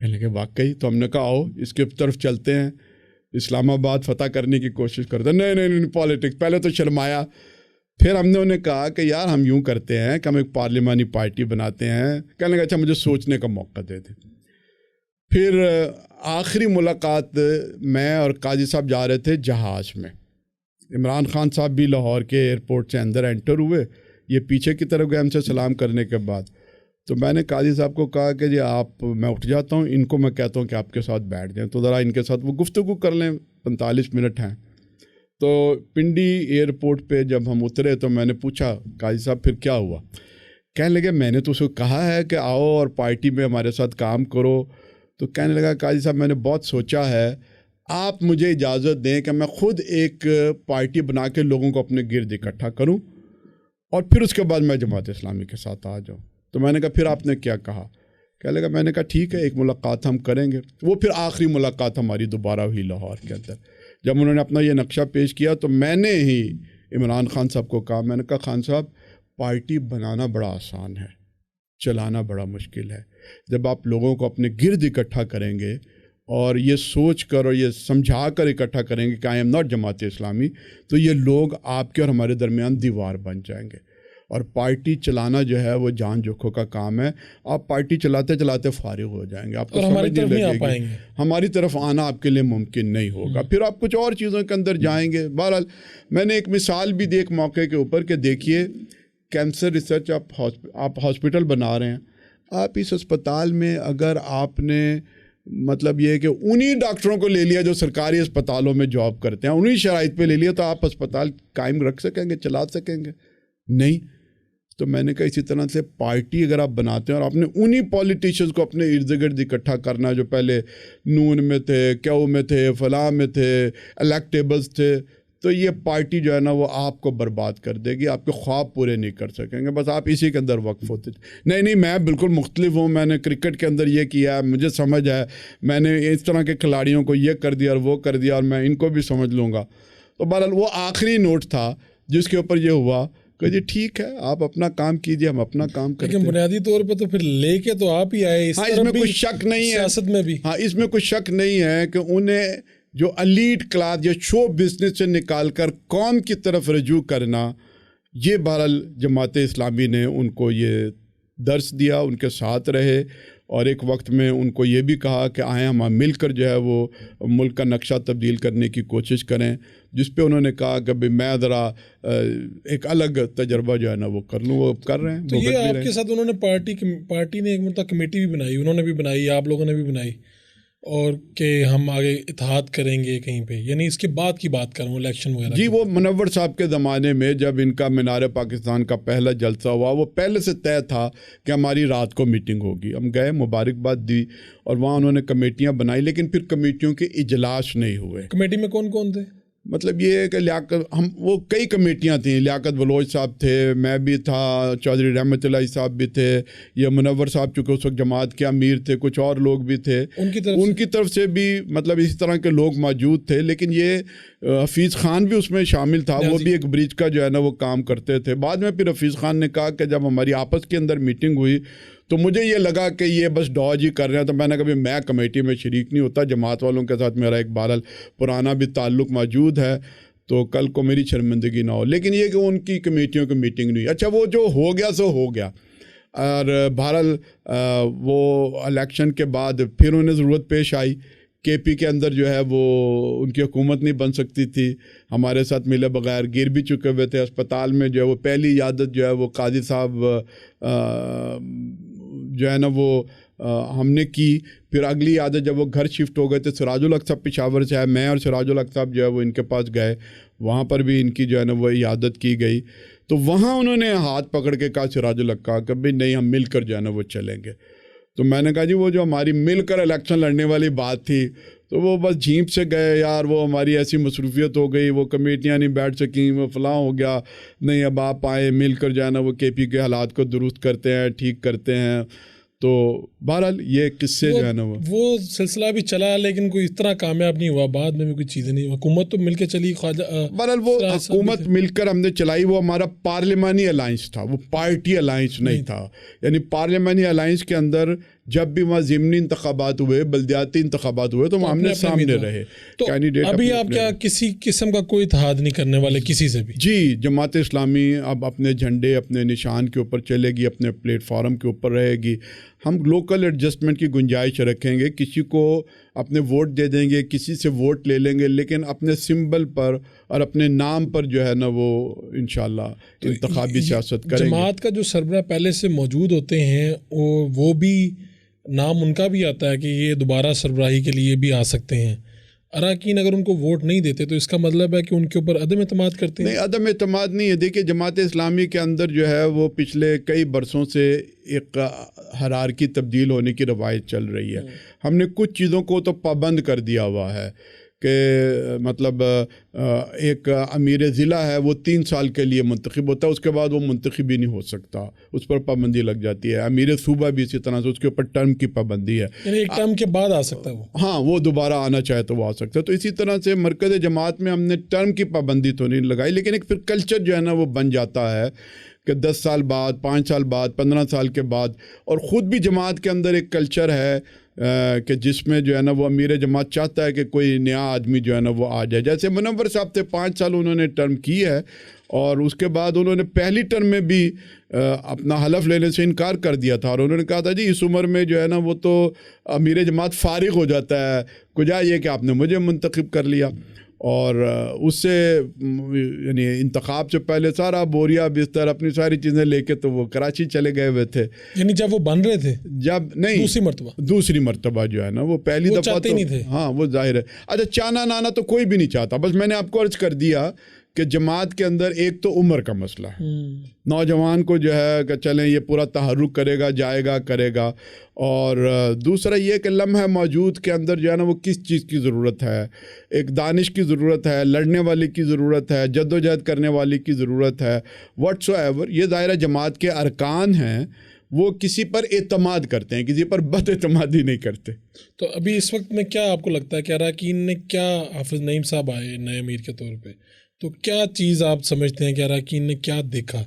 کہنے لگے واقعی. تو ہم نے کہا آؤ اس کی طرف چلتے ہیں، اسلام آباد فتح کرنے کی کوشش کرتے ہیں. نہیں پالیٹکس، پہلے تو شرمایا. پھر ہم نے انہیں کہا کہ یار ہم یوں کرتے ہیں کہ ہم ایک پارلیمانی پارٹی بناتے ہیں. کہنے لگا اچھا مجھے سوچنے کا موقع دے دیں. پھر آخری ملاقات میں اور قاضی صاحب جا رہے تھے جہاز میں. عمران خان صاحب بھی لاہور کے ایئرپورٹ سے اندر انٹر ہوئے، یہ پیچھے کی طرف گئے ہم سے سلام کرنے کے بعد. تو میں نے قاضی صاحب کو کہا کہ جی آپ، میں اٹھ جاتا ہوں، ان کو میں کہتا ہوں کہ آپ کے ساتھ بیٹھ جائیں تو ذرا ان کے ساتھ وہ گفتگو کر لیں، 45 منٹ ہیں. تو پنڈی ایئرپورٹ پہ جب ہم اترے تو میں نے پوچھا قاضی صاحب پھر کیا ہوا. کہنے لگے میں نے تو اس کو کہا ہے کہ آؤ اور پارٹی میں ہمارے ساتھ کام کرو. تو کہنے لگا قاضی صاحب میں نے بہت سوچا ہے، آپ مجھے اجازت دیں کہ میں خود ایک پارٹی بنا کے لوگوں کو اپنے گرد اکٹھا کروں اور پھر اس کے بعد میں جماعت اسلامی کے ساتھ آ جاؤں. تو میں نے کہا پھر آپ نے کیا کہا. کہنے لگا میں نے کہا ٹھیک ہے ایک ملاقات ہم کریں گے. وہ پھر آخری ملاقات ہماری دوبارہ ہوئی لاہور کے اندر. جب انہوں نے اپنا یہ نقشہ پیش کیا تو میں نے ہی عمران خان صاحب کو کہا، میں نے کہا خان صاحب پارٹی بنانا بڑا آسان ہے، چلانا بڑا مشکل ہے. جب آپ لوگوں کو اپنے گرد اکٹھا کریں گے اور یہ سوچ کر اور یہ سمجھا کر اکٹھا کریں گے کہ I am not Jamaat Islami, تو یہ لوگ آپ کے اور ہمارے درمیان دیوار بن جائیں گے. اور پارٹی چلانا جو ہے وہ جان جوکھوں کا کام ہے. آپ پارٹی چلاتے چلاتے فارغ ہو جائیں گے, آپ کو سمجھ نہیں لگے گی, ہماری طرف آنا آپ کے لیے ممکن نہیں ہوگا, پھر آپ کچھ اور چیزوں کے اندر جائیں گے. بہرحال میں نے ایک مثال بھی دی ایک موقع کے اوپر کہ دیکھیے کینسر ریسرچ آپ ہاسپٹل بنا رہے ہیں, آپ اس اسپتال میں اگر آپ نے مطلب یہ کہ انہی ڈاکٹروں کو لے لیا جو سرکاری اسپتالوں میں جاب کرتے ہیں, انہی شرائط پہ لے لیا, تو آپ اسپتال قائم رکھ سکیں گے, چلا سکیں گے؟ نہیں. تو میں نے کہا اسی طرح سے پارٹی اگر آپ بناتے ہیں اور آپ نے انہی پولیٹیشنز کو اپنے ارد گرد اکٹھا کرنا جو پہلے نون میں تھے, کیو میں تھے, فلاں میں تھے, الیکٹیبلز تھے, تو یہ پارٹی جو ہے نا وہ آپ کو برباد کر دے گی, آپ کے خواب پورے نہیں کر سکیں گے. بس آپ اسی کے اندر وقف ہوتے. نہیں میں بالکل مختلف ہوں, میں نے کرکٹ کے اندر یہ کیا ہے, مجھے سمجھ ہے, میں نے اس طرح کے کھلاڑیوں کو یہ کر دیا اور وہ کر دیا اور میں ان کو بھی سمجھ لوں گا. تو بہرحال وہ آخری نوٹ تھا جس کے اوپر یہ ہوا کہ جی ٹھیک ہے آپ اپنا کام کیجئے, ہم اپنا کام کرتے ہیں. لیکن بنیادی طور پہ تو پھر لے کے تو آپ ہی آئے, ہاں اس میں کوئی شک نہیں ہے, سیاست میں بھی ہاں اس میں کوئی شک نہیں ہے کہ انہیں جو الیٹ کلاس یا شو بزنس سے نکال کر قوم کی طرف رجوع کرنا, یہ بہرحال جماعت اسلامی نے ان کو یہ درس دیا, ان کے ساتھ رہے, اور ایک وقت میں ان کو یہ بھی کہا کہ آئیں ہم مل کر جو ہے وہ ملک کا نقشہ تبدیل کرنے کی کوشش کریں, جس پہ انہوں نے کہا کہ میں ذرا ایک الگ تجربہ جو ہے نا وہ کر لوں, وہ کر رہے ہیں. تو یہ آپ کے ساتھ انہوں نے پارٹی نے ایک مرتبہ کمیٹی بھی بنائی, انہوں نے بھی بنائی, آپ لوگوں نے بھی بنائی, اور کہ ہم آگے اتحاد کریں گے کہیں پہ, یعنی اس کے بعد کی بات کروں الیکشن وغیرہ. جی وہ منور صاحب کے زمانے میں جب ان کا مینار پاکستان کا پہلا جلسہ ہوا, وہ پہلے سے طے تھا کہ ہماری رات کو میٹنگ ہوگی. ہم گئے, مبارکباد دی, اور وہاں انہوں نے کمیٹیاں بنائی, لیکن پھر کمیٹیوں کے اجلاس نہیں ہوئے. کمیٹی میں کون کون تھے؟ مطلب یہ کہ وہ کئی کمیٹیاں تھیں, لیاقت بلوچ صاحب تھے, میں بھی تھا, چودھری رحمت اللہ صاحب بھی تھے, یہ منور صاحب چونکہ اس وقت جماعت کے امیر تھے, کچھ اور لوگ بھی تھے ان کی طرف سے بھی, مطلب اسی طرح کے لوگ موجود تھے. لیکن یہ حفیظ خان بھی اس میں شامل تھا, وہ بھی ایک برج کا جو ہے نا وہ کام کرتے تھے. بعد میں پھر حفیظ خان نے کہا کہ جب ہماری آپس کے اندر میٹنگ ہوئی تو مجھے یہ لگا کہ یہ بس ڈاج ہی کر رہے ہیں, تو میں نے کبھی میں کمیٹی میں شریک نہیں ہوتا, جماعت والوں کے ساتھ میرا ایک بہرحال پرانا بھی تعلق موجود ہے, تو کل کو میری شرمندگی نہ ہو. لیکن یہ کہ ان کی کمیٹیوں کی میٹنگ نہیں. اچھا وہ جو ہو گیا سو ہو گیا, اور بہرحال وہ الیکشن کے بعد پھر انہیں ضرورت پیش آئی, کے پی کے اندر جو ہے وہ ان کی حکومت نہیں بن سکتی تھی, ہمارے ساتھ ملے بغیر گر بھی چکے ہوئے تھے. اسپتال میں جو ہے وہ پہلی عیادت جو ہے وہ قاضی صاحب جو ہے نا وہ ہم نے کی. پھر اگلی عادت جب وہ گھر شفٹ ہو گئے تھے, سراج الحق صاحب پشاور سے آئے, میں اور سراج الحق صاحب جو ہے وہ ان کے پاس گئے, وہاں پر بھی ان کی جو ہے نا وہ عیادت کی گئی. تو وہاں انہوں نے ہاتھ پکڑ کے کہا, سراج الحق کہا کہ بھئی نہیں ہم مل کر جو ہے نا وہ چلیں گے. تو میں نے کہا جی وہ جو ہماری مل کر الیکشن لڑنے والی بات تھی تو وہ بس جھیپ سے گئے یار, وہ ہماری ایسی مصروفیت ہو گئی, وہ کمیٹیاں نہیں بیٹھ سکیں, وہ فلاں ہو گیا, نہیں اب آپ آئے مل کر جو ہے نا وہ کے پی کے حالات کو درست کرتے ہیں, ٹھیک کرتے ہیں. تو بہرحال یہ قصے جو ہے نا وہ سلسلہ بھی چلا, لیکن کوئی اتنا کامیاب نہیں ہوا, بعد میں بھی کوئی چیزیں نہیں, حکومت تو مل کے چلی. بہرحال وہ حکومت مل کر ہم نے چلائی, وہ ہمارا پارلیمانی الائنس تھا, وہ پارٹی الائنس نہیں تھا. یعنی پارلیمانی الائنس کے اندر جب بھی وہاں ضمنی انتخابات ہوئے, بلدیاتی انتخابات ہوئے, تو ہم نے سامنے رہے. تو ابھی آپ کیا کسی قسم کا کوئی اتحاد نہیں کرنے والے کسی سے بھی؟ جی جماعت اسلامی اب اپنے جھنڈے اپنے نشان کے اوپر چلے گی, اپنے پلیٹ فارم کے اوپر رہے گی. ہم لوکل ایڈجسٹمنٹ کی گنجائش رکھیں گے, کسی کو اپنے ووٹ دے دیں گے, کسی سے ووٹ لے لیں گے, لیکن اپنے سمبل پر اور اپنے نام پر جو ہے نا وہ انشاءاللہ انتخابی سیاست کریں گے. جماعت کا جو سربراہ پہلے سے موجود ہوتے ہیں وہ بھی نام ان کا بھی آتا ہے کہ یہ دوبارہ سربراہی کے لیے بھی آ سکتے ہیں. اراکین اگر ان کو ووٹ نہیں دیتے تو اس کا مطلب ہے کہ ان کے اوپر عدم اعتماد کرتے ہیں؟ نہیں, عدم اعتماد نہیں ہے. دیکھیے جماعت اسلامی کے اندر جو ہے وہ پچھلے کئی برسوں سے ایک حرارکی تبدیل ہونے کی روایت چل رہی ہے. ہم نے کچھ چیزوں کو تو پابند کر دیا ہوا ہے کہ مطلب ایک امیر ضلع ہے وہ 3 سال کے لیے منتخب ہوتا ہے, اس کے بعد وہ منتخب ہی نہیں ہو سکتا, اس پر پابندی لگ جاتی ہے. امیر صوبہ بھی اسی طرح سے, اس کے اوپر ٹرم کی پابندی ہے, یعنی ایک ٹرم کے بعد آ سکتا ہے وہ. ہاں وہ دوبارہ آنا چاہے تو وہ آ سکتا ہے. تو اسی طرح سے مرکز جماعت میں ہم نے ٹرم کی پابندی تو نہیں لگائی, لیکن ایک پھر کلچر جو ہے نا وہ بن جاتا ہے کہ 10 سال بعد 5 سال بعد 15 سال کے بعد. اور خود بھی جماعت کے اندر ایک کلچر ہے کہ جس میں جو ہے نا وہ امیر جماعت چاہتا ہے کہ کوئی نیا آدمی جو ہے نا وہ آ جائے. جیسے منور صاحب تھے 5 سال انہوں نے ٹرم کی ہے اور اس کے بعد انہوں نے پہلی ٹرم میں بھی اپنا حلف لینے سے انکار کر دیا تھا اور انہوں نے کہا تھا جی اس عمر میں جو ہے نا وہ تو امیر جماعت فارغ ہو جاتا ہے, کجا یہ کہ آپ نے مجھے منتخب کر لیا. اور اس سے یعنی انتخاب سے پہلے سارا بوریا بستر اپنی ساری چیزیں لے کے تو وہ کراچی چلے گئے ہوئے تھے. یعنی جب وہ بن رہے تھے جب نہیں دوسری مرتبہ جو ہے نا وہ پہلی دفعہ تو نہیں تھے. ہاں وہ ظاہر ہے. اچھا چانا نانا تو کوئی بھی نہیں چاہتا, بس میں نے آپ کو عرض کر دیا کہ جماعت کے اندر ایک تو عمر کا مسئلہ ہے, نوجوان کو جو ہے کہ چلیں یہ پورا تحرک کرے گا جائے گا کرے گا, اور دوسرا یہ کہ لمحہ موجود کے اندر جو ہے نا وہ کس چیز کی ضرورت ہے, ایک دانش کی ضرورت ہے, لڑنے والے کی ضرورت ہے, جد و جہد کرنے والے کی ضرورت ہے, واٹ سو ایور. یہ ظاہرہ جماعت کے ارکان ہیں, وہ کسی پر اعتماد کرتے ہیں, کسی پر بد اعتمادی نہیں کرتے. تو ابھی اس وقت میں کیا آپ کو لگتا ہے کہ اراکین نے کیا, حافظ نعیم صاحب آئے نئے امیر کے طور پہ, تو کیا چیز آپ سمجھتے ہیں کہ اراکین نے کیا دیکھا؟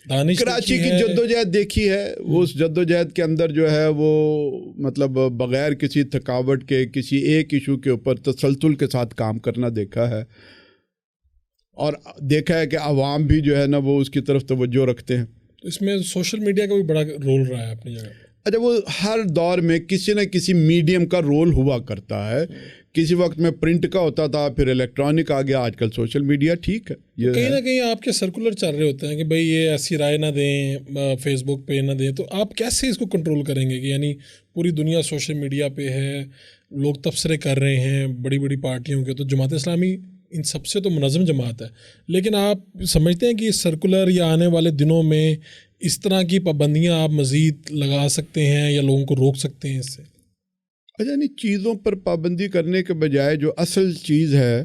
دانش کراچی کی جد و جہد دیکھی ہے, وہ اس جد و جہد کے اندر جو ہے وہ مطلب بغیر کسی تھکاوٹ کے کسی ایک ایشو کے اوپر تسلسل کے ساتھ کام کرنا دیکھا ہے, اور دیکھا ہے کہ عوام بھی جو ہے نا وہ اس کی طرف توجہ رکھتے ہیں. تو اس میں سوشل میڈیا کا بھی بڑا رول رہا ہے اپنی جگہ. اچھا وہ ہر دور میں کسی نہ کسی میڈیم کا رول ہوا کرتا ہے. کسی وقت میں پرنٹ کا ہوتا تھا, پھر الیکٹرانک آ گیا, آج کل سوشل میڈیا. ٹھیک ہے, یہ کہیں نہ کہیں آپ کے سرکولر چل رہے ہوتے ہیں کہ بھائی یہ ایسی رائے نہ دیں, فیس بک پہ نہ دیں, تو آپ کیسے اس کو کنٹرول کریں گے کہ یعنی پوری دنیا سوشل میڈیا پہ ہے, لوگ تبصرے کر رہے ہیں بڑی بڑی پارٹیوں کے, تو جماعت اسلامی ان سب سے تو منظم جماعت ہے, لیکن آپ سمجھتے ہیں کہ سرکولر یا آنے والے دنوں میں اس طرح کی پابندیاں آپ مزید لگا سکتے ہیں یا لوگوں کو روک سکتے ہیں اس سے؟ اچھا نہیں, چیزوں پر پابندی کرنے کے بجائے جو اصل چیز ہے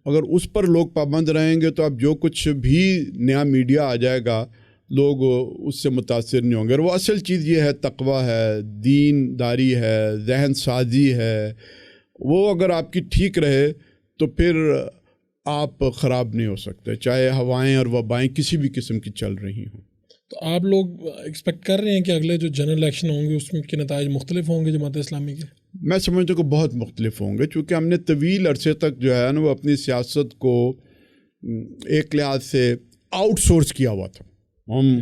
اگر اس پر لوگ پابند رہیں گے تو اب جو کچھ بھی نیا میڈیا آ جائے گا لوگ اس سے متاثر نہیں ہوں گے. اور وہ اصل چیز یہ ہے تقویٰ ہے, دین داری ہے, ذہن سازی ہے, وہ اگر آپ کی ٹھیک رہے تو پھر آپ خراب نہیں ہو سکتے, چاہے ہوائیں اور وبائیں کسی بھی قسم کی چل رہی ہوں. تو آپ لوگ ایکسپیکٹ کر رہے ہیں کہ اگلے جو جنرل الیکشن ہوں گے اس میں کے نتائج مختلف ہوں گے جماعت اسلامی کے؟ میں سمجھتا ہوں کہ بہت مختلف ہوں گے, چونکہ ہم نے طویل عرصے تک جو ہے نا وہ اپنی سیاست کو ایک لحاظ سے آؤٹ سورس کیا ہوا تھا. ہم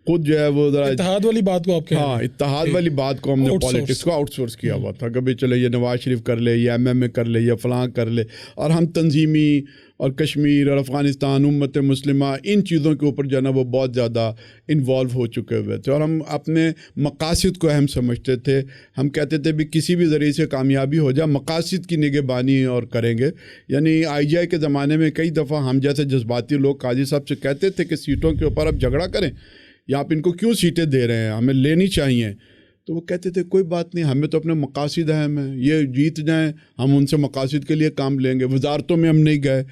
خود جو ہے وہ ذرا اتحاد والی بات کو آپ کہہ رہے ہیں. ہاں, اتحاد والی بات کو ہم نے پالیٹکس کو آؤٹ سورس کیا ہوا تھا. کبھی چلے یہ نواز شریف کر لے, یہ ایم ایم اے کر لے, یا فلاں کر لے, اور ہم تنظیمی اور کشمیر اور افغانستان امت مسلمہ ان چیزوں کے اوپر جو ہے نا وہ بہت زیادہ انوالو ہو چکے ہوئے تھے, اور ہم اپنے مقاصد کو اہم سمجھتے تھے. ہم کہتے تھے بھی کسی بھی ذریعے سے کامیابی ہو جائے مقاصد کی نگہبانی اور کریں گے. یعنی آئی جی آئی کے زمانے میں کئی دفعہ ہم جیسے جذباتی لوگ قاضی صاحب سے کہتے تھے کہ سیٹوں کے اوپر اب جھگڑا کریں یا آپ ان کو کیوں سیٹیں دے رہے ہیں, ہمیں لینی چاہیے. تو وہ کہتے تھے کوئی بات نہیں, ہمیں تو اپنے مقاصد اہم ہیں, یہ جیت جائیں ہم ان سے مقاصد کے لیے کام لیں گے. وزارتوں میں ہم نہیں گئے,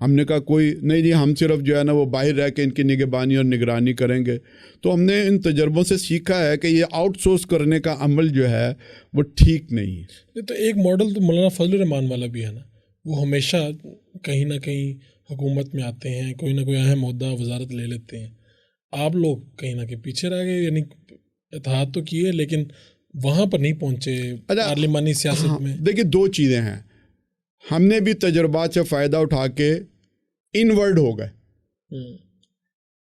ہم نے کہا کوئی نہیں جی, ہم صرف جو ہے نا وہ باہر رہ کے ان کی نگہبانی اور نگرانی کریں گے. تو ہم نے ان تجربوں سے سیکھا ہے کہ یہ آؤٹ سورس کرنے کا عمل جو ہے وہ ٹھیک نہیں ہے. تو ایک ماڈل تو مولانا فضل الرحمان والا بھی ہے نا, وہ ہمیشہ کہیں نہ کہیں حکومت میں آتے ہیں, کوئی نہ کوئی اہم عہدہ وزارت لے لیتے ہیں. آپ لوگ کہیں نہ کہیں پیچھے رہ گئے, یعنی اتحاد تو کیے لیکن وہاں پر نہیں پہنچے پارلیمانی سیاست میں. دیکھیے دو چیزیں ہیں, ہم نے بھی تجربات سے فائدہ اٹھا کے انورڈ ہو گئے,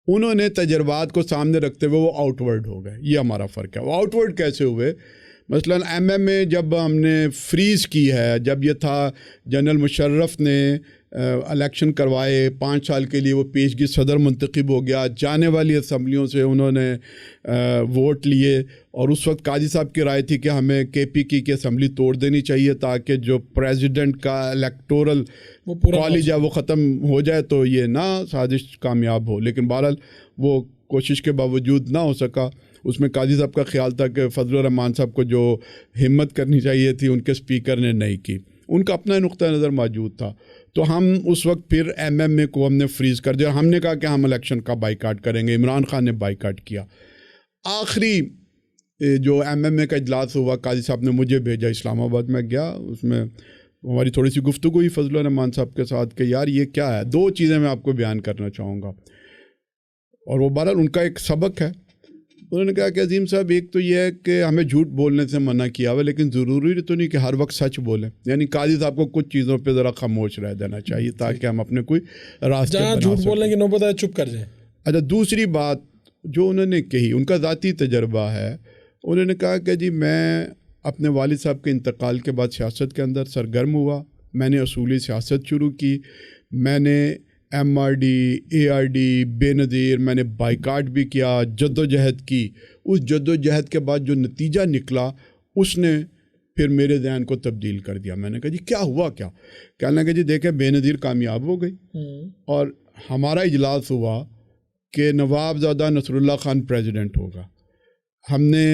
انہوں نے تجربات کو سامنے رکھتے ہوئے وہ آؤٹ ورڈ ہو گئے. یہ ہمارا فرق ہے. وہ آؤٹ ورڈ کیسے ہوئے؟ مثلاً ایم ایم اے جب ہم نے فریز کی ہے, جب یہ تھا جنرل مشرف نے الیکشن کروائے 5 سال کے لیے, وہ پیشگی صدر منتخب ہو گیا, جانے والی اسمبلیوں سے انہوں نے ووٹ لیے, اور اس وقت قاضی صاحب کی رائے تھی کہ ہمیں کے پی کی اسمبلی توڑ دینی چاہیے تاکہ جو پریزیڈنٹ کا الیکٹورل کالج ہے وہ ختم ہو جائے تو یہ نہ سازش کامیاب ہو. لیکن بہرحال وہ کوشش کے باوجود نہ ہو سکا. اس میں قاضی صاحب کا خیال تھا کہ فضل الرحمان صاحب کو جو ہمت کرنی چاہیے تھی ان کے اسپیکر نے نہیں کی, ان کا اپنا نقطہ نظر موجود تھا. تو ہم اس وقت پھر ایم ایم اے کو ہم نے فریز کر دیا. ہم نے کہا کہ ہم الیکشن کا بائیکاٹ کریں گے. عمران خان نے بائیکاٹ کیا. آخری جو ایم ایم اے کا اجلاس ہوا, قاضی صاحب نے مجھے بھیجا اسلام آباد, میں گیا. اس میں ہماری تھوڑی سی گفتگو ہوئی فضل الرحمان صاحب کے ساتھ کہ یار یہ کیا ہے. 2 چیزیں میں آپ کو بیان کرنا چاہوں گا. اور وہ بہرحال ان کا ایک سبق ہے. انہوں نے کہا کہ عظیم صاحب ایک تو یہ ہے کہ ہمیں جھوٹ بولنے سے منع کیا ہوا، لیکن ضروری تو نہیں کہ ہر وقت سچ بولیں. یعنی قاضی صاحب کو کچھ چیزوں پہ ذرا خاموش رہ دینا چاہیے تاکہ ہم اپنے کوئی راستے جہاں بنا جھوٹ سکیں. بولنے کی نوبت ہے چپ کر جائیں. اچھا، دوسری بات جو انہوں نے کہی، ان کا ذاتی تجربہ ہے. انہوں نے کہا کہ جی میں اپنے والد صاحب کے انتقال کے بعد سیاست کے اندر سرگرم ہوا. میں نے اصولی سیاست شروع کی. میں نے MRD ARD بے نظیر، میں نے بائیکاٹ بھی کیا، جد و جہد کی. اس جد و جہد کے بعد جو نتیجہ نکلا اس نے پھر میرے ذہن کو تبدیل کر دیا. میں نے کہا جی کیا ہوا کیا؟ کہنے لگا جی دیکھیں بے نظیر کامیاب ہو گئی اور ہمارا اجلاس ہوا کہ نواب زادہ نصر اللہ خان پریزیڈنٹ ہوگا. ہم نے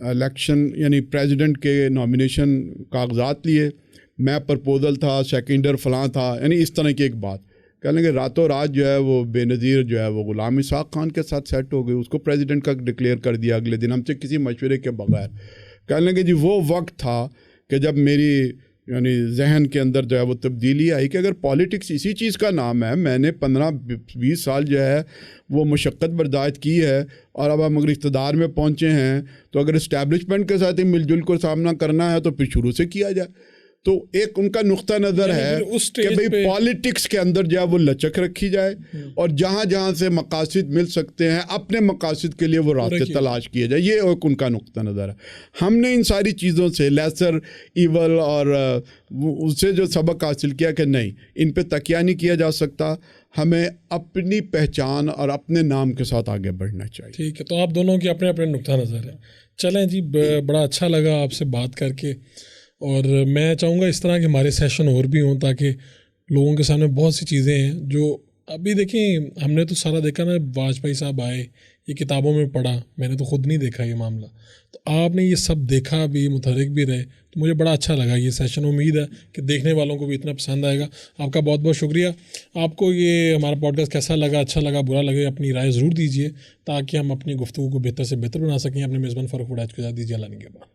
الیکشن یعنی پریزیڈنٹ کے نامینیشن کاغذات لیے، میں پرپوزل تھا، سیکنڈر فلاں تھا، یعنی اس طرح کی ایک بات. کہنے لگے راتوں رات جو ہے وہ بے نظیر جو ہے وہ غلام اسحاق خان کے ساتھ سیٹ ہو گئی، اس کو پریزیڈنٹ کا ڈکلیئر کر دیا اگلے دن ہم سے کسی مشورے کے بغیر. کہنے لگے جی وہ وقت تھا کہ جب میری یعنی ذہن کے اندر جو ہے وہ تبدیلی آئی کہ اگر پالیٹکس اسی چیز کا نام ہے، میں نے 15-20 سال جو ہے وہ مشقت برداشت کی ہے اور اب ہم اگر اقتدار میں پہنچے ہیں تو اگر اسٹیبلشمنٹ کے ساتھ ہی مل جل کر سامنا کرنا ہے تو پھر شروع سے کیا جائے. تو ایک ان کا نقطہ نظر ہے کہ بھئی پالیٹکس کے اندر جو ہے وہ لچک رکھی جائے اور جہاں جہاں سے مقاصد مل سکتے ہیں اپنے مقاصد کے لیے وہ راستے تلاش کیے جائے. یہ ایک ان کا نقطہ نظر ہے. ہم نے ان ساری چیزوں سے لیسر ایول اور اس سے جو سبق حاصل کیا کہ نہیں، ان پہ تکیہ نہیں کیا جا سکتا، ہمیں اپنی پہچان اور اپنے نام کے ساتھ آگے بڑھنا چاہیے. ٹھیک ہے، تو آپ دونوں کے اپنے اپنے نقطہ نظر ہیں. چلیں جی، بڑا اچھا لگا آپ سے بات کر کے، اور میں چاہوں گا اس طرح کے ہمارے سیشن اور بھی ہوں تاکہ لوگوں کے سامنے بہت سی چیزیں ہیں جو ابھی دیکھیں ہم نے تو سارا دیکھا نا، واجپئی صاحب آئے، یہ کتابوں میں پڑھا، میں نے تو خود نہیں دیکھا یہ معاملہ، تو آپ نے یہ سب دیکھا بھی، متحرک بھی رہے، تو مجھے بڑا اچھا لگا یہ سیشن. امید ہے کہ دیکھنے والوں کو بھی اتنا پسند آئے گا. آپ کا بہت بہت شکریہ. آپ کو یہ ہمارا پوڈ کاسٹ کیسا لگا، اچھا لگا، برا لگے، اپنی رائے ضرور دیجیے تاکہ ہم اپنی گفتگو کو بہتر سے بہتر بنا سکیں. اپنے میزبان فاروق وڑائچ کے ساتھ دیجیے اللہ نگہبان.